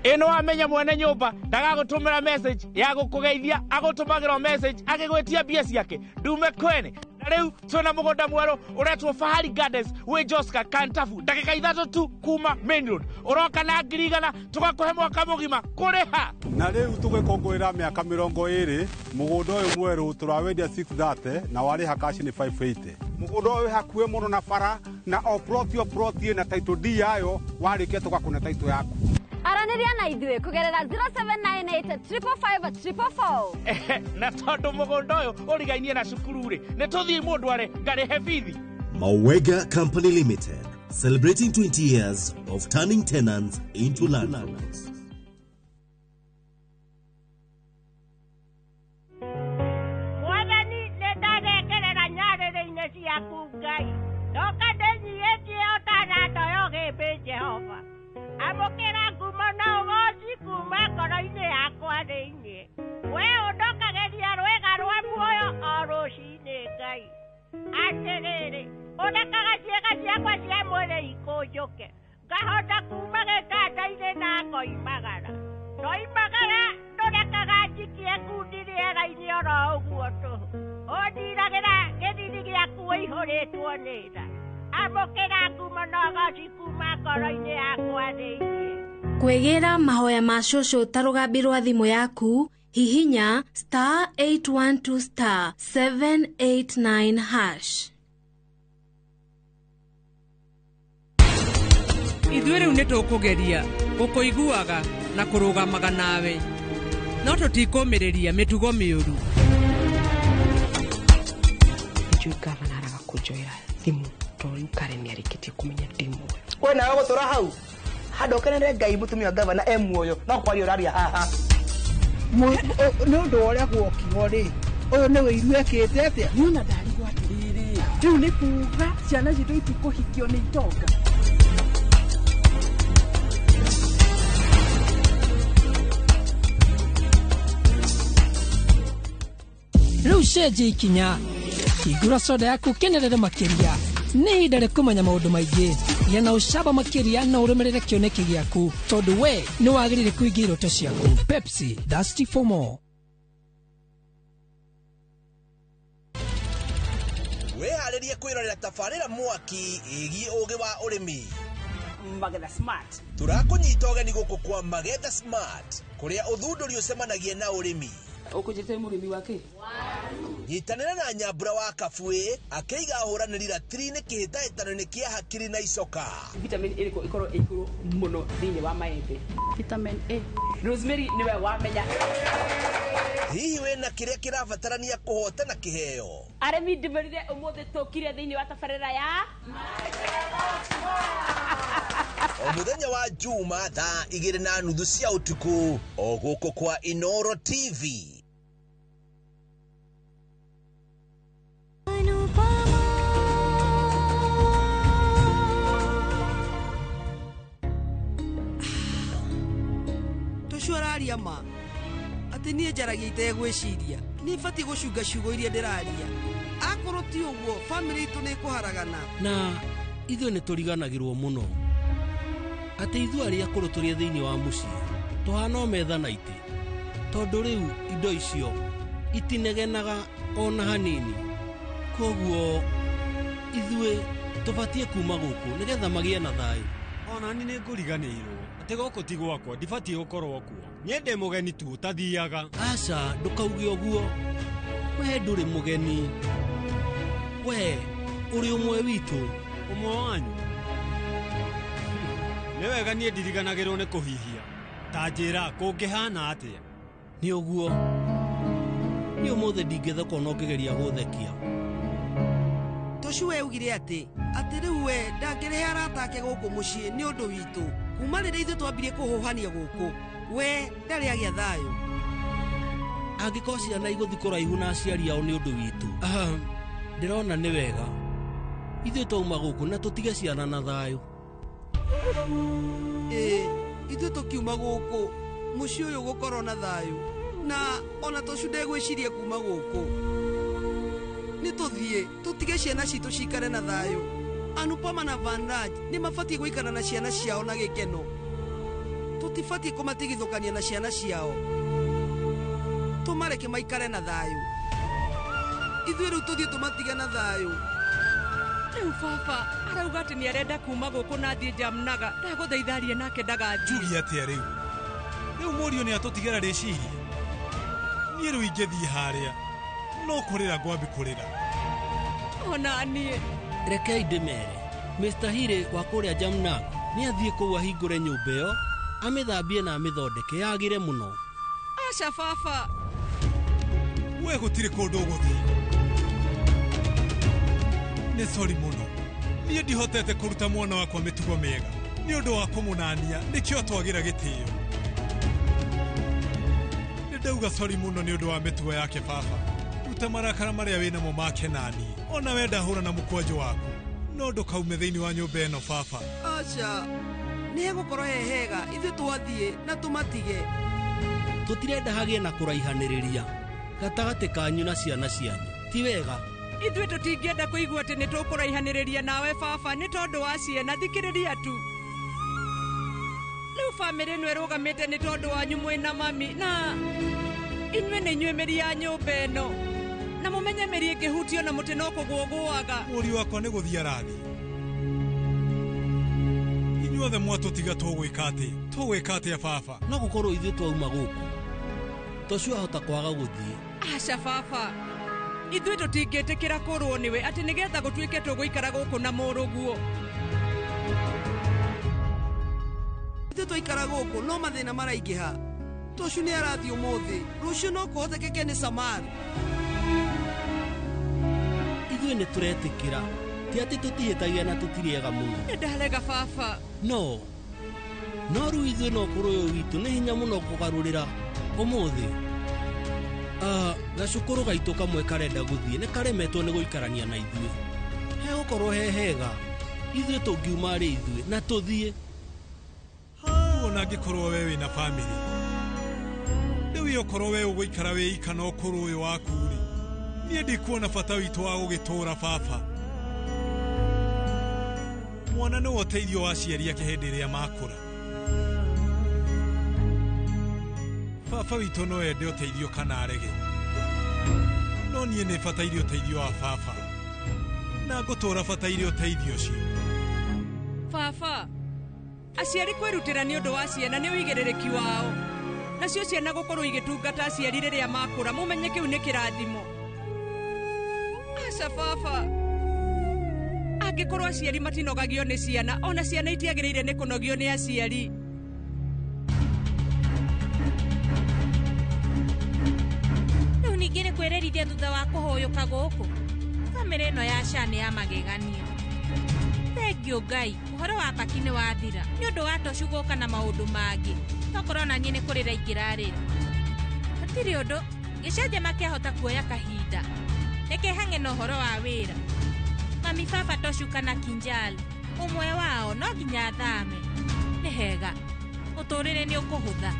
Ino amenya mwene nyumba ndagagutumira message ya gukugeithia agutumagira message agigwetia bia ciake ndume kwene na riu twina mugunda mweru uretwo Fahari Gardens we Joska Kantafu ndagika 3 tu kuma main road uroka na ngirigana tugakuhe mwaka mugima kuriha na riu tugikongwira miaka 20 mugunda uyu mweru turawendia 630 na wariha cash ni 580 mugunda uyu hakuhe muno na bara na oprotio na title D yayo warikia tugakuna title yaku Araniria na ithuĩ kugerera 0798555444 na tondu mugondo uyu urigainie na cukuru ri ni tuthii mundware ngarihe bithi. Mawega Company Limited, celebrating 20 years of turning tenants into landlords. Mwathani nĩndarekerera nyarĩrĩ-inĩ ciaku Ngai ndoka ndĩnyiĩtie ũtana ndoyo gĩmbĩ Jehova amũkĩra ngumo na ũgooci kuma ngoro-inĩ yakwa thĩinĩ we ũndokageria rwĩga rwa muoyo o rũcinĩ Ngai atĩrĩrĩ ũrekaga ciĩga ciakwa cia mwĩrĩ ikũnjũke ngahota kuma gĩkanda-inĩ na ngoimagara ndoimagara ndũrekaga njikie ngundi rĩera-inĩ oro ũguo tũhũ ũndiragĩra gĩthiri gĩaku ũihũrĩtwo nĩ tha amũkĩra ngumo na ũgooci kuma ngoro-inĩ yakwa thĩinĩ Kwegera mahoya ma cũcũ ta rũgambi rwa thimũ yaku, hihinya *812*789#. Ithuĩ rĩu nĩ tũkũgeria gũkũiguaga na kũrũgamaga nawe, no tũtikũmĩrĩria mĩtugo mĩũru. Njui gavana araga kũnjoera thimũ tondũ rĩu Karen nĩarĩkĩtie kũmenya ndĩ muoyo. We nawe gũtũra hau handũ ũkenere Ngai mũtumia gavana muoyo no kwaria ũraria haha nĩ ũndũ wa ũrĩa gwokirwo rĩ ũyũ nĩ wĩiru ekĩte atĩa niona ndarigwo atĩrĩrĩ rĩu nĩ kuuga ciana citũ itikũhikio nĩ itonga. Rĩu cenjia ikinya, hingũra soda yaku kenerere makĩria, nĩ ihinda rĩa kũmenya maũndũ maingĩ, gĩa na ũcamba makĩria na ũrũmĩrĩre kĩoneki gĩaku, tondũ we nĩ wagĩrĩire kũingĩra iroto ciaku. Pepsi, thirsty for more. Wĩharĩrie kwĩrorera tabarĩra mwaki ĩgiĩ ũgĩ wa ũrĩmi. Magetha Smart. Tũrakũnyita ũgeni gũkũ kwa Magetha Smart, kũrĩa ũthundũri ũcemanagia na ũrĩmi. Ũkũnjĩte mũrĩmi wake? Nyitanĩra na Nyambura wa Kabuĩ akĩiga ahũranĩri ratiri-inĩ kĩhĩtahĩtano-inĩ kĩa hakiri na icoka. Vitamin A ĩkorwo ĩigũrũ mũno thĩinĩ wa maembe. Vitamin A. Rosemary nĩwe wamenya. Hihi wĩna kĩrĩa kĩrabatarania kũhotana kĩheo? Arĩmi ndĩmerire ũmũthĩ tũkire thĩinĩ wa tabarĩra ya o mũthenya wa Juma thaa 2:30 cia ũtukũ o gũkũ kwa Inoro TV. Tũcũraria ma atĩ niĩ njaragia itegwĩciria nĩ batiĩ gũcunga ciugo iria ndĩraria. Akorwo ti ũguo bamĩrĩ itũ nĩ ĩkũharagana. Na ithuĩ nĩ tũriganagĩrwo mũno atĩ ithuĩ arĩa akũrũ tũrĩ thĩinĩ wa mũciĩ tũhana o metha na itĩ, tondũ rĩu indo icio itinegenaga ona hanini. Koguo ithuĩ tũbatiĩ kuma gũkũ nĩgetha magĩe na thayũ. Ona ni nĩ ngũriganĩirwo atĩ gũkũ ti gwakwa, ndibatiĩ gũkorwo kuo. Niĩ ndĩ mũgeni tu ũtathiaga. Aca, ndũkauge ũguo, we ndũrĩ mũgeni, we ũrĩ ũmwe witũ. Ũmwe wanyu? Nĩ wega niĩ ndiriganagĩrwo nĩ kũhihia. Ta njĩra kũngĩhana atĩa? Nĩ ũguo, niĩ ũmũthĩ ndingĩtheka ona ũngĩgeria gũthekia. Tũcu we ugire atĩ rĩu we ndangĩrehe arata ake gũkũ mũciĩ nĩ ũndũ witũ. Kuma rĩrĩa ithuĩ twambirie kũhũhania gũkũ we ndarĩ agĩa thayũ. Angĩkorwo ciana igũthi kũraihu na aciari ao nĩ ũndũ witũ, ndĩrona nĩ wega ithuĩ twauma gũkũ na tũtige ciana na thayũ. Ithuĩ tũkiuma gũkũ mũciĩ ũyũ gũkorwo na thayũ, na ona tũcu ndegwĩciria kuma gũkũ. Nĩ tũthiĩ tũtige ciana citũ cikare na thayũ. Anupama na Vanraj nĩ mabatiĩ gũikara na ciana ciao na gĩkeno. Tũtibatiĩ kũmatigithũkania na ciana ciao. Tũmareke maikare na thayũ. Ithuĩ rĩu tũthiĩ tũmatige na thayũ. Rĩu baba arauga atĩ nĩ arenda kuma gũkũ na thiĩ Jamnaga, ndagũthaitharia nake ndagathiĩ. Njugi atĩa rĩu? Rĩu mũriũ nĩ atũtigĩra rĩciria. Niĩ rĩu ingĩthiĩ harĩa no kũrĩra ngwambi kũrĩra. Ona niĩ rekei ndĩmere, Mr. Hire wa kũrĩa Jamnaga nĩ athiĩ kũu ahingũre nyũmba ĩyo, amĩthambie na amĩthondeke yagĩre mũno. Aca baba, we gũtirĩ kũndũ gũthiĩ. Nĩ sori mũno, niĩ ndihotete kũruta mwana wakwa mĩtugo mĩega nĩ ũndũ wa kũmũnania, nĩkĩo twagĩra gĩtĩo. Nĩ ndauga sori mũno nĩ ũndũ wa mĩtugo yake baba. Ruta marakara marĩa wĩnamo make nani, ona wenda hũra na mũkwanjũ waku, no ndũkaume thĩinĩ wa nyũmba ĩno baba. Aca, nĩ hegũkorwo hehega ithuĩ twathiĩ na tũmatige. Tũtirenda hagĩe na kũraihanĩrĩria gatagatĩ kanyu na ciana cianyu, ti wega? Ithuĩ tũtingĩenda kũigua atĩ nĩ tũkũraihanĩrĩria nawe baba nĩ tondũ wa ciana, thikĩrĩria tu. Rĩu bamĩrĩ ĩno ĩrũgamĩte nĩ tondũ wanyu mwĩna mami, na inyuĩ nĩ inyuĩ mĩri ya nyũmba ĩno, na mũmenye mĩri ĩngĩhutio na mũtĩ no kũgũgũaga. Mũriũ wakwa nĩ gũthiĩ arathiĩ. inyuothe mwatũtiga tũgwĩka atĩa baba? No gũkorwo ithuĩ twauma gũkũ tocio ahota kwaga gũthiĩ. Aca baba, ithuĩ tũtingĩtĩkĩra kũrwo nĩwe atĩ nĩgetha gũtuĩke tũgũikara gũkũ na mũrũguo. Ithuĩ twaikara gũkũ no mathĩna maraingĩha. Tocio nĩ arathiĩ ũmũthĩ, rũciũ no kũhotekeke nĩ Samari. Ithuĩ nĩ tũretĩkĩra, ti atĩ tũtihĩtagia na tũtirĩega mũno. Nĩ ndarega baba. No rĩu ithuĩ no kũrũ ũyũ witũ nĩ hinya mũno kũgarũrĩra ũmũthĩ. Gacukũrũ gaitũ kamwe karenda gũthiĩ nĩ karemetwo nĩ gũikarania na ithuĩ. Hegũkorwo hega ithuĩ tũngiuma arĩ ithuĩ na tũthiĩ. Ona angĩkorwo we wĩna bamĩrĩ, rĩu iyo korwo we ũgũikara wĩ ika na ũkũrũ ũyũ waku rĩ, niĩ ndikuona bata witũ wa gũgĩtũũra baba. Mwana nĩwe ũteithio wa aciari ake hĩndĩ ĩrĩa makũra. Baba witũ no ende ũteithio kana arege, no niĩ nĩ bataire ũteithio wa baba, na ngũtũũra bataire ũteithio ũcio. Baba, aciari kwĩrutĩra nĩ ũndũ wa ciana nĩ ũigĩrĩrĩki wao, nacio ciana gũkorwo igĩtungata aciari rĩrĩa makũra, mũmenye kĩu nĩ kĩrathimo. Aca baba, angĩkorwo aciari matinogagio nĩ ciana, ona ciana itiagĩrĩire nĩ kũnogio nĩ aciari. Rĩu ningĩ nĩ kwĩrerithia thutha wa kũhũyũka gũkũ. Bamĩrĩ ĩno ya Aca nĩ ya magegania. Thengiũ Ngai, ũhoro wa Baki nĩ wathira nĩ ũndũ wa Tocu gũka na maũndũ mangĩ. Tokorwo na niĩ nĩ kũrĩra ingĩrarĩra. Hatirĩ ũndũ, gĩcanjama kĩahota kuoya kahinda. Reke hang'e na ũhoro wa wĩra. Mami, baba, Tocu kana Kinjali, ũmwe wao no nginya athame. Nĩ hega, ũtũũrĩre nĩ ũkũhũtha.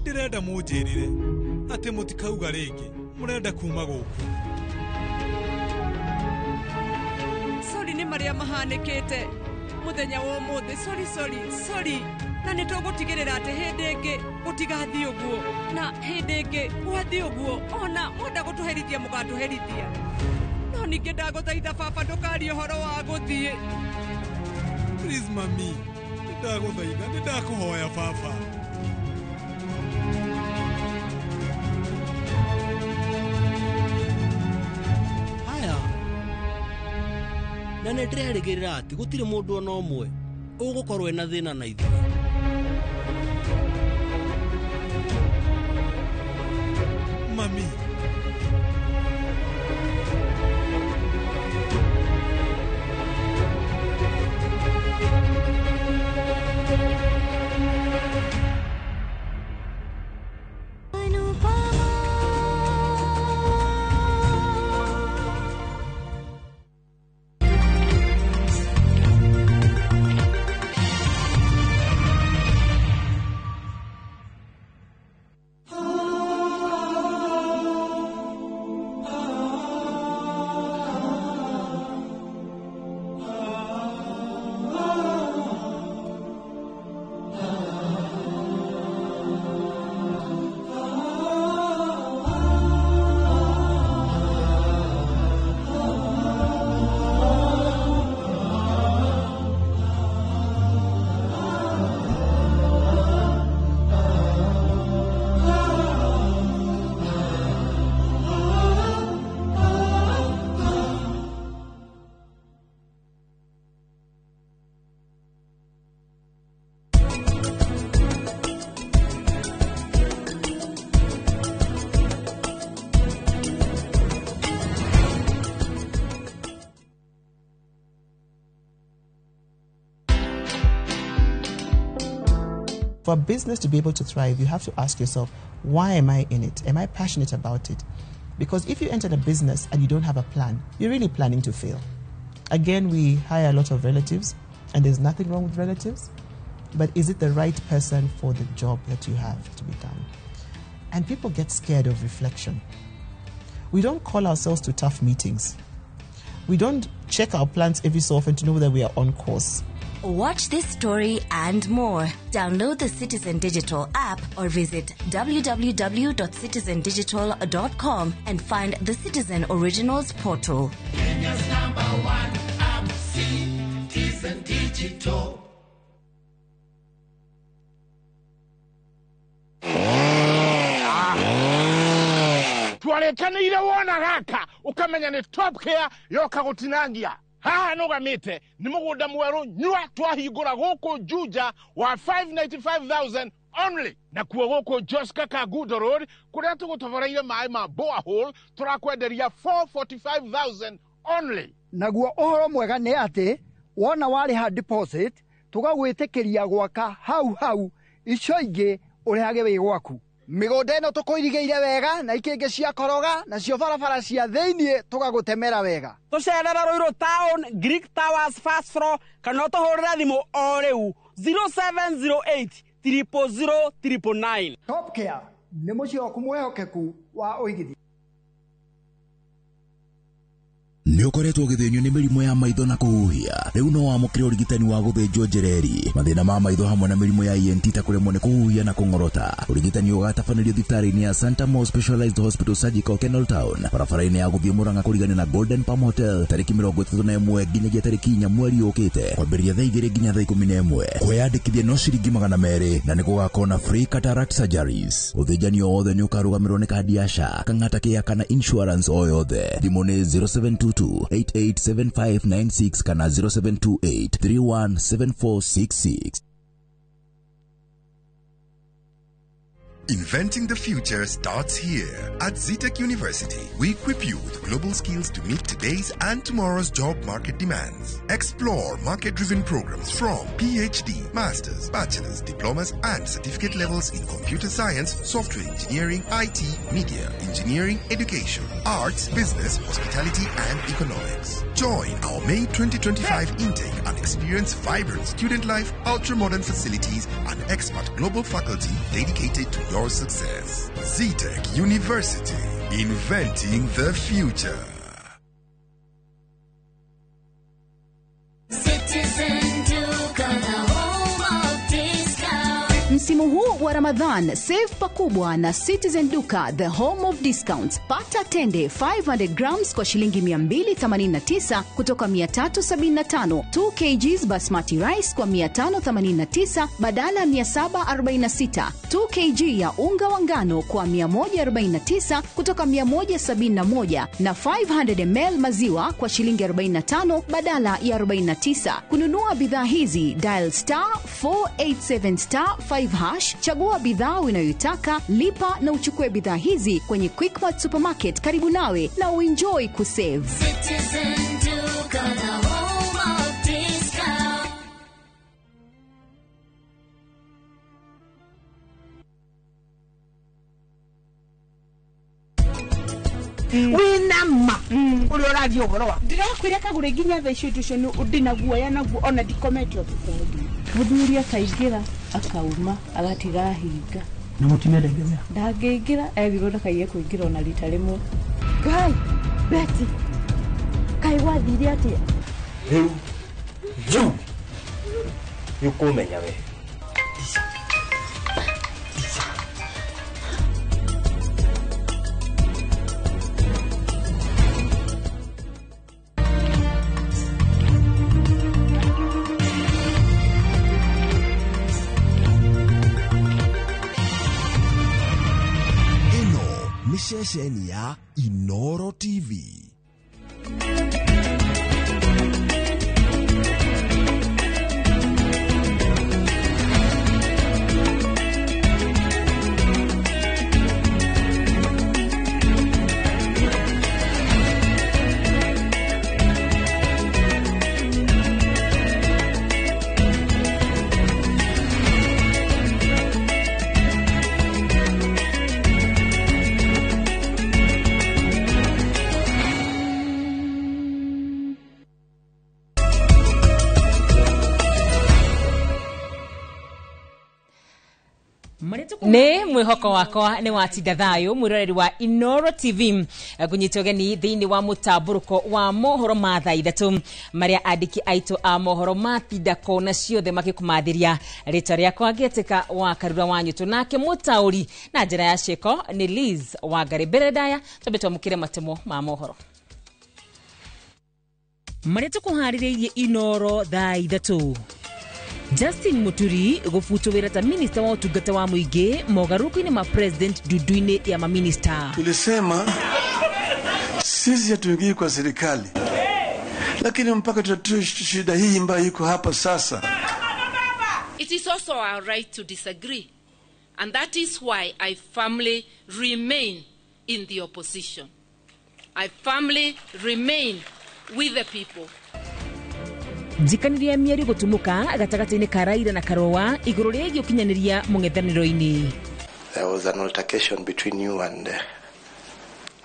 Ndĩrenda mũnjĩrĩre atĩ mũtikauga rĩngĩ mũrenda kuma gũkũ. Sori nĩ marĩa mahanĩkĩte mũthenya wa ũmũthĩ. Sori. Na nĩ tũgũtigĩrĩra atĩ hĩndĩ ĩngĩ gũtigathiĩ ũguo, na hĩndĩ ĩngĩ gwathiĩ ũguo, ona mwenda gũtũherithia mũgatũherithia. No ningĩ ndagũthaitha baba ndũkarie ũhoro wa gũthiĩ. Please mami, ndagũthaitha, nĩ ndakũhoya baba. Na nĩ ndĩrerĩgĩrĩra atĩ gũtirĩ mũndũ ona ũmwe ũgũkorwo ena thĩna na ithuĩ. Mami, For a business to be able to thrive, you have to ask yourself, why am I in it? Am I passionate about it? Because if you enter a business and you don't have a plan, you're really planning to fail. Again, we hire a lot of relatives, and there's nothing wrong with relatives, but is it the right person for the job that you have to be done? And people get scared of reflection. We don't call ourselves to tough meetings. We don't check our plans every so often to know that we are on course. Watch this story and more. Download the Citizen Digital app or visit www.citizendigital.com and find the Citizen Originals portal. Kenya's now Digital. Tualekanire wona gaka ukamenya ni Top Care yoka gutinangia haha nugamite ni mugunda mweru nywa twahingura guku Juja wa 595,000 only na kuo guku Joska Kagudo Road kuria tugutoboreire mai ma borehole turakwenderia 445,000 only. Naguo ohoro mwega ni ati wona wari ha deposit tugagwitikiria gwaka hau ico ingi urihage wi gwaku. Migunda ino tukuirigeire wega na ikingi cia koroga na cio barabara cia thiini tugagutemera wega. Tucerera Ruiru Town, Greek Towers first floor kana tuhurira thimu o riu 0708 000 999. Top Care ni mucio kumwehokeku wa uigithi. Nĩ ũkoretwo ũgĩthĩnio nĩ mĩrimũ ya maitho na kũhuhia. Rĩu no wamũkĩre ũrigitani wa gũthĩnjwo njereri. Mathĩna ma maitho hamwe na mĩrimũ ya ENT ta kũremwo nĩ kũhuhia na kũng'orota. Ũrigitani ũgatabanĩrio thibitarĩ-inĩ ya Santa Mo Specialized Hospital Surgical Canal Town. Barabara-inĩ ya gũthiĩ Mũrang'a kũrigania na Golden Palm Hotel tarĩki 31 nginyagia tarĩki 4 mweri ũkĩte. Kwambĩrĩria thaa 2 nginya thaa 11. Kwĩyandĩkithia no ciringi 200 na nĩ gũgakorwo na free cataract surgeries. Ũthĩnjani o wothe nĩ ũkarũgamĩrĩrwo nĩ kandi ya SHA, kang'ata kĩa kana insurance o yothe. Thimũ nĩ 0722-887596 kana 0728-317466. Inventing the future starts here. At Zetech University, we equip you with global skills to meet today's and tomorrow's job market demands. Explore market-driven programs from PhD, master's, bachelor's, diplomas, and certificate levels in computer science, software engineering, IT, media, engineering, education, arts, business, hospitality, and economics. Join our May 2025 intake and experience vibrant student life, ultra-modern facilities, and expert global faculty dedicated to your success. Zetech University, inventing the future. Citizen Duka, the home of discount. Msimu huu wa Ramadhan, save pakubwa na Citizen Duka, the home of discounts. Pata tende 500 grams kwa shilingi 289 kutoka 375, 2 kgs basmati rice kwa 589 badala 746, 2 kg ya unga wa ngano kwa 149 kutoka 171 na 500 ml maziwa kwa shilingi 45 badala ya 49. Kununua bidhaa hizi, dial *487*5#, chagua bidhaa unayoitaka, lipa na uchukue bidhaa hizi kwenye Quickmart Supermarket karibu nawe na uenjoy kusave. Citizen Duka, the home of discount. Wina ma uri orathi ũhoro wa ndirakwĩra kagũre nginya thaa icio icio nĩ ndina guoya naguo ona ndikometio tukondi mũthuri akaingĩra akauma agatiga hinga na mutumia ndangĩmera ndangĩingĩra ethirwo ndakaige kũingĩra ona rita rĩmwe. Ngai Beti kai wathire atĩa rĩu juu nĩũkũmenya we Shesheni ya Inoro TV. Nĩ mwĩhoko wakwa nĩ watinda thayũ mwĩroreri wa Inoro TV kunyita ũgeni thĩinĩ wa mũtambũrũko wa mohoro ma thaa 3 marĩa andĩki aitũ a mohoro matinda kona ciothe makĩkũmathĩria. Rĩtwa rĩakwa ngĩtĩka wa karura wanyu tunake mũtaũri na njĩra ya ciĩko nĩ Liz Wangari. Mbere ndaya twambe twamũkĩre matemo ma mohoro. maria tukuharireirie Inoro thaa 3. Justin Muturi gufuto wira ta minister wa utungata wa muingi mogaruku-ini ma president dudu-ini ya maminista. Tulisema sisi hatuingii kwa serikali, lakini mpaka tutatue shida hii ambayo iko hapa sasa. It is also our right to disagree, and that is why I firmly remain in the opposition. I firmly remain with the people. Jikaniria mieri gutumuka gatagati-ini ka Raila na Karowa iguru rĩgiĩ ũkinyanĩria mũng'ethanĩro-inĩ. There was an altercation between you and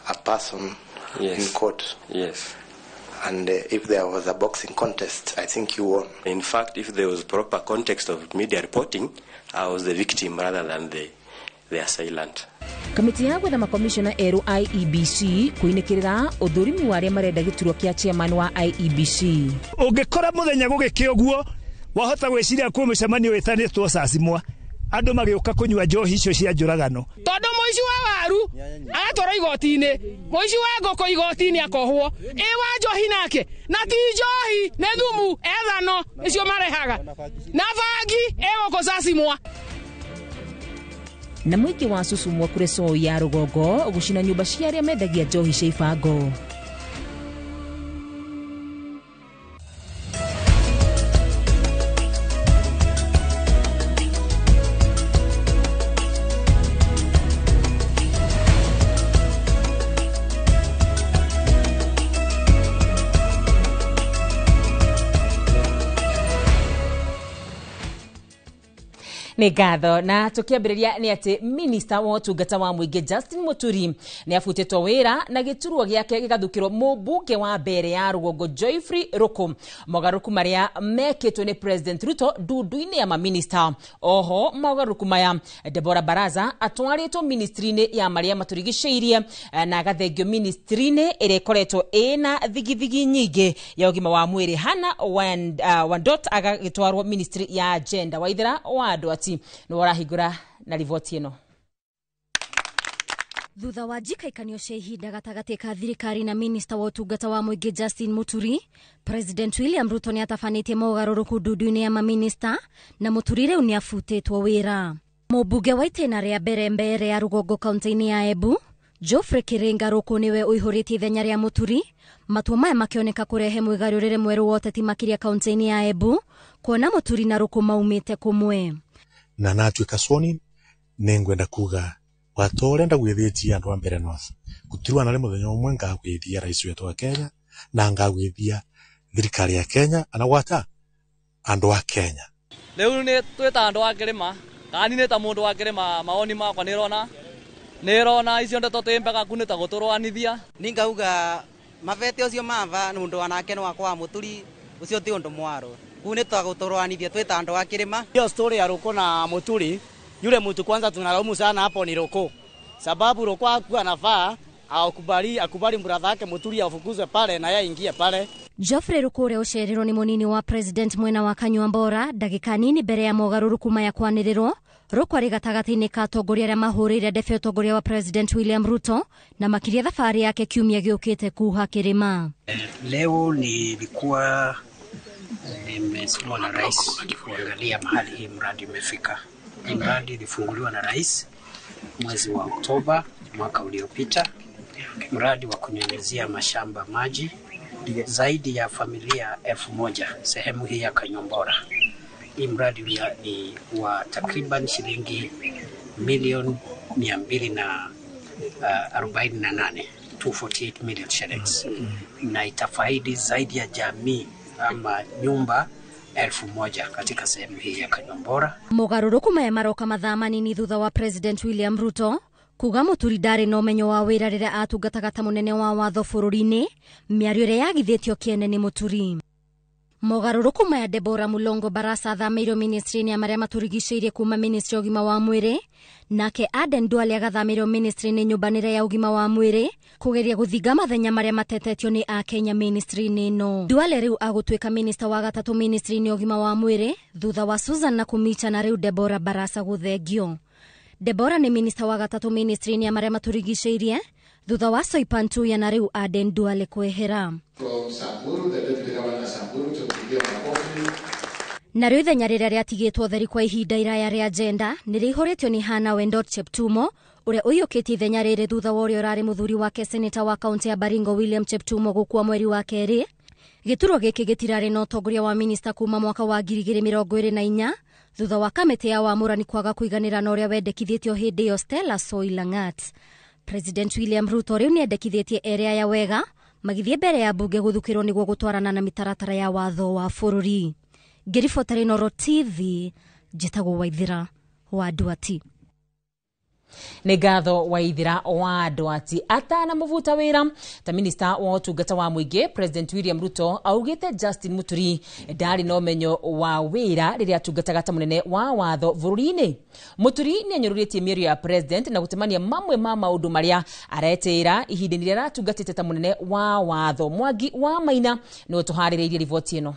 a person in court. Yes. And if there was a boxing contest, I think you won. In fact, if there was proper context of media reporting, I was the victim rather than the assailant. Kamiti ya gwetha makomishona eru IEBC kuinĩkĩrĩra ũthũrimi wa arĩa marenda gĩturwa kĩa chairman wa IEBC. Ũngĩkora mũthenya gũgĩkĩ ũguo wahota gwĩciria kwĩ mũcemanio wĩtanĩtwo cacimwa andũ magĩũka kũnyua njohi icio cia njũragano. Tondũ mũici wa waru agatwara igoti-inĩ, mũici wa ngũkũ igoti-inĩ akohwo, wa njohi nake na ti njohi nĩ thumu ethano icio marehaga na bangi gũkũ cacimwa. Na mũingĩ wa Susumwa kũrĩ Soi ya rũgongo gũcina nyũmba cia arĩa mendagia njohi cia ibango. Nĩ ngatho na tukiambĩrĩria nĩ atĩ minister wa ũtungata wa mũingĩ Justin Muturi nĩ abutĩtwo wĩra na gĩturwa gĩake gĩgathukĩrwo mũmbunge wa mbere ya rũgongo Joyfrey Ruku. Mogaruku marĩa mekĩtwo nĩ President Ruto ndudu-inĩ ya maminista. Oho mogaruku maya Deborah Baraza atwarĩtwo ministry-inĩ ya marĩa maturigicĩirie na agathengio ministry-inĩ ĩrĩa ĩkoretwo ĩna thigithigi nyingĩ ya ũgima wa mwĩrĩ. Hana Wandot agagĩtwarwo ministry ya gender. Waithera wa andũ ati no warahingũra na riboti ĩno. Thutha wa njikaikanio cia ihinda gatagati ka thirikari na minister wa ũtungata wa mũingĩ Justin Muturi, President William Ruto nĩ atafanĩtie mogarũrũku ndudu-inĩ ya maminista na Muturi rĩu nĩ afutĩtwo wĩra. Mũmbunge wa itĩna rĩa mbere ya rũgongo kaunti-inĩ ya Embu, Geoffrey Kiringa Ruku niwe ũihũrĩtie ithenya rĩa Muturi. Matua maya makĩoneka kũrehe mwĩgarũrĩre mwerũ wa ũteti makĩria kaunti-inĩ ya Embu, kuona Muturi na Ruku maumĩte kũmwe. Na natuĩka swoni nĩngwenda kuga watu ũrenda gwĩthĩtia andũ a mbere north gutirwa na mũthenya ũmwe ngagwĩthia rais wetu wa Kenya na ngagwĩthia thirikari ya Kenya ana gwata andũ a Kenya. Rĩu nĩ twĩta andũ a Kĩrĩma kani nĩ ta mũndũ wa Kĩrĩma maoni makwa nĩrona icio ndeto twĩmbaga kunĩta gũtũrwanithia. Ningauga mavete ũcio mava nĩ ũndũ wanake no akwa Muturi ũcio ti ũndũ mwaro. Kuneta gũtũrwanithia twĩta andũ a Kĩrĩma. Hiyo story ya Ruku na Muturi, yule mtu kwanza tunalaumu sana hapo ni Ruku. Sababu Ruku anafaa akubali brother yake Muturi afukuzwe pale na yeye ingie pale. Geoffrey Ruku ũrĩa ũcerirwo nĩ mũnini wa president mwena wa Kanyuambora ndagĩka nini mbere ya mogarũrũku maya kwanĩrĩrwo. Ruku arĩ gatagatĩ-inĩ ka atongoria arĩa mahũrĩire ndebe ũtongoria wa President William Ruto na makĩria thabarĩ yake kiumia gĩũkĩte kuha Kĩrĩma. Leo nilikuwa nimesimama na rais kuangalia mahali hii mradi umefika. Hii mradi ilifunguliwa na rais mwezi wa Oktoba mwaka uliopita. Mradi wa kunyunyizia mashamba maji zaidi ya familia 1000 sehemu hii ya Kanyuambora. Hii mradi ni wa takriban shilingi milioni 248 248 million shillings na itafaidi zaidi ya jamii ama nyumba 1000 katika sehemu hii ya Kanyuambora. Mogarũrũku maya maroka mathaa manini thutha wa President William Ruto kuga Muturi ndarĩ na ũmenyo wa wĩra rĩrĩa atungataga ta mũnene wa watho bũrũri-inĩ, mĩario ĩrĩa yagithĩtio kĩene nĩ Muturi. Mogarũrũku maya Deborah Mulongo Barasa athamĩirwo ministry-inĩ ya marĩa maturigicĩirie kuma ministry ya ũgima wa mwĩrĩ, nake Aden Duale agathamĩirwo ministry-inĩ nyũmbanĩre ya ũgima wa mwĩrĩ kugeria gũthinga mathenya marĩa matetetio nĩ a Kenya ministry-inĩ ĩno. Duale rĩu agũtuĩka minister wa gatatũ ministry-inĩ ya ũgima wa mwĩrĩ thutha wa Susan Nakumicha na rĩu Deborah Barasa gũthengio. Deborah nĩ minister wa gatatũ ministry-inĩ ya marĩa maturigicĩirie thutha wa Soipantu ya na riu Aden Duale kwehera. From Samburu, the Deputy Governor Samburu, to pigia makofi. Na riu ithenya riria riatigitwo theri kwa ihinda iraya ria agenda nirihoretio ni Hana Wendot Cheptumo uria uyukitie ithenya riri thutha wa uria urari muthuri wake seneta wa kaunti ya Baringo William Cheptumo gukua mweri wa keri. Gituro giki gitirari na utongoria wa minista kuma mwaka wa 2024 thutha wa kamiti ya wamurani kwaga kuiganira na uria wendekithitio hindi yo Stella Soilangat. President William Ruto riu niendekithĩtie area ya wega magithie mbere ya bunge guthukirwo niguo gutwarana na mitaratara ya watho wa bururi. Ngiribotera Inoro TV, njĩtagwo Waithira wa Duati. Nĩ ngatho Waithira wa Duati atana muvuta wira ta minista wa utungata wa muingi President William Ruto augite Justin Muturi ndari no menyo wa wira riria atungataga ta munene wa watho bururi-ini. Muturi ni anyururitie mĩario ya president na gutemania mamwe ma maundu maria aretira ihinda-inĩ rĩrĩa atungatĩte ta munene wa watho. Mwangi wa Maina ni utuharĩrĩirie riboti ĩno.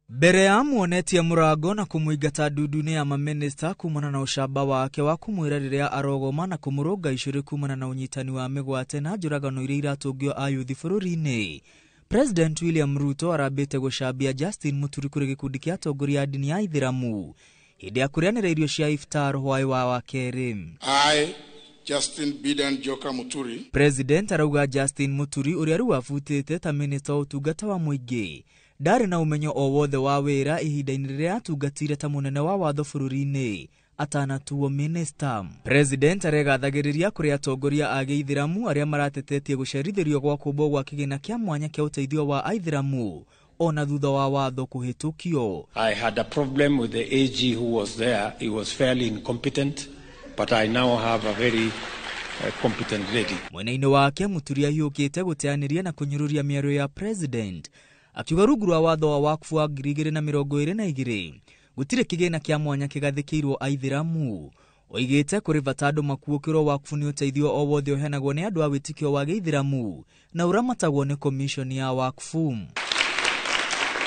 Mbere ya muonetie murango na kumuigata ndundu-inĩ ya maminista kumana na ucamba wake wa kumwira riria arogoma na kumurunga icuri kumana na unyitani wa migwate na njuragano iria iratungio ayuthi bururi-ini. President William Ruto arambite gucambia Justin Muturi kuri gikundi kia atongoria a dini ya Ithiramu hindi ya kurianira irio cia iftar hwai wa wakeri. Justin Bidan Joka Muturi. President arauga Justin Muturi uria riu afutite ta minista utungata wa muingi ndari na umenyo o wothe wa wira ihinda-inĩ rĩrĩa atungatire ta munene wa watho bururi-ini atanatuo minister. President aregathagĩrĩria kũrĩ atongoria a Gĩithĩramu arĩa maratetetie gũcerithirio gwa kũmbwo gwa kĩgĩna kĩa mwanya kĩa ũteithio wa Aithĩramu ona thutha wa watho kũhĩtũkio. I had a problem with the AG who was there. He was fairly incompetent, but I now have a very competent lady. Mwena-inĩ wake Muturi ahiũkĩte gũteanĩria na kũnyũrũria mĩario ya president akiuga rungu rwa watho wa wakfu wa 2022 gutire kigina kia mwanya kigathikirwo Aithĩramu. Oigĩte kũrĩ bata andũ makuũkĩrwo wakfu nĩ ũteithio o wothe ũheanagwo nĩ andũ a wĩtĩkio wa Gĩithĩramu na ũramatagwo nĩ commission ya wakfu.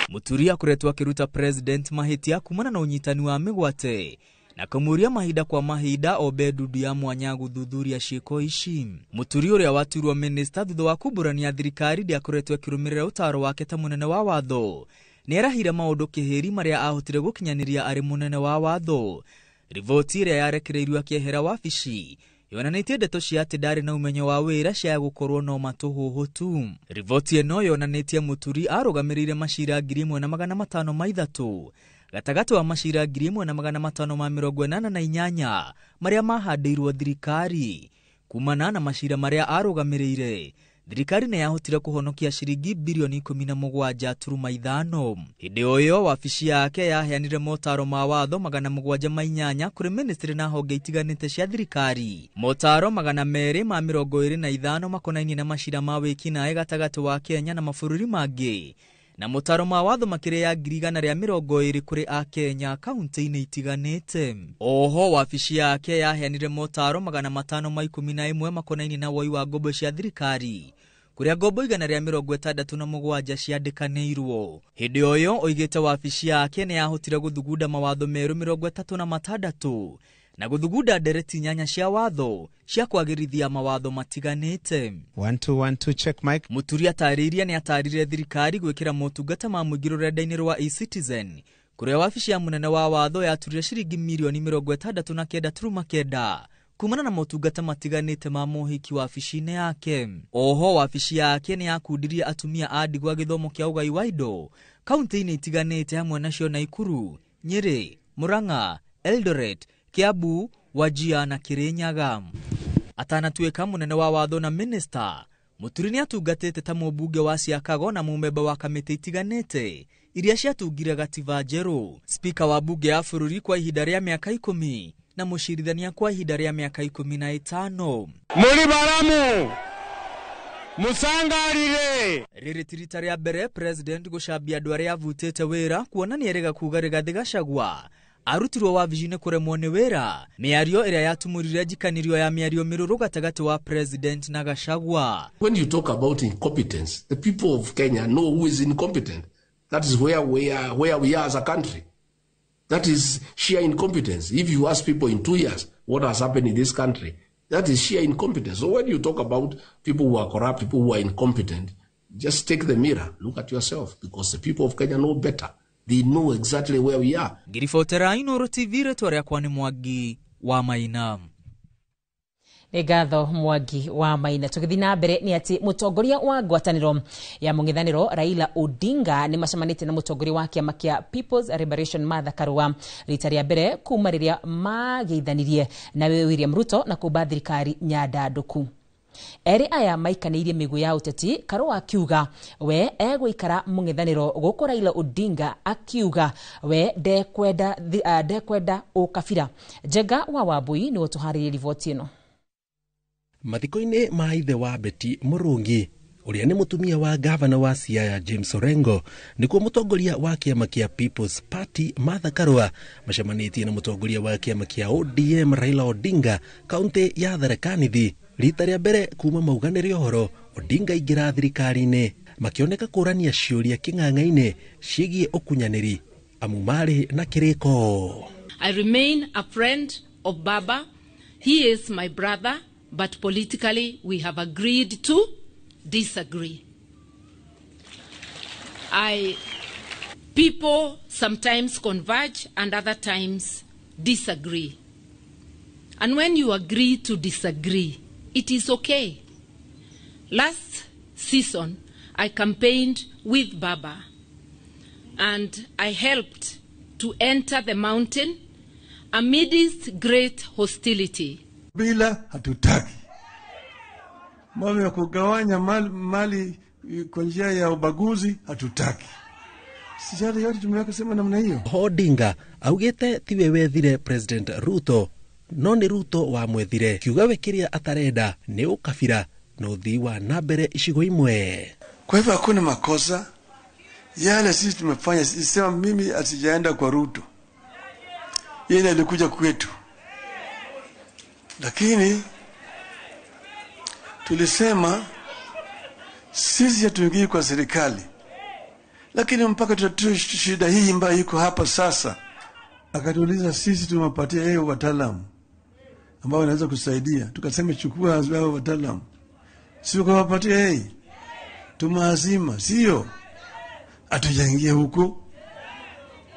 Muturi akoretwo akĩruta president mahĩtia kumana na ũnyitani wa mĩgwate na kumuria mahinda kwa mahinda obe ndudu ya mwanya guthuthuria ciĩko ici. Muturi uria waturwo minister thutha wa kumbũrania thirikari ndiakoretwo akĩrũmĩrĩra ũtaaro wake ta munene wa watho. Nĩarahire maũndũ kĩhĩri marĩa ahotire gũkinyanĩria arĩ munene wa watho. Riboti ĩrĩa yarekereirio akĩehera wabici yonanĩtie ndeto cia atĩ ndarĩ na umenyo wa wĩra cia gũkorwo no matũhũhũ tu. Riboti ĩno yonanĩtie Muturi arũgamĩrĩire macira 1,500 ma ithatũ gatagati wa macira 1,588 maria mahandĩirwo thirikari. Kumana na macira maria arũgamĩrĩire, thirikari nĩ yahotire kũhonokia ciringi bilioni 17.5. Hĩndĩ o ĩyo wabici yake yaheanire motaro ma watho 708 kũrĩ ministry na honge itiganĩte cia thirikari. Motaro 225 makonainie na macira ma wĩkinaĩ gatagati wa Kenya na mabũrũri mangĩ. Na motaro ma watho makĩria ya 120 kũrĩ a Kenya kaunti-inĩ itiganĩte. Oho wabici yake yaheanire motaro 511 makonainie na woi wa ngombo cia thirikari kũrĩa ngombo 167 ciandĩkanĩirwo. Hĩndĩ o ĩyo oigĩte wabici yake nĩ yahotire guthugunda mawatho merũ 36 na guthugunda ndereti 8 cia watho cia kwagĩrithia mawatho matiganĩte. 1212 check mic. Muturi atarĩirie nĩ atarire thirikari gwĩkĩra motungata ma mũingĩ rũrenda-inĩ rwa eCitizen kũrĩa wabici ya munene wa watho yaturire ciringi milioni 69.9 kumana na motungata matiganĩte ma mohiki wabici-inĩ yake. Oho wabici yake nĩ yakundirie atumia a ndigwa gĩthomo kĩa ũgai wa indo kaunti-inĩ itiganĩte hamwe nacio Naikuru, Nyeri, Murang'a, Eldoret, Kiambu, Wajir na Kirinyaga. Atanatuĩka munene wa watho na minister, Muturi nĩ atungatĩte ta mũmbunge wa Siakago na mũmemba wa kamĩtĩ itiganĩte iria ciatungire gatiba njerũ, speaker wa bunge ya bũrũri kwa ihinda rĩa mĩaka 10 na mũcirithania kwa ihinda rĩa mĩaka 15. Muri baramu musangarire. Rĩrĩ ti rita rĩa mbere president gũcambia andũ arĩa avutĩte wĩra kuona nĩerĩga kuga Rigathĩ Gachagua arutirwo wabici-inĩ kũremwo nĩ wĩra, mĩario ĩrĩa yatumũrire njikanirio ya mĩario mĩrũrũ gatagati wa president na Gachagua. When you talk about incompetence, the people of Kenya know who is incompetent. That is where we are as a country. That is sheer incompetence. If you ask people in 2 years what has happened in this country, That is sheer incompetence. So when you talk about people who are corrupt, people who are incompetent, just take the mirror, look at yourself, because the people of Kenya know better. They know exactly where we are. Ngiribotera Inooro TV retwa kwa ni Mwangi wa Maina. Ngatho Mwangi wa Maina. Tugithi na mbere ni ati mutongoria wa ngwataniro ya mung'ethaniro Raila Odinga ni macemanite na mutongoria wa kiama kia People's Liberation Martha Karua rita ria mbere kuma riria mageithanirie na William Ruto na kuba thirikari nyandanduku. Eri aya maikanirie migu ya uteti. Karua akiuga we egwikara mung'ethaniro guku Raila Odinga akiuga we dekwenda ukabira. Jega wa Wambui ni utuhariri riboti ino. Mathiko-inĩ ma ithe wa Betty Murungi uria ni mutumia wa gavana wa Siaya James Orengo nikuo mutongoria wa kiama kia People's Party Martha Karua macemanitie na mutongoria wa kiama kia ODM Raila Odinga kaunti ya Tharaka Nithi rita ria mbere kuma mauganĩre ũhoro Odinga ingira thirikari-inĩ makioneka kũrania ciũria kĩng'ang'a-inĩ ciĩgiĩ ũkunyanĩri amu marĩ na kĩrĩko. I remain a friend of Baba. He is my brother, but politically we have agreed to disagree. People sometimes converge and other times disagree. And when you agree to disagree, it is okay. Last season, I campaigned with Baba and I helped to enter the mountain amidst great hostility. Bila hatutaki. Mambo ya kugawanya mali kwa njia ya ubaguzi hatutaki. Sijali yote tumeweka sema namna hiyo. Odinga augite tiwe wethire President Ruto no ni Ruto wa mwethire kiuga we kiria atarenda ni ukabira no thi wa nambere icigo imwe. Kwa hivyo hakuna makosa yale sisi tumefanya. Sisema mimi asijaenda kwa Ruto, yeye alikuja kwetu, lakini tulisema sisi hatuingii kwa serikali, lakini mpaka tutatue shida hii ambayo iko hapa sasa. Akatuuliza sisi tumepatia yeye wataalamu ambao wanaweza kusaidia. Tukasema chukua hao wataalamu, sio kuwapatia yeye, tumazima, sio atujangia huko,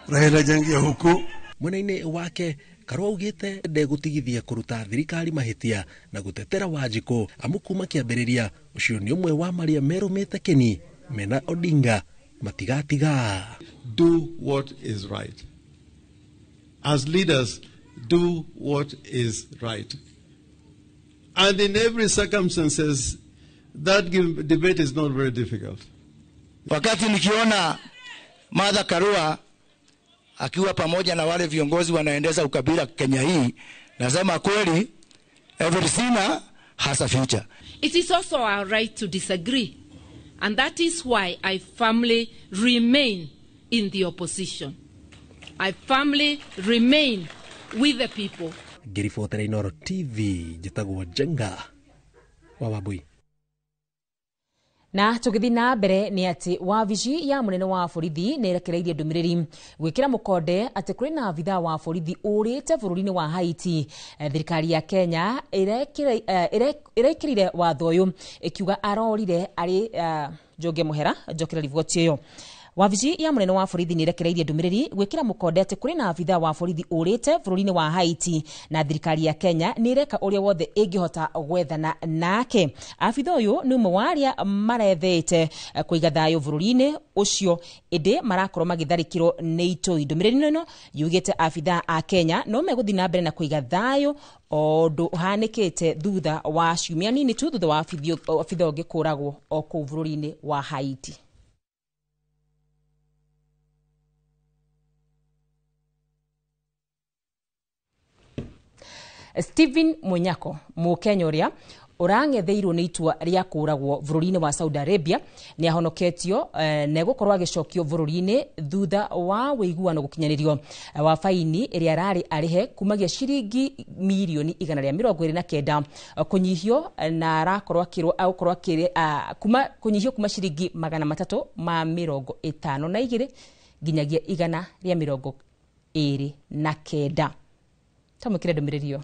Raila jangia huko. Mwena-inĩ wake Karua augite ndegutigithia kuruta thirikari mahitia na gutetera Wanjiku amu kuma kiambiriria ucio ni umwe wa maria merumite keni mena Odinga matigatiga. Do what is right. As leaders, do what is right. And in every circumstances, that debate is not very difficult. Wakati nikiona Martha Karua akiwa pamoja na wale viongozi wanaendeza ukabila Kenya hii, nasema kweli everything has a future. It is also our right to disagree, and that is why I firmly remain in the opposition. I firmly remain with the people. Ngiribotera Inooro TV njitagwo Jenga wa Wambui. Na tugithi na mbere ni ati wabici ya munene wa borithi ni rekereirie ndumiriri gwikira mukonde ati kuri na abitha wa borithi urite bururi-ini wa Haiti. Thirikari ya Kenya irekirire watho uyu ikiuga arorire ari Njoge Muhera njokera riboti iyo. Wabici ya munene wa borithi ni rekereirie ndumiriri gwikira mukonde ati kuri na abitha wa borithi urite bururi-ini wa Haiti na thirikari ya Kenya ni reka uria wothe ingihota gwethana nake. Abitha uyu ni umwe wa aria marethete kuiga thayo bururi-ini ucio indi marakorwo magitharikirwo ni itoi. Ndumiriri ino yugite abitha a Kenya no meguthi na mbere na kuiga thayo ondu hanikite thutha wa ciumia nini tu thutha wa abitha ungi kuragwo o kuu bururi-ini wa Haiti. Stephen Munyako Mukenya uria urang'etheirwo ni itua ria kuragwo bururi-ini wa Saudi Arabia ni ahonoketio na gukorwo agicokio bururi-ini thutha wa wiguano gukinyanirio wa faini iria rari arihe kumagia ciringi milioni 129 kunyihio na arakorwo akirwo aukorwo akire kunyihio kuma ciringi 352 nginyagia 129. Tamukire ndumiriri yo.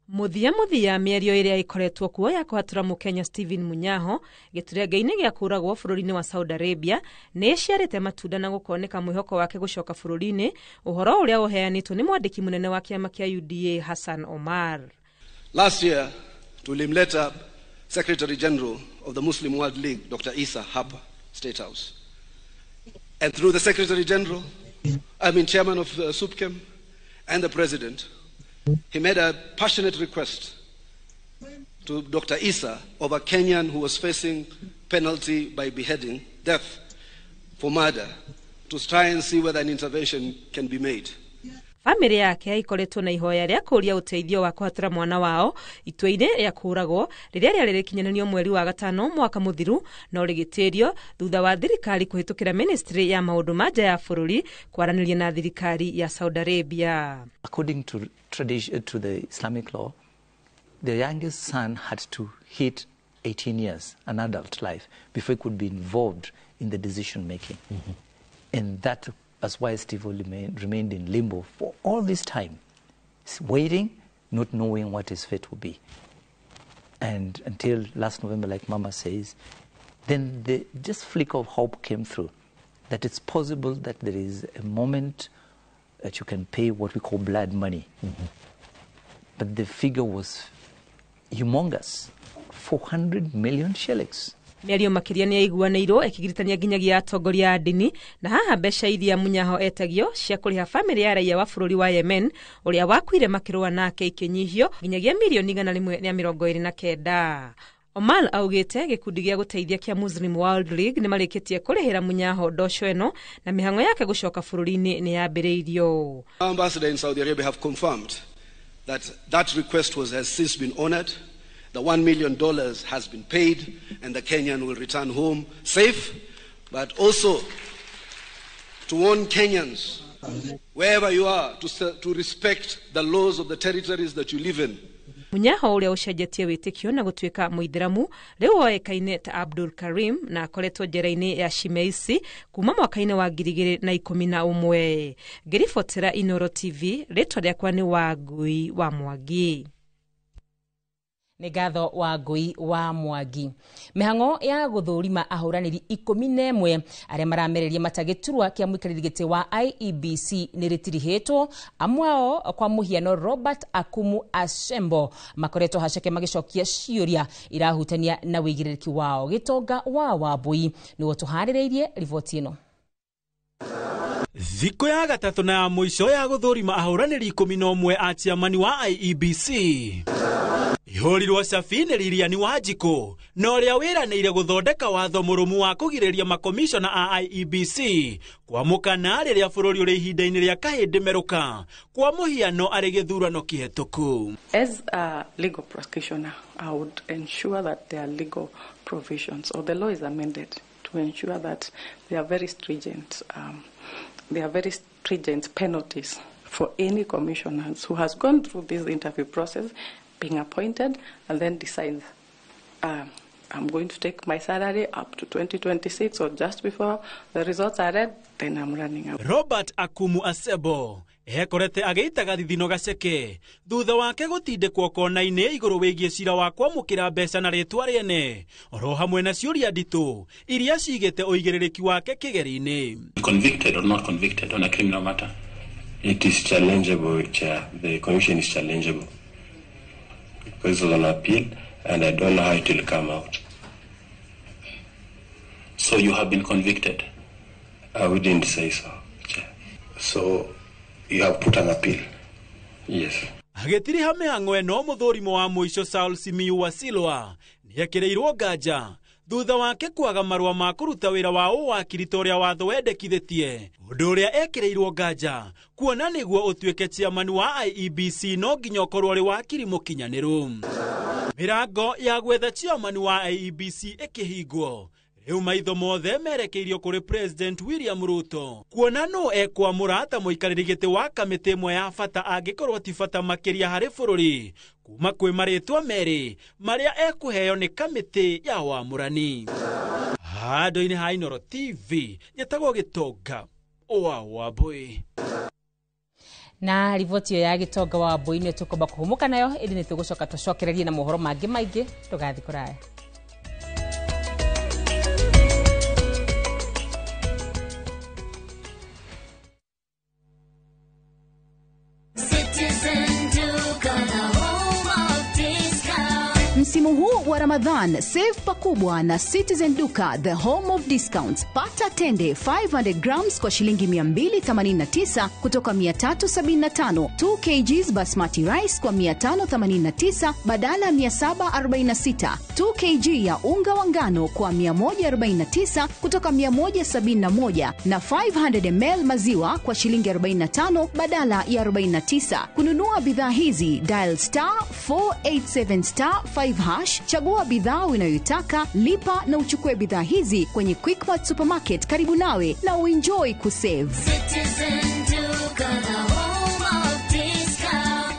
muthia mĩario ĩrĩa ĩkoretwo kuo ya kũhatũra mũkenya Stephen Munyaho gĩturenge-inĩ gĩa kũragwo bũrũri-inĩ wa Saudi Arabia nĩ ciarĩte matunda na gũkoneka mwĩhoko wake gũcoka bũrũri-inĩ, ũhoro ũrĩa ũheanĩtwo nĩ mwandĩki mũnene wa kĩama kĩa UDA Hassan Omar. Last year, tulimleta Secretary General of the Muslim World League, Dr. Isa Hapa, State House. And through the Secretary General, Chairman of SUPKEM and the President, he made a passionate request to Dr. Isa of a Kenyan who was facing penalty by beheading, death for murder, to try and see whether an intervention can be made. Family yake ikoretwo na ihoya rĩa kũria ũteithio wa kũhatũra mwana wao itua-inĩ rĩa kũragwo rĩrĩa rĩarĩkinyanĩrio mweri wa gatano mwaka mũthiru na ũrĩgĩtĩrio thutha wa thirikari kũhĩtũkĩra ministry ya maũndũ ma nja ya bũrũri kwaranĩria na thirikari ya Saudi Arabia. According to the Islamic law, the youngest son had to hit 18 years, an adult life, before he could be involved in the decision making. And that's why Steve remained in limbo for all this time, waiting, not knowing what his fate will be. And until last November, like Mama says, then the just flicker of hope came through, that it's possible that there is a moment that you can pay what we call blood money. But the figure was humongous, 400 million shillings. Mĩario makĩria nĩ yaiguanĩirwo ĩkĩgiritania nginyagia atongoria a ndini na haha mbeca iria Munyaho etagio cia kũrĩha famĩlĩ ya raia wa bũrũri wa Yemen ũrĩa wakuire makĩrũa nake ikĩnyihio nginyagia mirioni 129. Omar augĩte gĩkundi gĩa gũteithia kĩa Muslim World League nĩ marĩkĩtie kũrĩhĩra Munyaho ndosho ĩno na mĩhang'o yake gũcoka bũrũri-inĩ nĩ yambĩrĩirio. Our ambassador in Saudi Arabia have confirmed that request has since been honored. The $1 million has been paid and the Kenyan will return home safe, but also to warn Kenyans, wherever you are, to respect the laws of the territories that you live in. Munyaho ũrĩa ũcenjetie wĩtĩkio na gũtuĩka Mũithĩramu rĩu oĩkaine ta Abdul Karim na akoretwo njera-inĩ ya Shimeisi kuma mwaka-inĩ wa 2011. Ngĩribotera Inooro TV, rĩtwa rĩakwa nĩ Wangui wa Mwangi. Nĩ ngatho wa Ngui wa Mwangi. Mĩhang'o ya gũthũrima ahũranĩri 11 arĩa maramereria matagĩturwa kĩa mũikarĩri gĩtĩ wa IEBC nĩ rĩtirihĩtwo, amwe ao kwa mũhiano Robert Akumu Asembo makoretwo haceke magĩcokia ciũria irahutania na wĩigĩrĩrĩki wao. Gĩtonga wa Wambui nĩguo tũharĩrĩirie riboti ĩno. Thikũ ya gatatũ na ya mũico ya gũthũrima ahũranĩri 11 a ciamani wa IEBC ihorirwo cabi nĩ Lilian Wanjiku na ũrĩa wĩranĩire gũthondeka watho mũrũmu wa kũgirĩrĩria makomishona a IEBC kwamũkana rĩrĩa bũrũri ũrĩ ihinda-inĩ rĩa kahĩndĩ merũka kwa mũhiano arĩ gĩthurano kĩhetũku. As a legal practitioner, I would ensure that there are legal provisions or the law is amended to ensure that there are very stringent penalties for any commissioners who has gone through this interview process, being appointed, and then decides, I'm going to take my salary up to 2026 or just before the results are read, then I'm running out. Robert Akumu Asebo ekorete agĩitaga thithino gaceke thutha wake gũtindĩkwo kona-inĩ igũrũ wĩgiĩ cira wa kwamũkĩra mbeca na rĩtwa rĩene oro hamwe na ciũria nditũ iria cigĩte ũigĩrĩrĩki wake kĩgeri-inĩ. Convicted or not convicted on a criminal matter, it is challengeable, Chair. The commission is challengeable. Because it's on appeal, and I don't know how it will come out. So you have been convicted? I wouldn't say so, Chair. So you have put an appeal? Yes. Agĩtiriha mĩhang'o ĩno mũthũrimo wa mũico Saul Simiyu Wasilwa nĩekĩrĩirwo nganja thutha wake kwaga marũa ma kũruta wĩra wa ũwakiri ta ũrĩa watho wendekithĩtie, ũndũ ũrĩa ekĩrĩirwo nganja kuona nĩguo ũtuĩke ciamani wa IEBC no nginya ũkorwo ũrĩ wakiri mũkinyanĩru. Mĩrango ya gwetha ciamani wa IEBC ĩkĩhingwo rĩu maitho mothe merekeirio kũrĩ President William Ruto kuona no ekwamũra ta mũikarĩri gĩtĩ wa kamĩtĩ ĩmwe ya bata angĩkorwo ti bata makĩria harĩ bũrũri kuma kwĩ marĩtwa merĩ marĩa ekũheo nĩ kamĩtĩ ya wamũrani. Handũ-inĩ ha Inooro TV, gĩtagwo Gĩtonga wa Wambui. na riboti yo ya gitonga wa Boine tukoba kuhumuka nayo ili nitugucoka tucokererie na mohoro mangi maingi tugathi kuraya. Msimu huu wa Ramadhan, save pakubwa na Citizen Duka, the home of discounts. Pata tende 500 grams kwa shilingi 289 kutoka 375, 2 kgs basmati rice kwa 589 badala 746, 2 kg ya unga wa ngano kwa 149 kutoka 171 na 500 ml maziwa kwa shilingi 45 badala ya 49. Kununua bidhaa hizi, dial star 487 star 5 hash, chagua bidhaa unayotaka, lipa na uchukue bidhaa hizi kwenye Quickmart supermarket karibu nawe na uenjoy kusave. Citizen Duka, the home of discount.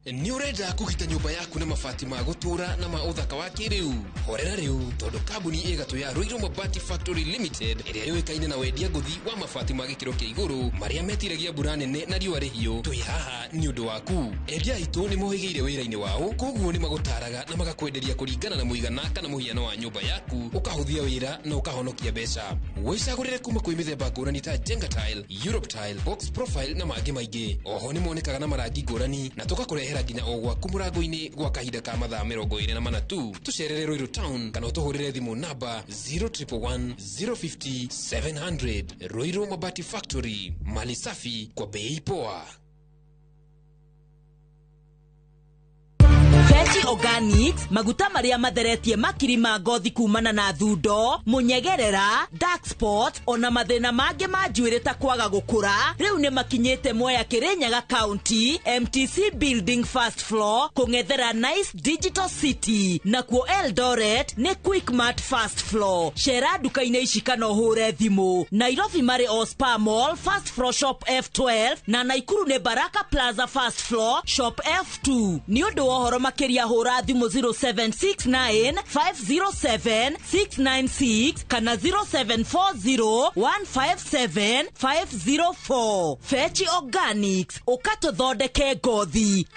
Ni urenda kugita nyumba yaku na mabati ma gutura na ma uthaka wa kiriu. Horera riu tondu kambuni igatu ya Ruiru Mabati Factory Limited iria yoikaine na wendia nguthi wa mabati ma gikiro kia iguru maria metiragia mbura nene na riua rihio. Twi haha ni undu waku. Endia itu ni mohigeire wira-ini wao, koguo ni magutaraga na magakwenderia kuringana na muigana kana muhiano wa nyumba yaku, ukahuthia wira na ukahonokia mbeca. Wicagurire kuma kwi mithemba ngurani ta Jenga Tile, Europe Tile, Box Profile na mangi maingi. Oho ni monekaga na marangi ngurani na tugakurehera nginya o gwaku murango-ini gwa kahinda ka mathaa 24 tu. Tucerere Ruiru Town kana utuhurire thimu namba 0111 050 700. Ruiru Mabati Factory, mali safi kwa bei poa. Veggie Organics, maguta maria matheretie makiri ma ngothi kumana na thundo, munyegerera, dark spot, ona mathina mange ma njuĩrĩ ta kwaga gukura. Riu ni makinyete Mwea Kirinyaga County, MTC Building first floor, kung'ethera Nice Digital City. Nakuo Eldoret ni Quickmart first floor. Shera duka-inĩ ici kana ũhũre thimũ. Nairobi mari Ospa Mall first floor shop F12 na Naikuru ni Baraka Plaza first floor shop F2. Ni ũndũ wa ũhoro makiria hura thimu 0769 507 696 kana 0740 157 504. Veggie Organics, ukatuthondeke ngothi.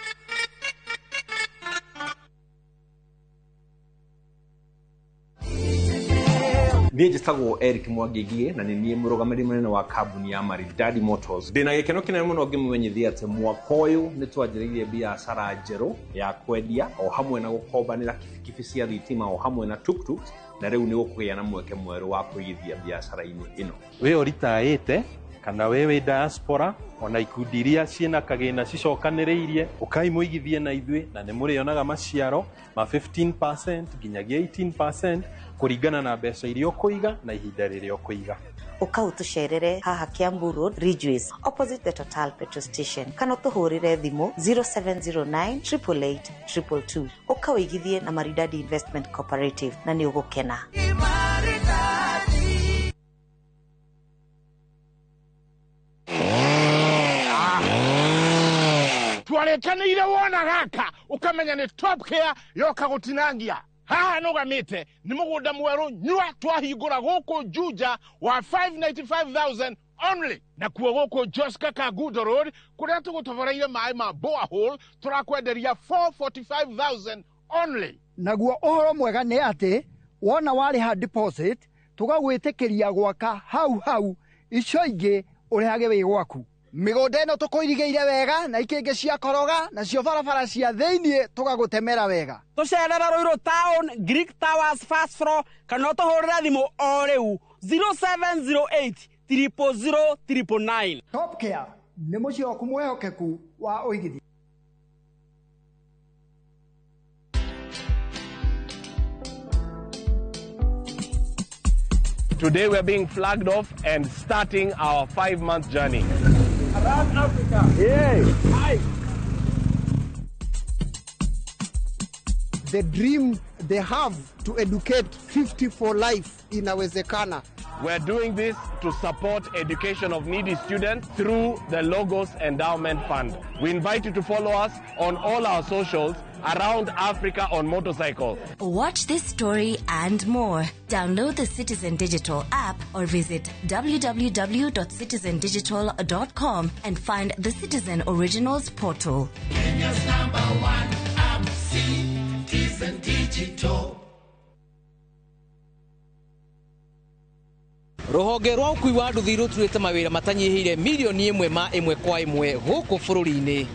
Niĩ njĩtagwo Eric Mwangigie na nĩ niĩ mũrũgamĩrĩri mũnene wa kambuni ya Maridadi Motors. Ndĩna gĩkeno kĩnene mũno ngĩmũmenyithia atĩ mwaka ũyũ nĩ twanjĩrĩirie biacara njerũ ya kwendia o hamwe na gũkombanĩra kibikibi cia thitima o hamwe na tuktuk, na rĩu nĩ gũkũgĩa na mweke mwerũ wa kũigithia biacara-inĩ ĩno. Wĩ ũritaĩte kana wewe diaspora ona ikundi iria ciĩna kagĩna cicokanĩrĩirie ũkaimũigithie na ithuĩ na nĩ mũrĩonaga maciaro ma 15% nginyagia 18% kuringana na mbeca iria ũkũiga na ihinda rĩrĩa ũkũiga. Ukautucerere haha Kiambu Road, Ridgeways, opposite the Total Petrol Station. Kana utuhurire thimu 0709 888 222. Ukawigithie na Maridadi Investment Cooperative na ni ugukena. Twarekanĩire wona gaka ukamenya ni Top Care yoka gutinangia. Haha nugamite ni mugunda mweru nyua twahingura guku Juja wa 595,000 only. Na kuo guku Joska Kagudo Road kuria tugutoboreire mai ma borehole turakwenderia 445,000 only. Naguo uhoro mwega ni ati wona wariha deposit tugagwitikiria gwaka hau icio ingi urihage wi gwaku. Migunda ino tukuirigeire wega na ikingi cia koroga na cio barabara cia thiini tugagutemera wega. Tucerera Ruiru Town, Greek Towers first floor kana tuhurira thimu o riu 0708 000 999. Top Care ni mucio waku mwehokeku wa uigithi. Today we are being flagged off and starting our 5-month journey around Africa. Yeah. Hi. The dream they have to educate 50 for life inawezekana. We're doing this to support education of needy students through the Logos Endowment Fund. We invite you to follow us on all our socials around Africa on motorcycle. Watch this story and more. Download the Citizen Digital app or visit www.citizendigital.com and find the Citizen Originals portal. Kenya's #1 app, Citizen Digital. Ruhonge rwa ukui wa nduthi ruturite mawira matanyihire milioni 1 kwa 1 guku bururi-ini.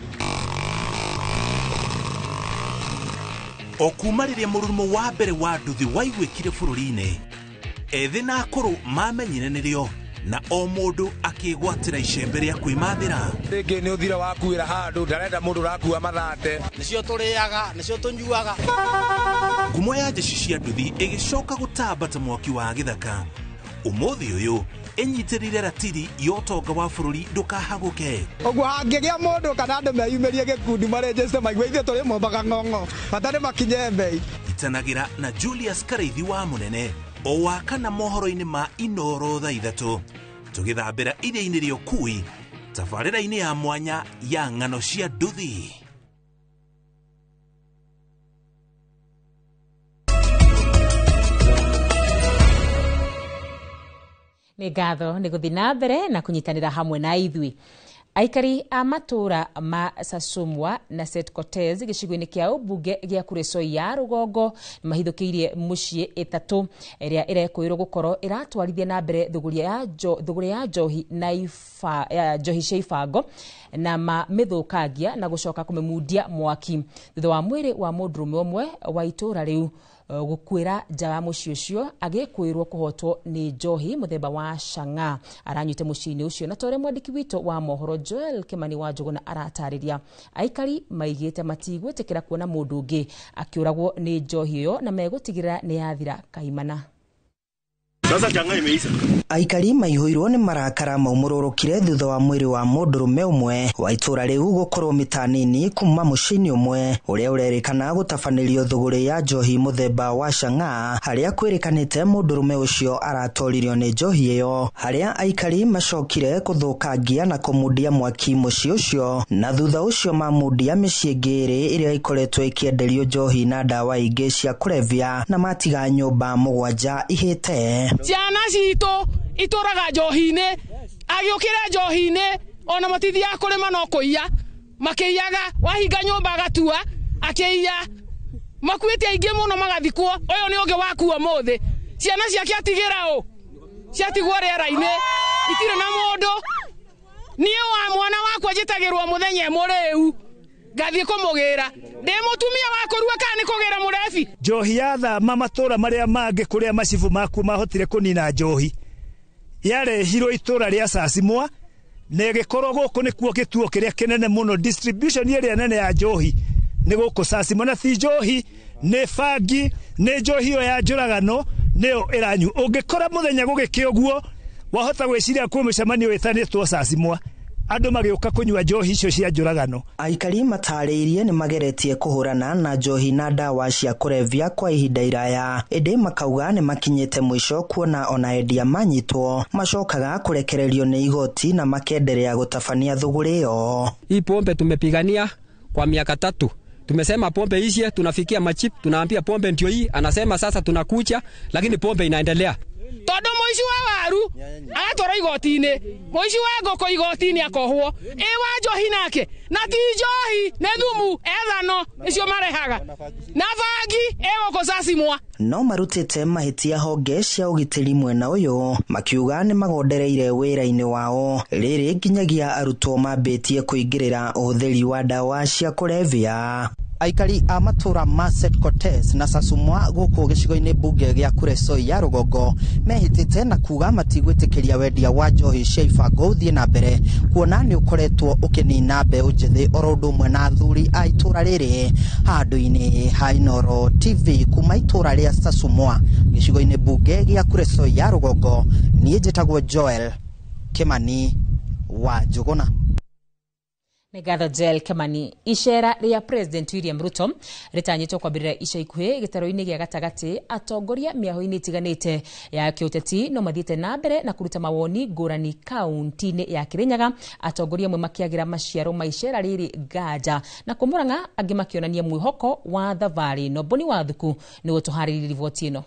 Okumariria murumo wa mbere wa nduthi waigwikire bururi-ini, ethi na akuru mamenyire nirio na o mundu akigwatira icembe ria kwimathira. Ringi ni uthira wakuira handu ndarenda mundu rakua mathate nicio turiaga nicio tunyuaga. Ngumo ya jeshi cia nduthi igicoka gutambata mwaki wa githaka. Umuthi uyu enyitirire ratiri yotonga wa bururi ndukahaguke. Oguo hangigia mundu kana andu meyumirie gikundi marejeste maigwe ithe turi mombaga ng'ong'o batari makinye mbei. Itanagira na Julius Kareithi wa munene o wakana mohoro-ini ma Inoro thaa 3 tugithambira iria-ini ria ukui tabarĩra-ini ya mwanya ya ng'ano cia nduthi. Nĩ ngatho nĩ gũthiĩ na mbere na kũnyitanĩra hamwe na ithui. Aikari a matura ma Sasumwa na St Cortez gĩcigo-inĩ kĩa ũmbunge gĩa Kuresoi ya Rũgongo mahithũkĩirie mũciĩ ĩtatũ ĩrĩa ĩrekũĩrwo gũkorwo ĩratwarithia na mbere thũgũrĩ ya njohi na njohi cia ibango na mamĩthũkangia na gũcoka kũmĩmundia mwaki thutha wa mwĩrĩ wa mũndũrũme ũmwe wa itũra rĩu gukwira nja wa muciĩ ũcio agĩkwĩrwo kũhotwo nĩ njohi mũthemba wa Chang'aa. Aranyuite muciĩ-inĩ ũcio na tore mwandĩki witũ wa mohoro Joel Kimani wa Njũgũna aratarĩria. Aikari maigĩte matigwĩtĩkĩra kuona mũndũ ũngĩ akĩũragwo nĩ njohi ĩyo na megũtigĩrĩra nĩ yathira kaimana. Sasa Chang'aa imeisha. Aikari maihũirwo nĩ marakara maumũrũrũkire thutha wa mwĩrĩ wa mũndũrũme ũmwe wa itũra rĩu gũkorwo mita nini kuma mũciĩ-inĩ ũmwe ũrĩa ũrerĩkana gũtabanĩrio thũgũrĩ ya njohi mũthemba wa Chang'aa, harĩa kwĩrĩkanĩte mũndũrũme ũcio aratoririo nĩ njohi ĩyo, harĩa aikari macokire gũthũkangia na kũmundia mwaki mũciĩ ũcio, na thutha ũcio mamundia mĩciĩ ĩngĩ ĩrĩ ĩrĩa ikoretwo ĩkĩenderio njohi na ndawa ingĩ cia kũrebia na matiga nyũmba 7 ihĩte. Ciana citũ itũraga njohi-inĩ, agĩũkĩra njohi-inĩ ona matithia kũrĩma no kũiya makĩiyaga, wahinga nyũmba agatua akĩiya, makuĩte aingĩ mũno magathikwo. Ũyũ nĩ ũngĩ wakua mũthĩ. Ciana ciake atigĩra ũ ciatigwo rĩera-inĩ itirĩ na mũndũ. Niĩ wa mwana wakwa njĩtagĩrwo mũthenya mũrĩu ngathiĩ kũmũgĩra ndĩ mũtumia wa kũrua kana nĩ kũgĩra mũrebi. Njohi ya thama matũra marĩa mangĩ kũrĩa macibu maku mahotire kũnina njohi yarehirwo itũra rĩa Sasumwa na ĩgĩkorwo gũkũ nĩkuo gĩtuo kĩrĩa kĩnene mũno. Distribution ĩrĩa nene ya njohi nĩ gũkũ Sasumwa, na ti njohi nĩ bangi, nĩ njohi ĩyo ya njũragano nĩyo ĩranyu. Ũngĩkora mũthenya gũgĩkĩ ũguo wahota gwĩciria kwĩ mũcemanio wĩtanĩtwo Sasumwa andũ magĩũka kũnyua njohi icio cia njũragano. Aikari matarĩirie nĩ mageretie kũhũrana na njohi na ndawa cia kũrevia kwa ihinda iraya, ĩndĩ makauga nĩ makinyĩte mũico kuona ona endia manyitwo macokaga kũrekererio nĩ igoti na makendelea gũtabania thũgũrĩ ĩyo. Hii pombe tumepigania kwa miaka 3. Tumesema pombe hizi tunafikia machip, tunaambia pombe ndio hii, anasema sasa tunakucha, lakini pombe inaendelea. Todo moici wa waru agatwara igoti-inĩ, moici wa ngoko igoti-inĩ akohwo wa njohi nake na ti njohi nĩ thumu ethano icio marehaga na bangi gũkũ Sasumwa. No marutĩte mahĩtia honge cia ũgitĩri mwena ũyũ makiuga nĩ magondereire wĩra-inĩ wao, rĩrĩ nginyagia arutwo mambĩtie kũingĩrĩra ũhũthĩri wa ndawa cia kũrevia. Aikari a matura ma St Cortez na Sasumwa gũkũ gĩcigo-inĩ mbunge gĩa Kuresoi ya Rũgongo mehĩtĩte na kuga matigwĩtĩkĩria wendia wa njohi cia ibango ũthiĩ na mbere, kuona nĩ ũkoretwo ũkĩnina mbeũ njĩthĩ oro ũndũ ũmwe na athuri a itũra rĩrĩ. Handũ-inĩ ha Inoro TV kuma itũra rĩa Sasumwa gĩcigo-inĩ mbunge gĩa Kuresoi ya Rũgongo, niĩ njĩtagwo Joel Kimani wa Njũgũna. Negatho Joel Kamani. Icera ria President William Ruto ritanyitwo kwambirira ica ikuhi gitaro-ini gia gatagati atongoria miaho-ini itiganite ya kiuteti no mathiete na mbere na kuruta mawoni ngurani kaunti-ini ya Kirinyaga, atongoria amwe makiagira maciaro ma icera riri Gaja na kumuranga angi makionania mwihoko wa thavari no. Boni Wathuku ni gutuhaririria riboti ino.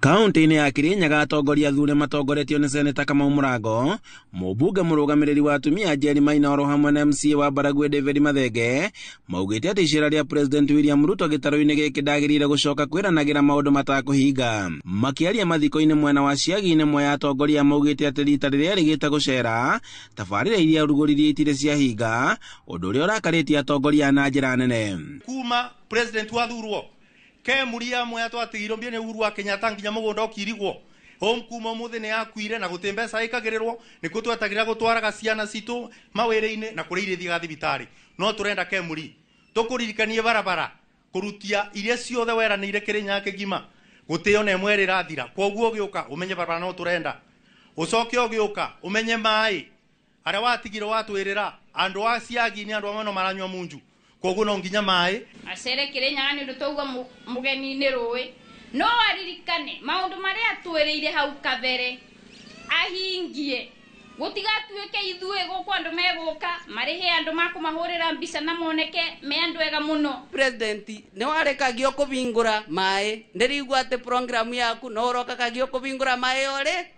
Kaunti-ini ya Kirinyaga atongoria athure matongoretio ni Seneta Kamau Mũrango, mũmbunge mũrũgamĩrĩri wa atumia Njeri Mainoro hamwe na MCA wa Baragwe David Mathenge maugĩte atĩ icera rĩa President William Ruto gĩtaro-inĩ gĩkĩ ndagĩrĩire gũcoka kwĩranagĩra maũndũ matakũhinga. Makĩaria mathiko-inĩ mwena wa ciagi-inĩ mwe atongoria maugĩte atĩ rita rĩrĩa rĩgĩte gũcera tabarĩra iria rugũririe itirĩ ciahinga, ũndũ ũrĩa ũrakarĩtie atongoria na njĩra nene. Kuma President wathurwo ke muria mwe atwatigirwo mbia ni Uhuru wa Kenyatta nginya mugunda okirigwo home kuma muthe ni akuire na gutembeca ikagirirwo ni kutwatagira gutwaraga ciana citu mawire-ini na kuriire thiga thibitari no turenda ke muri tukuririkanie barabara kurutia iria ciothe weranire Kirinyaga kigima guteo na imwe rirathira koguo giuka umenye barabara no turenda ucoke ogiuka umenye mai aria watigirwo watwirira andu a ciagi ni andu amwe no maranywa munju koguo no nginya mai acere Kirinyaga ni ndu tauga mugeni-ini rui no aririkane maundu maria atwiriire hau kabere ahingie gutigatuike ithue guku andu meguka marihe andu makumahurira mbica na moneke me andu ega muno. President ni warekagio kubingura mai ndirigwa ati program yaku no urokagio kubingura mai ore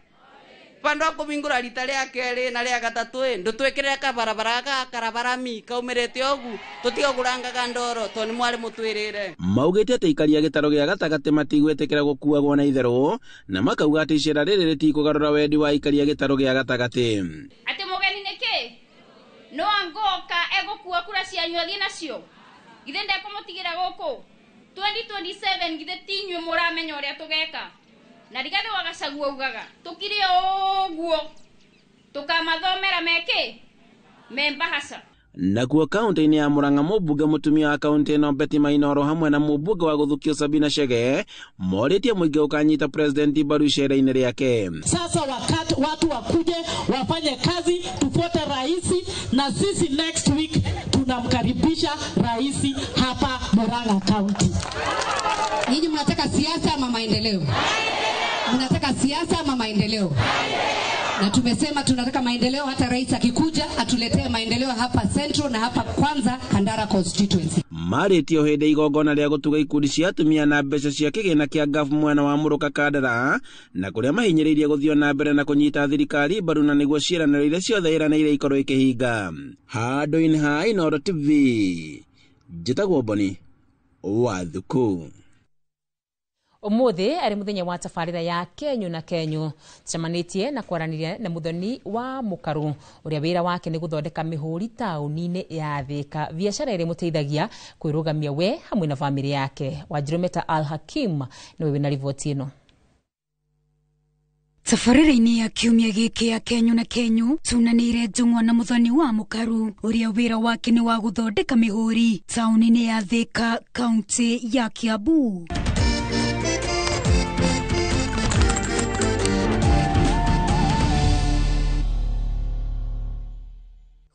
pando kubingura rita ria keri na ria gatatu ndutwikire ka barabara ga karabarami kaumirete ogu tutigoguranga ndoro to ni mwari mutwirire. Maugite ati ikaria gitaro gia gatagati matigwetekera gukuagwo na itherũ na makauga ati icera riri ritikugarura wendi wa ikaria gitaro gia gatagati. Ati mugeni niki no angoka egokua kura cianyu athie nacio githe ndekũmũtigira guku 2027 githe tinywe muramenya uria tugeka na Rigathi wa Gachagua ugaga tukire oguo tukamathomera meke membahasa. Nakuo kaunti-ini ya Murang'a mũmbunge mũtumia wa kaunti ĩno Betty Mainoro hamwe na mũmbunge wa Gũthukio Sabina Chege morĩtie mũingĩ ũkanyita President mbaru icera-inĩ rĩake. Sasa wakati watu wakuje wafanye kazi tufuate raisi na sisi next week tunamkaribisha raisi hapa Murang'a County. Nyinyi mnataka siasa ama maendeleo? Mnataka siasa ama maendeleo? Na tumesema tunataka maendeleo, hata rais akikuja atuletee maendeleo hapa Central na hapa kwanza Kandara constituency. Marĩtio hĩndĩ igongona rĩa gũtuga ikundi cia atumia na mbeca cia kĩgĩna kĩa GAF mwena wa Mũrũka Kandara na kũrĩa mahinyĩrĩirie gũthio na mbere na kũnyita thirikari mbaru na nĩguo ciĩranĩro iria ciothe iranĩire ikorwo ikĩhinga. Handũ-inĩ ha Inooro TV njĩtagwo Boni Wathuku. Umuthi ari muthenya wa tafarira ya Kenyu na Kenyu cemanitie na kwaraniria na muthoni wa Mukaru uria wira wake ni guthondeka mihuri tauni-ini ya Thika, biashara iri muteithagia kwirugamia we hamwe na family yake. Wajirumeta Al Hakim niwe wina riboti ino. Tafarira-ini ya kiumia giki ya Kenyu na Kenyu tunanire njung'wa na muthoni wa Mukaru uria wira wake ni wa guthondeka mihuri tauni-ini ya Thika, kaunti ya Kiambu.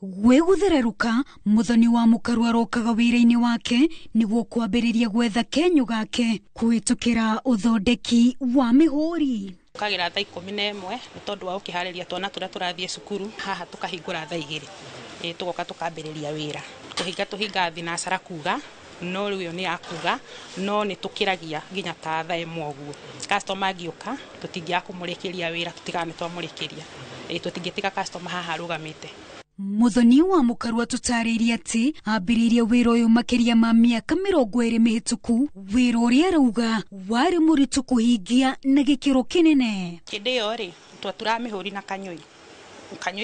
Weguthireruka muthoni wa Mukaru arokaga wira-ini wake niguo kwambiriria gwetha Kenyu gake kuhitukira uthondeki wa mihuri. Tukagira thaa 11 ni tondu wa ukihariria twana turia turathie cukuru haha tukahingura thaa 2 tugoka tukambiriria wira tuhinga thinacara kuga no riu ni akuga no ni tukiragia nginya ta thaa 1 oguo customer agioka tutingia kumurekeria wira tutigane twamurekeria tutingitiga customer haha rugamite. Muthoni wa Mukaru atutaririe ati ambiririe wira uyu makiria ma miaka 20 mihituku, wira uria arauga wari muritu kuhingia na gikiro kinene. Kindio ri twatura mihuri na kanyoi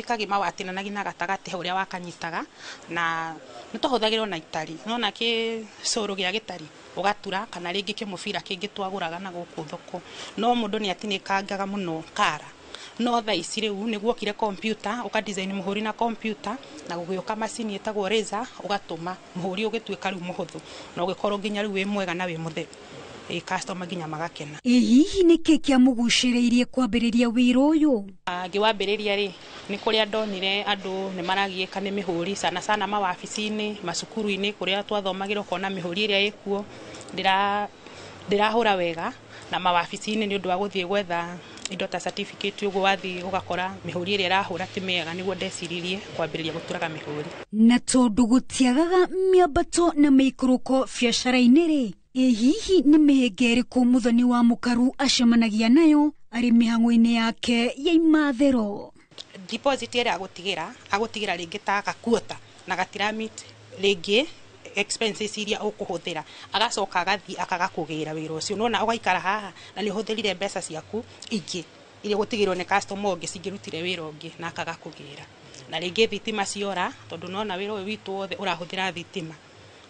kagima watina na gina gatagati uria wakanyitaga na nituhuthagirwo na itari nona ki curu gia gitari ugatura kana ringi kimubira kingi twaguraga na guku thoko no mundu ni atinikangaga muno kara no tha ici riu niguo kire computer uka design muhuri na computer na gugioka macini etagwo razor ugatuma muhuri ugituika riu muhuthu na ugikorwo nginya riu wi mwega na wi mutheru customer nginya magakena. Hihi nĩ kĩ kĩamũgucĩrĩirie kwambĩrĩria wĩra ũyũ? Ngĩwambĩrĩria rĩ nĩ kũrĩa ndonire andũ nĩ maragiĩka nĩ mĩhũri sana mawabici-inĩ macukuru-inĩ kũrĩa twathomagĩra ũkona mĩhũri ĩrĩa ĩkuo ndĩrahũra wega na mawabici-inĩ nĩ ũndũ wa gũthiĩ gwetha indo ta certificate ũguo wathiĩ ũgakora mĩhũri ĩrĩa ĩrahũra ti mĩega nĩguo ndeciririe kwambĩrĩria gũtũraga mĩhũri. Na tondũ gũtiagaga mĩambato na mĩikũrũko biacara-inĩ rĩ, hihi nĩ mĩhĩnga ĩrĩkũ mũthoni wa mũkaru acemanagia nayo arĩ mĩhang'o-inĩ yake ya imathero? Deposit ĩrĩa agũtigĩra rĩngĩ ta gakuota na gatiramit rĩngĩ expenses iria ũkũhũthĩra agacoka agathi akagakũgĩra wĩra ũcio nona ũgaikara haha na nĩ ũhũthĩrire mbeca ciaku ingĩ iria gũtigĩrwo nĩ customer ũngĩ cingĩrutire wĩra ũngĩ na akagakũgĩra. Na rĩngĩ thitima ciora tondũ nona wĩra ũyũ witũ wothe ũrahũthĩra thitima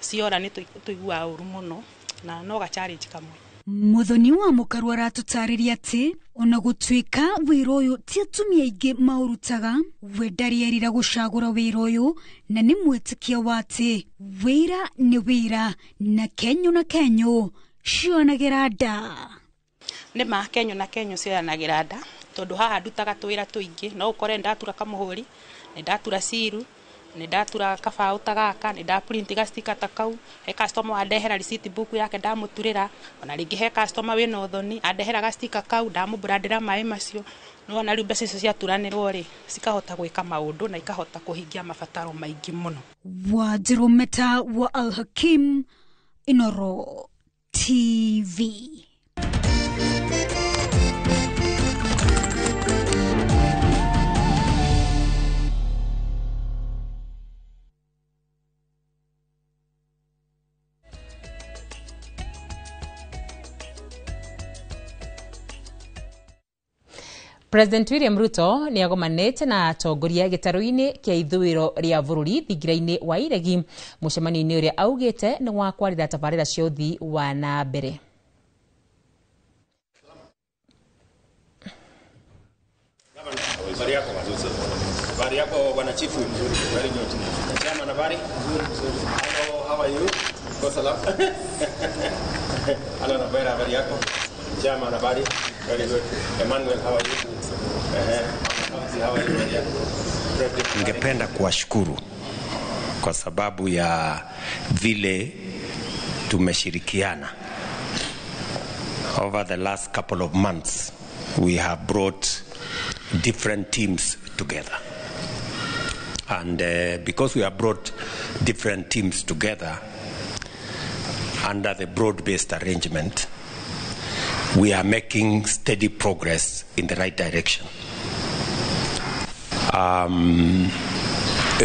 ciora nĩ tũiguaga ũru mũno na no ga challenge kamwe. Mũthoni wa mũkaru aratũtarĩria atĩ ona gũtuĩka wĩra ũyũ ti atumia aingĩ maũrutaga, we ndarierira gũcagũra wĩra ũyũ na nĩ mwĩtĩkia wa atĩ wĩra nĩ wĩra na kenyũ cionagĩra nda. Nĩma kenyũ cionagĩra nda tondũ haha ndutaga twĩra tũingĩ no ũkore ndatura kamũhũri nĩ ndatura ciru nĩ ndatura kabaũ ta gaka nĩ ndaprint gastika ta kau he customer andehera receipt book yake ndamũturĩra ona rĩngĩ he customer wĩna ũthoni andehera gastika kau ndamũbrandĩra maĩ macio no ona rĩu mbeca icio ciaturanĩrwo rĩ cikahota gwĩka maũndũ na ikahota kũhingia mabataro maingĩ mũno. Wanjĩrũ Meta wa Al-Hakim, Inooro TV. President William Ruto nĩ agomanĩte na atongoria gĩtarũ-inĩ kĩa ithũĩro rĩa bũrũri thingira-inĩ wa iregi mũcemanio-inĩ ũrĩa augĩte nĩ wa kwarĩra tabarĩra cia ũthii wa na mbere. Habari yako bwana chifu? Very good. Chairman, habari? Hello, how are you? Kwa salama? Hello, habari yako? Chairman, habari? Very good. Emmanuel, how are you? How are you? Ningependa kuwashukuru kwa sababu ya vile tumeshirikiana. Over the last couple of months, we have brought different teams together. And because we have brought different teams together under the broad-based arrangement, we are making steady progress in the right direction.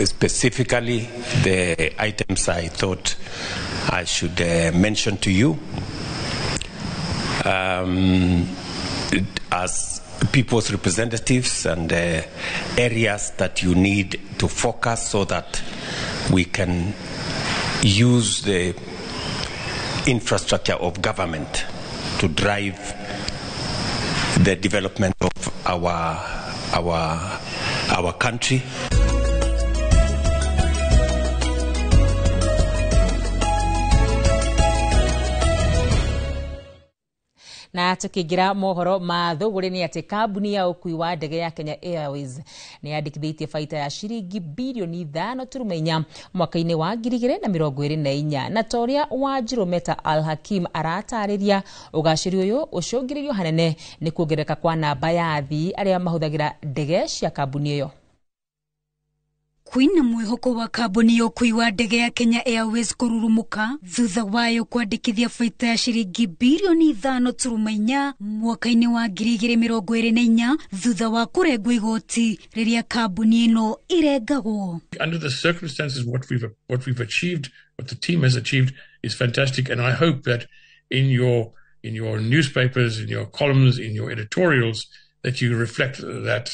Specifically, the items I thought I should mention to you as people's representatives and areas that you need to focus so that we can use the infrastructure of government to drive the development of our country. Na tukĩgira mohoro ma thũgũrĩ nĩ atĩ kambuni ya ũkui wa ndege ya Kenya Airways nĩ yandĩkithĩtie baita ya ciringi birioni 5.4 mwaka-inĩ wa 2024 na toria Wanjĩrũ Meta Al-Hakim aratarĩria ũgacĩru ũyũ ũcũngĩrĩirio hanene nĩ kuongereka kwa namba ya athii arĩa mahũthagĩra ndege cia kambuni ĩyo. Kwĩna mwĩhoko wa kambuni ya ũkui wa ndege ya Kenya Airways kũrurumuka thutha wayo kwandĩkithia baita ya ciringi birioni 5.4 mwaka-inĩ wa 2024 thutha wa kũrengwo igoti rĩrĩa kambuni ĩno irengagwo. Under the circumstances, what we've achieved, what the team has achieved is fantastic, and I hope that in your newspapers, in your columns, in your editorials, that you reflect that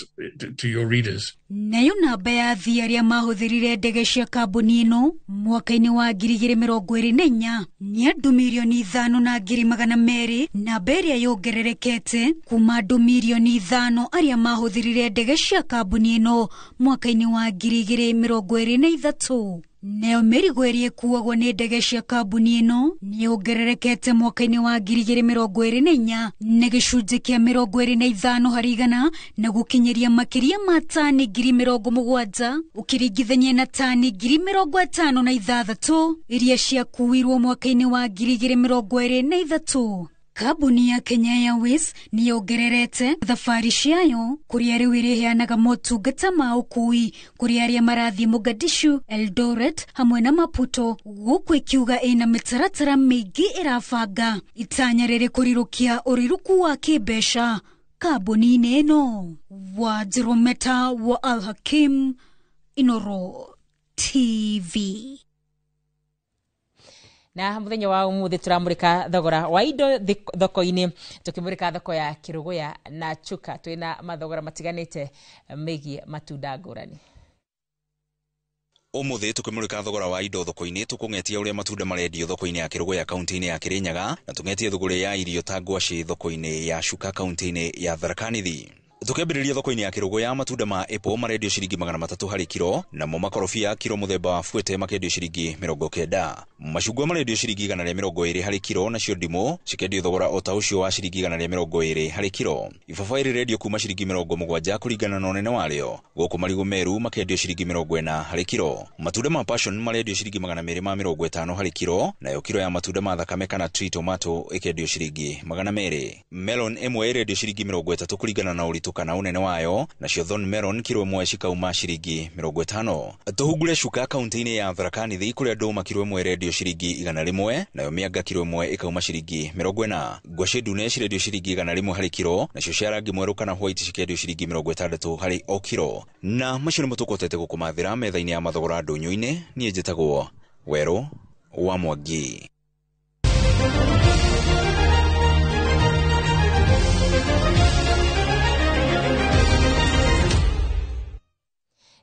to your readers. Nayo namba ya athii arĩa mahũthĩrire ndege cia kambuni ĩno mwaka-inĩ wa 2024 nĩ andũ milioni 5,200,000, namba ĩrĩa yongererekete kuma andũ milioni 5 arĩa mahũthĩrire ndege cia kambuni ĩno mwaka-inĩ wa 2023. Neo mĩrigo ĩrĩa ĩkuagwo nĩ ndege cia kambuni ĩno nĩyongererekete mwaka-inĩ wa 2024 na gĩcunjĩ kĩa 25 harĩ igana na gũkinyĩria makĩria ma tani 70,000 ũkĩringithania na tani 56,000 iria ciakuirwo mwaka-inĩ wa 2023. Kambuni ya Kenya Airways nĩyongererete thabarĩ ciayo kũrĩa rĩu ĩrĩheanaga motungata ma ũkui kũrĩ arĩa marathiĩ Mogadishu, Eldoret hamwe na Maputo, gũkũ ĩkiuga ĩna mĩtaratara mĩingĩ ĩrabanga itanya rĩrĩ kũrirũkia ũrirũku wa kĩmbeca kambuni-inĩ ĩno. Wanjĩrũ Meta wa Al Hakim, Inooro TV. Na muthenya wa umuthi turamurika thogora wa indo thoko-ini, tukimurika thoko ya Kiruguya na Chuka, twina mathogora matiganite megie matunda ngurani. Umuthi tukimurika thogora wa indo thoko-ini, tukungetia uria matunda marendio thoko-ini ya Kiruguya kaunti-ini ya Kirinyaga, na tungetie thogore ya irio ta ngwaci thoko-ini ya Chuka kaunti-ini ya Tharaka Nithi. Tukĩambĩrĩria thoko-inĩ ya Kiruguya, matunda ma apple marendio ciringi 300 harĩ kiro, namo makorobia kiro muthemba wa fuete makendio ciringi 90. Macungwa marendio ciringi 120 harĩ kiro, nacio ndimũ cikendio thogora o ta ũcio wa ciringi 120 harĩ kiro. Ibabaĩ rĩrendio kuma ciringi 70 kũringana na ũnene warĩo, gũkũ marigũ meru makendio ciringi 40 harĩ kiro. Matunda ma passion marendio ciringi 250 harĩ kiro, nayo kiro ya matunda ma thakame kana tree tomato ikendio ciringi 200. Melon ĩmwe ĩrendio ciringi 30 kũringana na ũritũ kana unene wayo, nacio thorn melon kiro ĩmwe cikauma ciringi 50. Tuhungure Chuka kaunti-inĩ ya Tharaka Nithi kũrĩa ndũma kiro ĩmwe ĩrendio ciringi 100, nayo mĩanga kiro ĩmwe ĩkauma ciringi 40. Ngwacĩ ndune cirendio ciringi 100 harĩ kiro, nacio cia rangi mwerũ kana white cikendio ciringi 60 harĩ o kiro. Na macio nĩ mũtũkotete gũkũmathĩra metha-inĩ ya mathogora ndũnyũ-inĩ. Niĩ njĩtagwo Werũ wa Mwangi.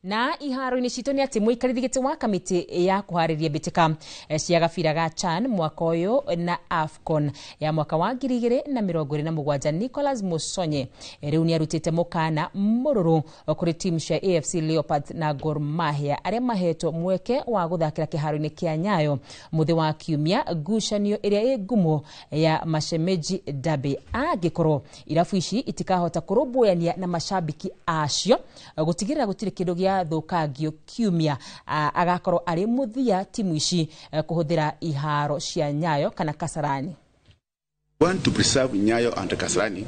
Na iharo-inĩ citũ nĩ atĩ mũikarithia wa kamĩtĩ ya kũharĩria mbĩtĩka cia gabira ga CHAN mwaka ũyũ na AFCON ya mwaka wa 2027 Nicholas Musonye rĩu nĩ arutĩte mũkana mũrũrũ kũrĩ timu cia AFC Leopards na Gor Mahia arĩa mahetwo mweke wa gũthakĩra kĩharo-inĩ kĩa Nyayo mũthĩ wa kiumia, ngucanio ĩrĩa ĩ ngumo ya Mashemeji Derby. Angĩkorwo irabu ici itikahota kũrũmbũyania na macambiki acio gũtigĩrĩra gũtirĩ kĩndũ gĩa thũkangio kiumia, agakorwo arĩ mũthia timu ici kũhũthĩra iharo cia Nyayo kana Kasarani. We want to preserve Nyayo and Kasarani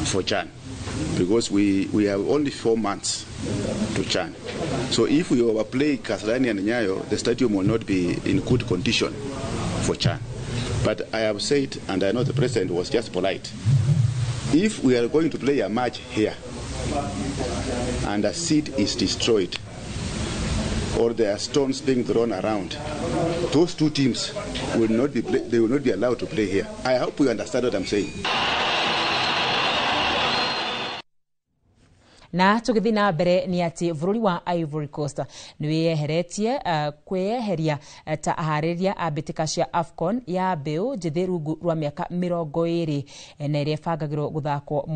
for CHAN because we have only 4 months to CHAN. So if we overplay Kasarani and Nyayo, the stadium will not be in good condition for CHAN. But I have said, and I know the president was just polite, if we are going to play a match here and a seat is destroyed or there are stones being thrown around, those two teams will not be allowed to play here. I hope you understand what I'm saying. Na tũgĩthiĩ na mbere nĩ atĩ bũrũri wa Ivory Coast nĩ wĩyeheretie kwĩyeheria ta aharĩria a mbĩtĩka cia AFCON ya mbeũ njĩthĩ rungu rwa mĩaka 20 na ĩrĩa ĩrabangirwo gũthakwo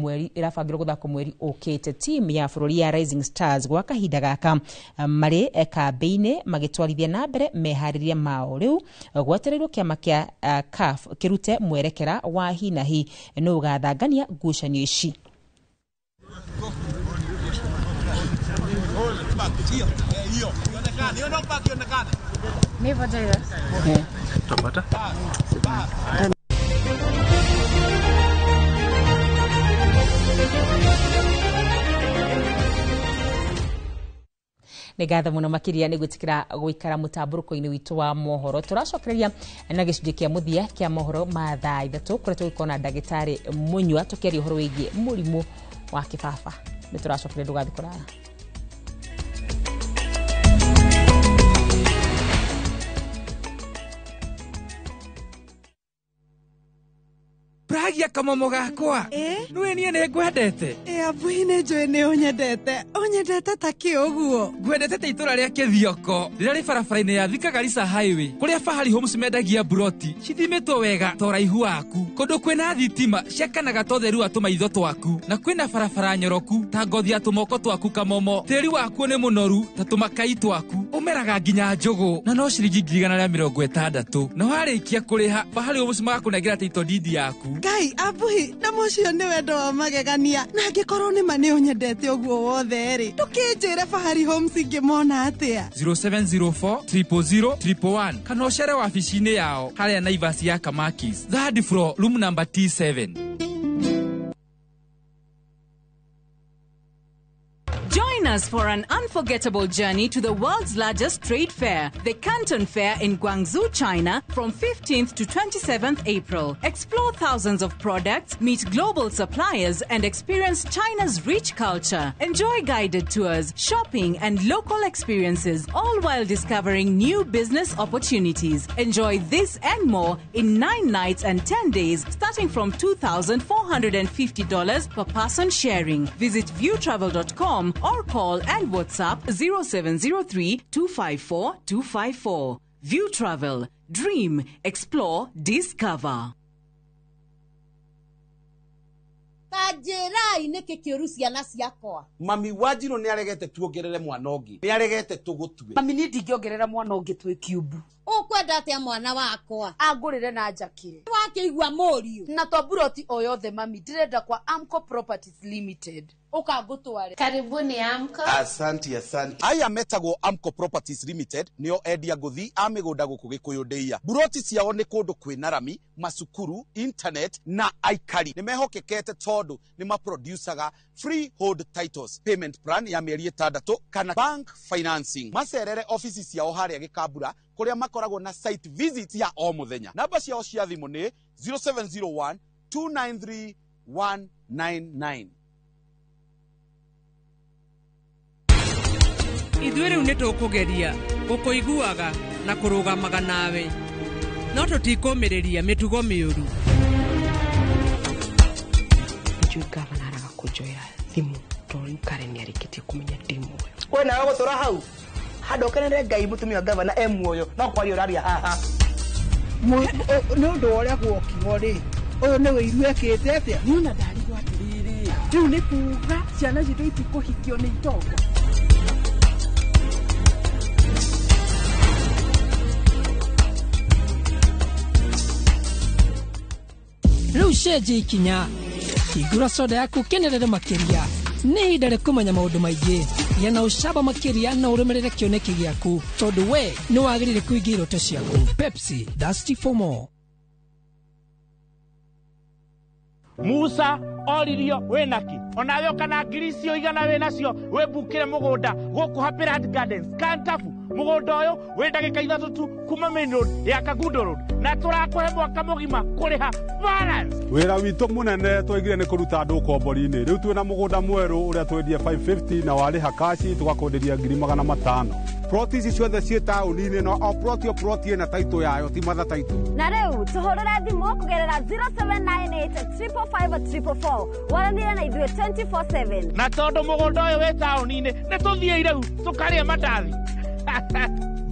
mweri ũkĩte. Timu ya bũrũri ya Rising Stars gwa kahinda gaka marĩ kambĩ-inĩ magĩtwarithia na mbere meharĩria mao. Rĩu gwetereirwo kĩama kĩa CAF kĩrute mwerekera wa hi na hi no ũgathangania ngucanio ici. Nĩ ngatho mũno makĩria nĩ gwĩtĩkĩra gũikara mũtamburũko-inĩ witũ wa mohoro. Tũracokereria na gĩcunjĩ kĩa mũthia kĩa mohoro ma thaa 3 kũrĩa tũgĩkorwo na ndagĩtarĩ Munywa tũkĩaria ũhoro wĩgiĩ mũrimũ wa kĩbaba. Nĩ tũracokereria ndũgathiĩ kũraya. Pragia kamomo gakwa. Nwe niĩ nĩ ngwendete. Abuhi nĩ njũĩ nĩ ũnyendete. Unyendete taki uguo. Gwendete ta itura ria Kithioko. Rira ri barabara-ini ya Thika Garissa Highway. Kuria Fahari Homes mendagia broti. Cithimitwo wega to raihu waku. Kundu kwina thitima ciakanaga to theru atuma itho twaku. Na kwina barabara nyoroku ta ngothi ya tumoko twaku kamomo. Tiri waku ni munoru ta tumakai twaku. Umeraga nginya njugu. Na no ciringi 160. Na warikia kuriha Fahari Homes magakunengira title deed yaku. Ngai abuhi na mucio ni wendo wa magegania. Na ngikorwo ni mani unyendete uguo wothe ri. Tukinjire Fahari Homes ngimona atia. 0704 000 111. Kana ucere wabici-ini yao haria Naivas ya Kamakis. Third floor, room number T7. Join us for an unforgettable journey to the world's largest trade fair, the Canton Fair in Guangzhou, China, from 15th to 27th April. Explore thousands of products, meet global suppliers, and experience China's rich culture. Enjoy guided tours, shopping, and local experiences, all while discovering new business opportunities. Enjoy this and more in 9 nights and 10 days, starting from $2,450 per person sharing. Visit viewtravel.com or call and WhatsApp 0703-254-254. View Travel. Dream, explore, discover. Tajirai niki kiuru ciana ciakwa. Mami Wanjiru ni aregete tuongerere mwana ungi. Ni aregete tugutue. Mami ni ndingiongerera mwana ungi twi cube. Ukwenda atia mwana wakwa? Agurire na njakire. Wakeigua moriu. Na toburoti oyothe mami ndirenda kwa Amco Properties Limited. Ukagutware. Karibuni Amco. Asante. Aya metagwo Amco Properties Limited nio endia nguthi a migunda guku Gikuyu Ndeia. Buroti ciao ni kundu kwina rami, masukuru, internet na aikari. Nimehokekete tondu ni maproducaga freehold titles, payment plan ya mieri 6 kana bank financing. Macerere offices ciao haria Gikambura kuria makoragwo na site visits ya o muthenya. Namba ciao cia thimu ni 0701 293 199. Ithuĩ rĩu nĩ tũkũgeria gũkũiguaga na kũrũgamaga nawe no tũtikũmĩrĩria mĩtugo mĩũru. Njui gavana araga kũnjoera thimũ tondũ Karen nĩarĩkĩtie kũmenya ndĩmwe. We nawe gũtũra hau handokenere Ngai mũtumia gavana muoyo no kwaria ũraria haha. Nĩ ũndũ ũrĩa guokirwo rĩ ũyũ nĩ wĩiru ekĩte atĩa? Niona ndarigwo atĩrĩrĩ rĩu nĩ kuuga ciana citũ itikũhikio nĩ itonga. Rĩu cenjia ikinya hingũra soda yaku kenerere makĩria nĩ ihinda rĩa kũmenya maũndũ maingĩ gĩa na ũcamba makĩria na ũrũmĩrĩre kĩoneki gĩaku tondũ we nĩ wagĩrĩire kũingĩra iroto ciaku. Pepsi, thirsty for more. Musa oririo wenaki onawe okana ngiricio igana wenacio webukire mugunda guku Happy Land Gardens Kantafu mugunda uyu we ndagika 3 tu kuma main road ya Kagundo road na turakuhe mwaka mugima kuriha balance. Wira witu munene twaigire ni kuruta andu kombori-ini riu twina mugunda mweru uria twendie 550 na wariha kashi tugakonderia 500. Proti ici ciothe ciĩ taũni-inĩ no o proti na taito yayo ti matha taito. Na rĩu tũhũrĩre thimũ kũgerera 0798-555-444 waranĩre na ithuĩ 24/7. Na tondũ mũgũnda ũyũ wĩ taũni-inĩ nĩ tũthiĩ rĩu tũkarĩe mandathi.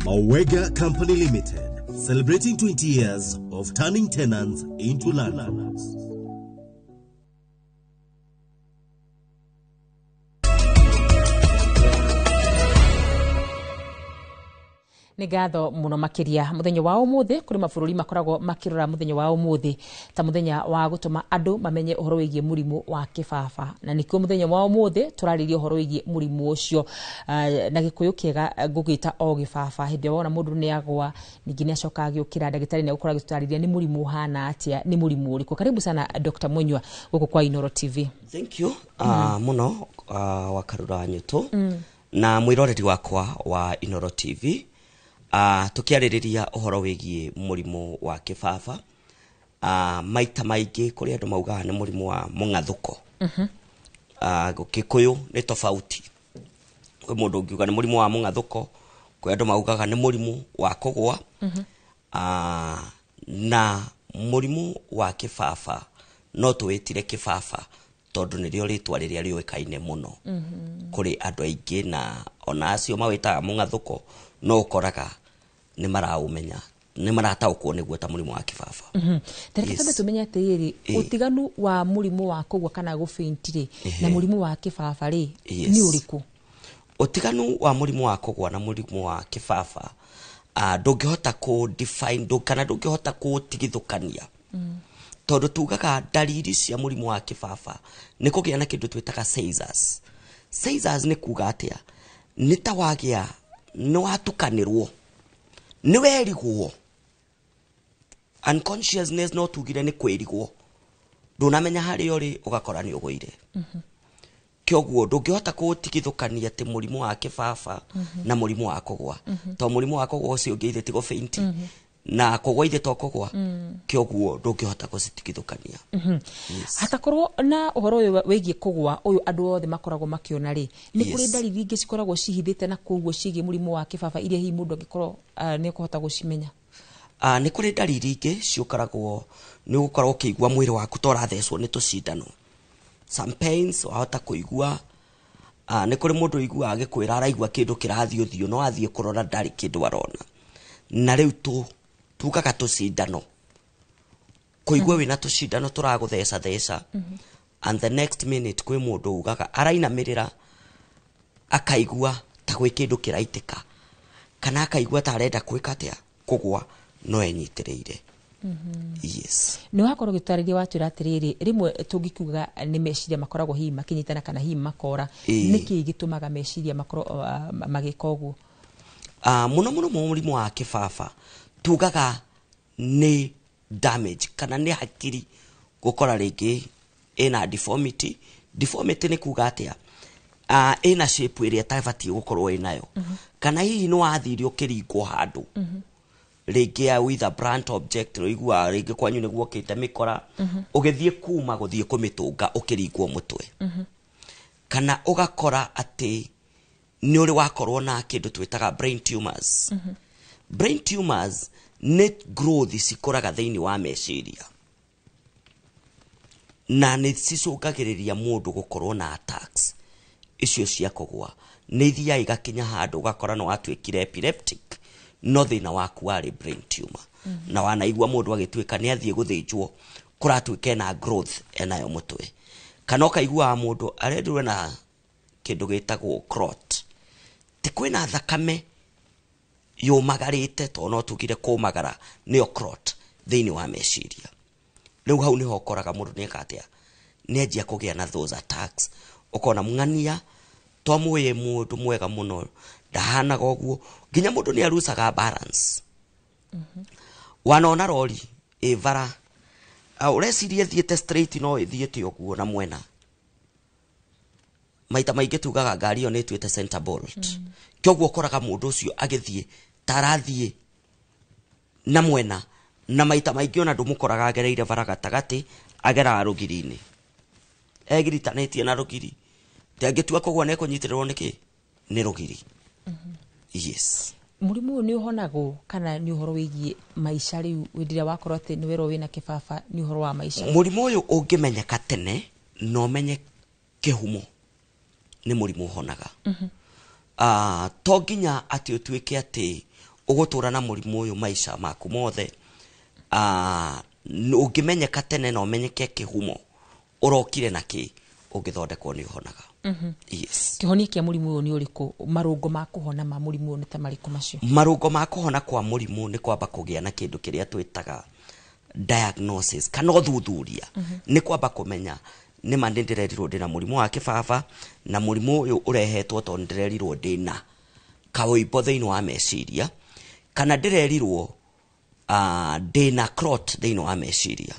Mawega Company Limited, celebrating 20 years of turning tenants into landlords. nĩ ngatho muno makiria muthenya wa umuthi kuri mabũrũri makoragwo makirora muthenya wa umuthi ta muthenya wa gutuma andu mamenye uhoro wigie murimu wa kibaba na nikio muthenya wa umuthi turaririe uhoro wigie murimu ucio na gikuyu kiega ngugita o kibaba hindi wona mundu ni agwa ningi ni acoka agiukira ndagitari ni gukora gitutariria ni murimu hana atia ni murimu uriko. Karibu sana Dr. Munywa guku kwa Inoro TV. Thank you muno wa Karura Nyuto na mwiroreri wakwa wa Inoro TV. Tukiaririria uhoro wigie murimu wa kibaba maita maingi kuri andu maugaga ni murimu wa mungathuko Gikuyu ni tofauti kwi mundu ungiuga ni murimu wa mungathuko kuri andu maugaga ni murimu wa kugwa na murimu wa kibaba no tuwitire kibaba tondu nä rä o rä twa rä rä a rä å kaine må no kå rä andå aingä na ona acio mawätaga må ngathå no å koraga nä maraå menya nä marataå kwo nä guo ta må rimå wa kä baba. Tareke tambe tumenye atiriri utiganu wa murimu wa kugwa kana gufeinti na murimu wa kibaba ri ni uriku? Utiganu wa murimu wa kugwa na murimu wa kibaba ndungihota ku define kana ndungihota ku tigithukania tondu tugaga dalili cia murimu wa kibaba ni kugia na kindu twitaga seizures. Seizures ni kuga atia ni ta wagia ni watukanirwo ni werigwo. Unconsciousness no tugire ni kwirigwo ndunamenya hari uri ugakora ni ugoire kyoguo ndungihota kutigithukania ati murimu wa kibaba na murimu wa kugwa to murimu wa kugwa ucio ngiithe tigo fainti na kugwa ithe to kugwa kyoguo ndungihota gucitigithukania. Hatakorwo na uhoro uyu wigie kugwa uyu andu othe makoragwo makiona ri ni kuri dalili ingi cikoragwo cihithite na kuguo cigie murimu wa kibaba iria hi mundu angikorwo ni kuhota gucimenya? Ni kuri dalili ingi ciukaragwo ni gukorwo kiigua mwiri waku tora thecwo ni tucindano. Some pains wahota kuigua ni kuri mundu igua agikwira araigua kindu kirathio thio no athie kurora ndari kindu arona na riu tugaga tucindano kuigua wina tucindano turagutheca theca and the next minute kwi mundu ugaga arainamirira akaigua ta gwi kindu kiraitika kana akaigua ta arenda kwika atia kugwa no enyitireire. Yes. Ni wakorwo gitwarĩria watwĩra atĩrĩrĩ rimwe tũngĩkuga nĩ meciria makoragwo hihi makinyitana kana hihi makora nĩkĩ gĩtũmaga meciria makorwo magĩka ũguo? Mũno mũrimũ wa kĩbaba tugaga nĩ damage kana nĩ hakiri gũkora rĩngĩ ĩna deformity. Deformity nĩ kuga atĩa ĩna shape ĩrĩa ĩtabatiĩ gũkorwo ĩnayo kana hihi nĩ wathire ũkĩringwo handũ rĩngĩ with a blunt object roigua rĩngĩ kwanyu nĩguo ũkĩte mĩkora ũgĩthiĩ kuma gũthiĩ kũmĩtũnga ũkĩringwo mũtwe kana ũgakora atĩ nĩ ũrĩ wakorwo na kĩndũ twĩtaga brain tumors. Brain tumors nĩ growth cikũraga thĩinĩ wa meciria na nĩ cicũngagĩrĩria mũndũ gũkorwo na attacks icio cia kũgwa. Nĩ ithiaga igakinya handũ ũgakora nĩ watuĩkire epileptic no thina waku warĩ brain tumor na wanaigua mundu agituika ni athie guthĩnjwo kuratuĩka na growth enayo mutwe kana ukaigua mundu arendirwe na kindu gitagwo clot ti kwina thakame yumagarite to no tugire kumagara niyo clot thĩinĩ wa meciria. Riu hau niho ukoraga mundu ni akatia ni anjia kugia na those attacks ukona mung'ania twamuye mundu mwega muno ndahanaga ũguo nginya mundu ni arusaga balance. Wanona rori ivara ureciria thiete straight no ithiete ũguo na mwena maita maingĩ tugaga ngari yo nĩ tuĩte center bolt kyoguo ũkoraga mundu ũcio agĩthiĩ tarathie na mwena na maita maingĩ ona ndũmũkoraga agereire bara gatagatĩ ageraga rũgiri-inĩ egiritanĩtie na rũgiri tangĩtua kũgwa nĩ kũnyitĩrĩrwo nĩkĩ nĩ rũgiri. Yes. Murimu ni uhonagwo kana ni uhoro wigie maisha riu wendira wakorwo ati ni wero wina kibaba ni uhoro wa maisha? Murimu uyu ungimenyeka tene no menye kihumo ni murimu uhonaga. To nginya ati utuike ati ugutura na murimu uyu maisha maku mothe. Ungimenyeka tene no menyeke kihumo urokire naki ungithondekwo ni uhonaga. Yes. Kihoni kia murimu uyu ni uriku? Marungo ma kuhona ma murimu ni ta mariku macio? Marungo ma kuhona kwa murimu ni kwamba kugia na kindu kiria twitaga diagnosis kana uthuthuria. Ni kwamba kumenya ni ma ndirĩrirwo ndina murimu wa kibaba na murimu uyu urehetwo to ndirĩrirwo ndina kawoibo thĩinĩ wa meciria kana ndirĩrirwo ndina clot thĩinĩ wa meciria.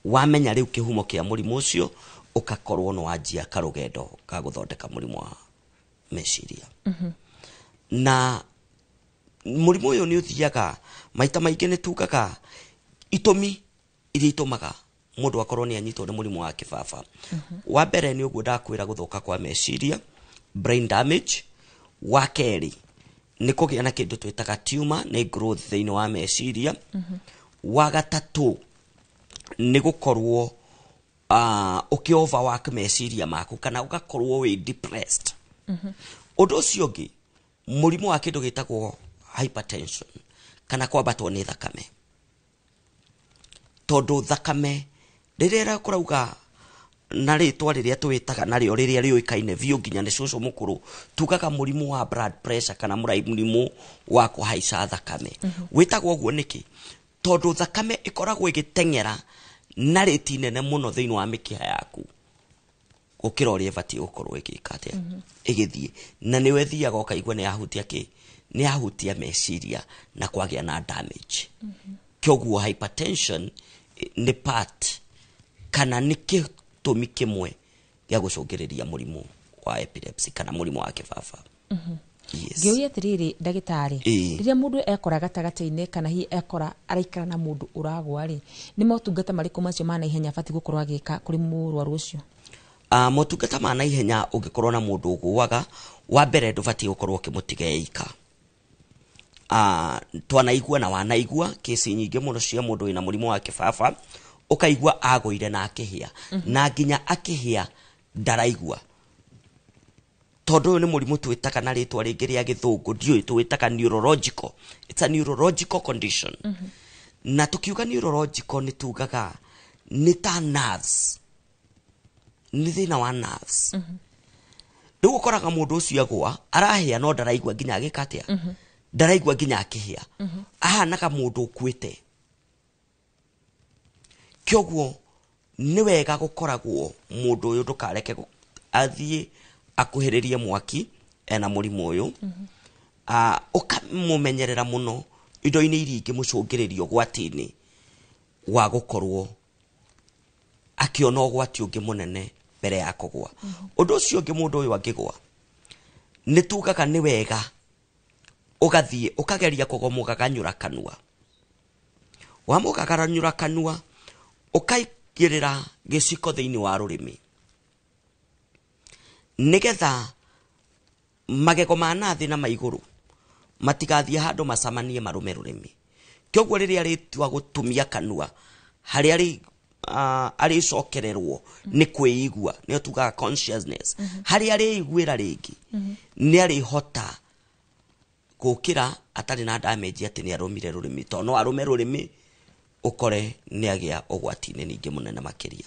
Wamenya riu kihumo kia murimu ucio ukakorwo no wanjia karugendo ka guthondeka murimu wa meciria. Na murimu uyu ni uthiaga maita maingĩ ni tugaga itũmi iria itumaga mundu akorwo ni anyitwo ni murimu wa kibaba. Wa mbere ni uguo ndakwira guthuka kwa meciria, brain damage. Wa keri ni kugia na kindu twitaga tumor ni growth thĩinĩ wa meciria. Wa gatatu ni gukorwo uki overwork meciria maku kana ugakorwo wi depressed undu ucio ungi murimu wa kindu gitagwo hypertension kana kwambatwo ni thakame tondu thakame riria kurauga na ritwa riria twitaga nario riria riuikaine vio nginya ni cucu mukuru tugaga murimu wa blood pressure kana murimu wa kuhaica thakame witagwo guo niki tondu thakame ikoragwo igitengera na riti nene muno thiini wa mikiha yaku gukira uria ibati gukorwo igika atia igithie na niwe thiaga ukaigua ni yahutia ni yahutia meciria na kwagia na damage kyoguo hypertension ni part kana ni gitumi kimwe gya gucungiriria murimu wa epilepsy kana murimu wa kifafa Ngiuria atiriri ndagitari riria mundu ekora gatagataine kana hi ekora araikara na mundu uragwa ri ni motungata mariku macio mana ihenya fati gukorwo agika kuri murwaru ucio motungata mana ihenya ungikorwo na mundu ugwaga wa mbere ndubati gukorwo kimutigeika twanaigua na wanaigua kesi nyingi muno cia mundu ina murimu wa kifafa ukaigua agoire na akihia na nginya akihia ndaraigua tondu ni murimu twitaka na ritwa ringi ria githungu ndiu twitaka neurological. It's a neurological condition na tukiuga neurological ni tugaga ni ta nerves ni thina wa nerves riu ukoraga mundu ucio agwa arahia no ndaraigua nginya agikatia ndaraigua nginya akihia ahanaga mundu ukuite kyoguo ni wega gukoragwo mundu uyu ndukareke athie akuhiririe mwaki ena murimu uyu ukamumenyerera muno indo-ini iria ingi mucungiririo gwatini wa gukorwo akiona gwati ungi munene mbere ya kugwa undu ucio ungi mundu uyu angigwa ni tugaga ni wega ugathie ukageria kugomugaganyura kanua wamugaganyura kanua ukaigirira giciko thiini wa rurimi nigetha magego ma nathi na maiguru matigathie handu macamanie marume rurimi kyoguo riria ritua gutumia kanua haria ari cokererwo ni kwigua ni tugaga consciousness haria ari igwira ringi ni ari hota gukira atari na damage ati ni arumire rurimi to no arume rurimi ukore ni agia ogwatine ningi munene makiria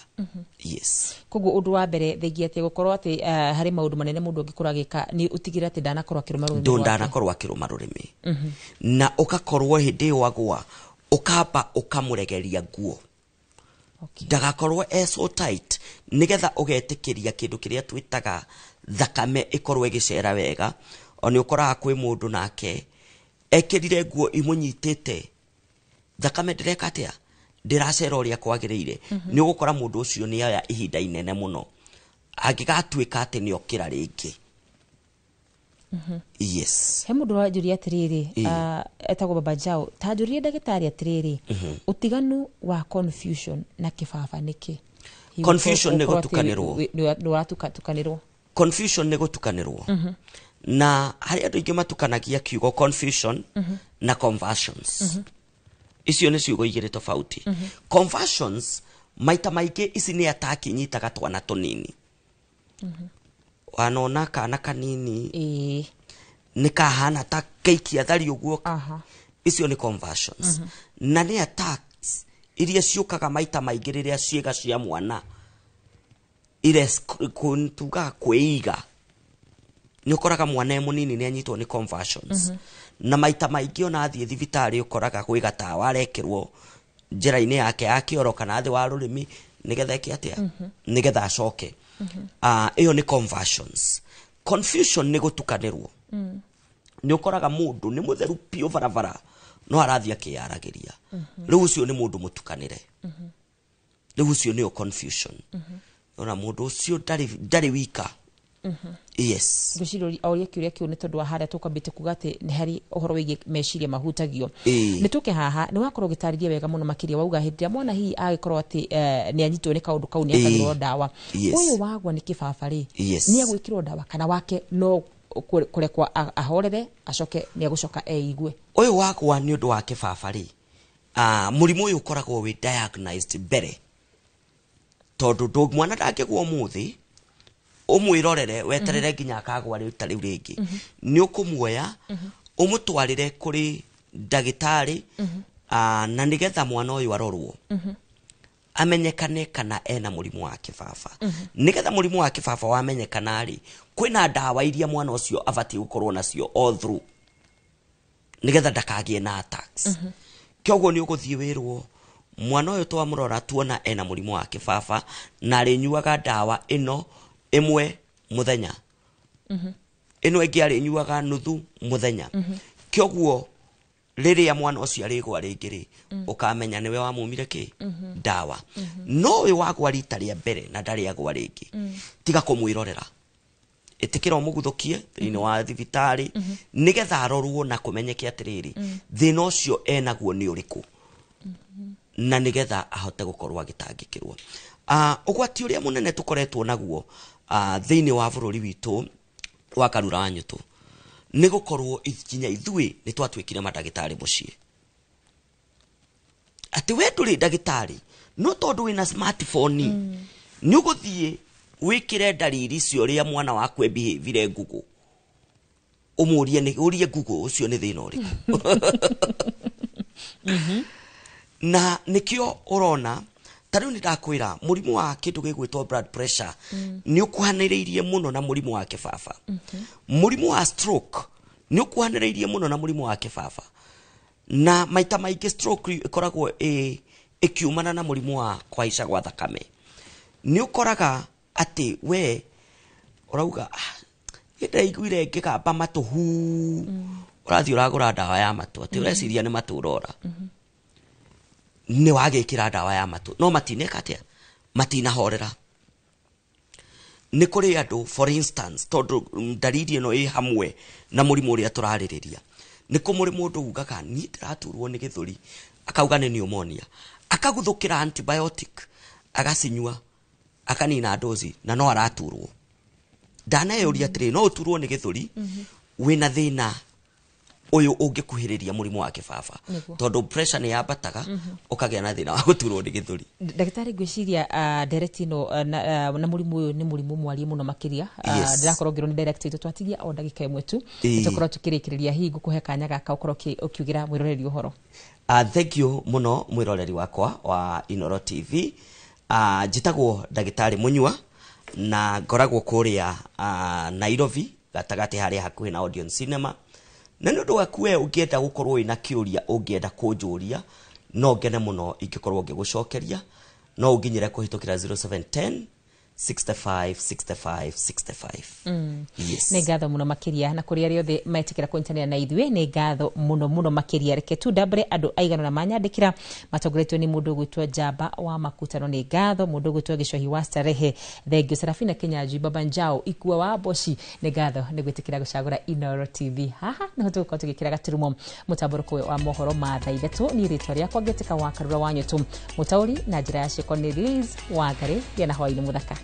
yes koguo undu wa mbere thengia ati gukorwo ati hari maundu manene mundu angikora gika ni utigira ati ndanakorwo akiruma rurimi ndanakorwo akiruma rurimi na ukakorwo hindi wagwa ukamba ukamuregeria nguo ndagakorwo so tight nigetha ugetikiria kindu kiria twitaga thakame ikorwo igicera wega oni ukoraga kwi mundu nake ekirire nguo imunyitite thakame ndireka atia ndiracera uria kwagiriire ni ugukora mundu ucio ni aya ihinda inene muno angigatuika ati ni okira ringi yes he mundu wajuria atiriri etagwo Baba Jao tajurie ndagitari atiriri utiganu wa confusion na kifafa niki confusion ni gutukanirwo ni watukanirwo confusion ni gutukanirwo na hari andu ingi matukanagia kiugo confusion na conversions icio ni ciugo igiri tofauti conversions maita maingi ici ni ataki nyitaga twana tunini wanona kana kanini nikahana ta keiki athari uguo icio ni conversions na ni attacks iria ciukaga maita maingi riria ciega cia mwana ile kuntuga kweiga ni ukoraga mwana munini ni anyitwo ni conversions na maita maingi ona athie thibitari ukoraga kwiga tawa arekirwo njira-ini yake akioroka na thi wa rurimi nigetha kiatia nigetha acoke iyo ni conversions confusion ni gutukanirwo ni ukoraga mundu ni mutheru pio varavara no arathia akiyaragiria riu ucio ni mundu mutukanire riu ucio ni confusion ona mundu ucio ndari wika yes gucirori auria kiuria kiu ni tondu haria tukwambite kugate ni hari uhoro wigi meciria mahutagio ni tuke haha ni wakorwo gitaririe wega muno makiria wauga hindia mwana hii agikorwo ati ni anyitwo ni kaundu kau ni akagirwo dawa uyu wagwa ni kibaba ri ni agwikirwo dawa kana wake no kurekwa ahorere acoke ni agucoka eigwe uyu wagwa ni undu wa kibaba ri murimu uyu ukoragwo wi diagnosed mbere tondu mwana ndangĩgwa muthi umwirorere weterere nginya akagwa riu ringi ni ukumuoya umutwarire kuri ndagitari na nigetha mwana uyu arorwo amenyekane kana ena murimu wa kibaba nigetha murimu wa kibaba wamenyekana ri kwina ndawa iria mwana ucio abati gukorwo nacio all through nigetha ndakagie na attacks kyogo ni uguthie wirwo mwana uyu twamurora tuona ena murimu wa kibaba na rinyuaga ndawa ino imwe muthenya ino ingi arinyuaga nuthu muthenya kyoguo riria mwana ucio arigwa ringi ukamenya niwe wamumire ki ndawa no we wagwa rita ria mbere na ndari agwa ringi tiga kumwirorera itikira umuguthukie thiini wa thibitari nigetha arorwo na kumenyeke atiriri thina ucio enaguo ni uriku na nigetha ahote gukorwo agitangikirwo ugwati uria munene tukoretwo naguo thiini wa bururi witu wa Karura wa Nyutu ni gukorwo ikinya ithui ni twatwikire madagitari mucii ati we nduri ndagitari no tondu wina smartphone ni uguthie wikire dalili cio ria mwana waku behave Google umurie ni urie Google ucio ni thina uriku na nikio urona tariu ni ndakwira murimu wa kindu gigwitwo blood pressure ni ukuhaniriirie muno na murimu wa kibaba murimu wa stroke ni ukuhaniriirie muno na murimu wa kibaba na maita maingi stroke ikoragwo ikiumana na murimu wa kwaica gwa thakame ni ukoraga ati we urauga ndaiguire ngikamba matuhu urathi uragura ndawa ya matu ati ureciria ni matu urora ni wagikira ndawa ya matu no matineka atia matina horera ni kuri andu for instance tondu dalili no i hamwe na murimu uria turaririria ni kumuri mundu ugaga ni ndiraturwo ni githuri akauga ni pneumonia akaguthukira antibiotic agasinywa akanina dozi na no araturwo ndanayuria atiri no uturwo ni githuri wina thina uyu ungikuhiriria murimu wa kibaba tondu pressure ni yambataga ukagia na thina wa guturwo ni githuri ndagitari gwiciria directino na murimu uyu ni murimu mwari muno makiria ndirakorwo ngiro ni direct itu twatigia o ndagika imwe tu tukorwo tukirikiriria hii gukuhe kanya gaka ukorwo ukiugira mwiroreri uhoro thank you muno mwiroreri wakwa wa Inoro TV jitagwo ndagitari Munyua na ngoragwo kuria Nairobi gatagati haria hakuhi na Odeon Cinema na ndu wakuwe ungienda gukorwo ina kiuria ungienda kunjuria no ngene muno ingikorwo ngigucokeria no unginyire kuhitukira 0710 65 65 65 yes ne ngatho muno makiria na kuria riothe metikira kuintanira na ithwe ne ngatho muno makiria reke tu dabre andu aigana na manyandikira matongoretwo ni mundu gwitwa Jamba wa Makutano ne ngatho mundu gwitwa Gicohi wa Starehe thengio Serafina Kinyanjui Baba Njao Ikua wa Boshi ne ngatho ne gwitikira gucagura Inoro TV haha no tuko tugikira gaturumo mutaburuko wa mohoro ma thaithatu ni ritwa ria kwa getika wa Karura wa Nyutu mutauri na njira ya shiko ni Liz Wangari yana hwaini muthaka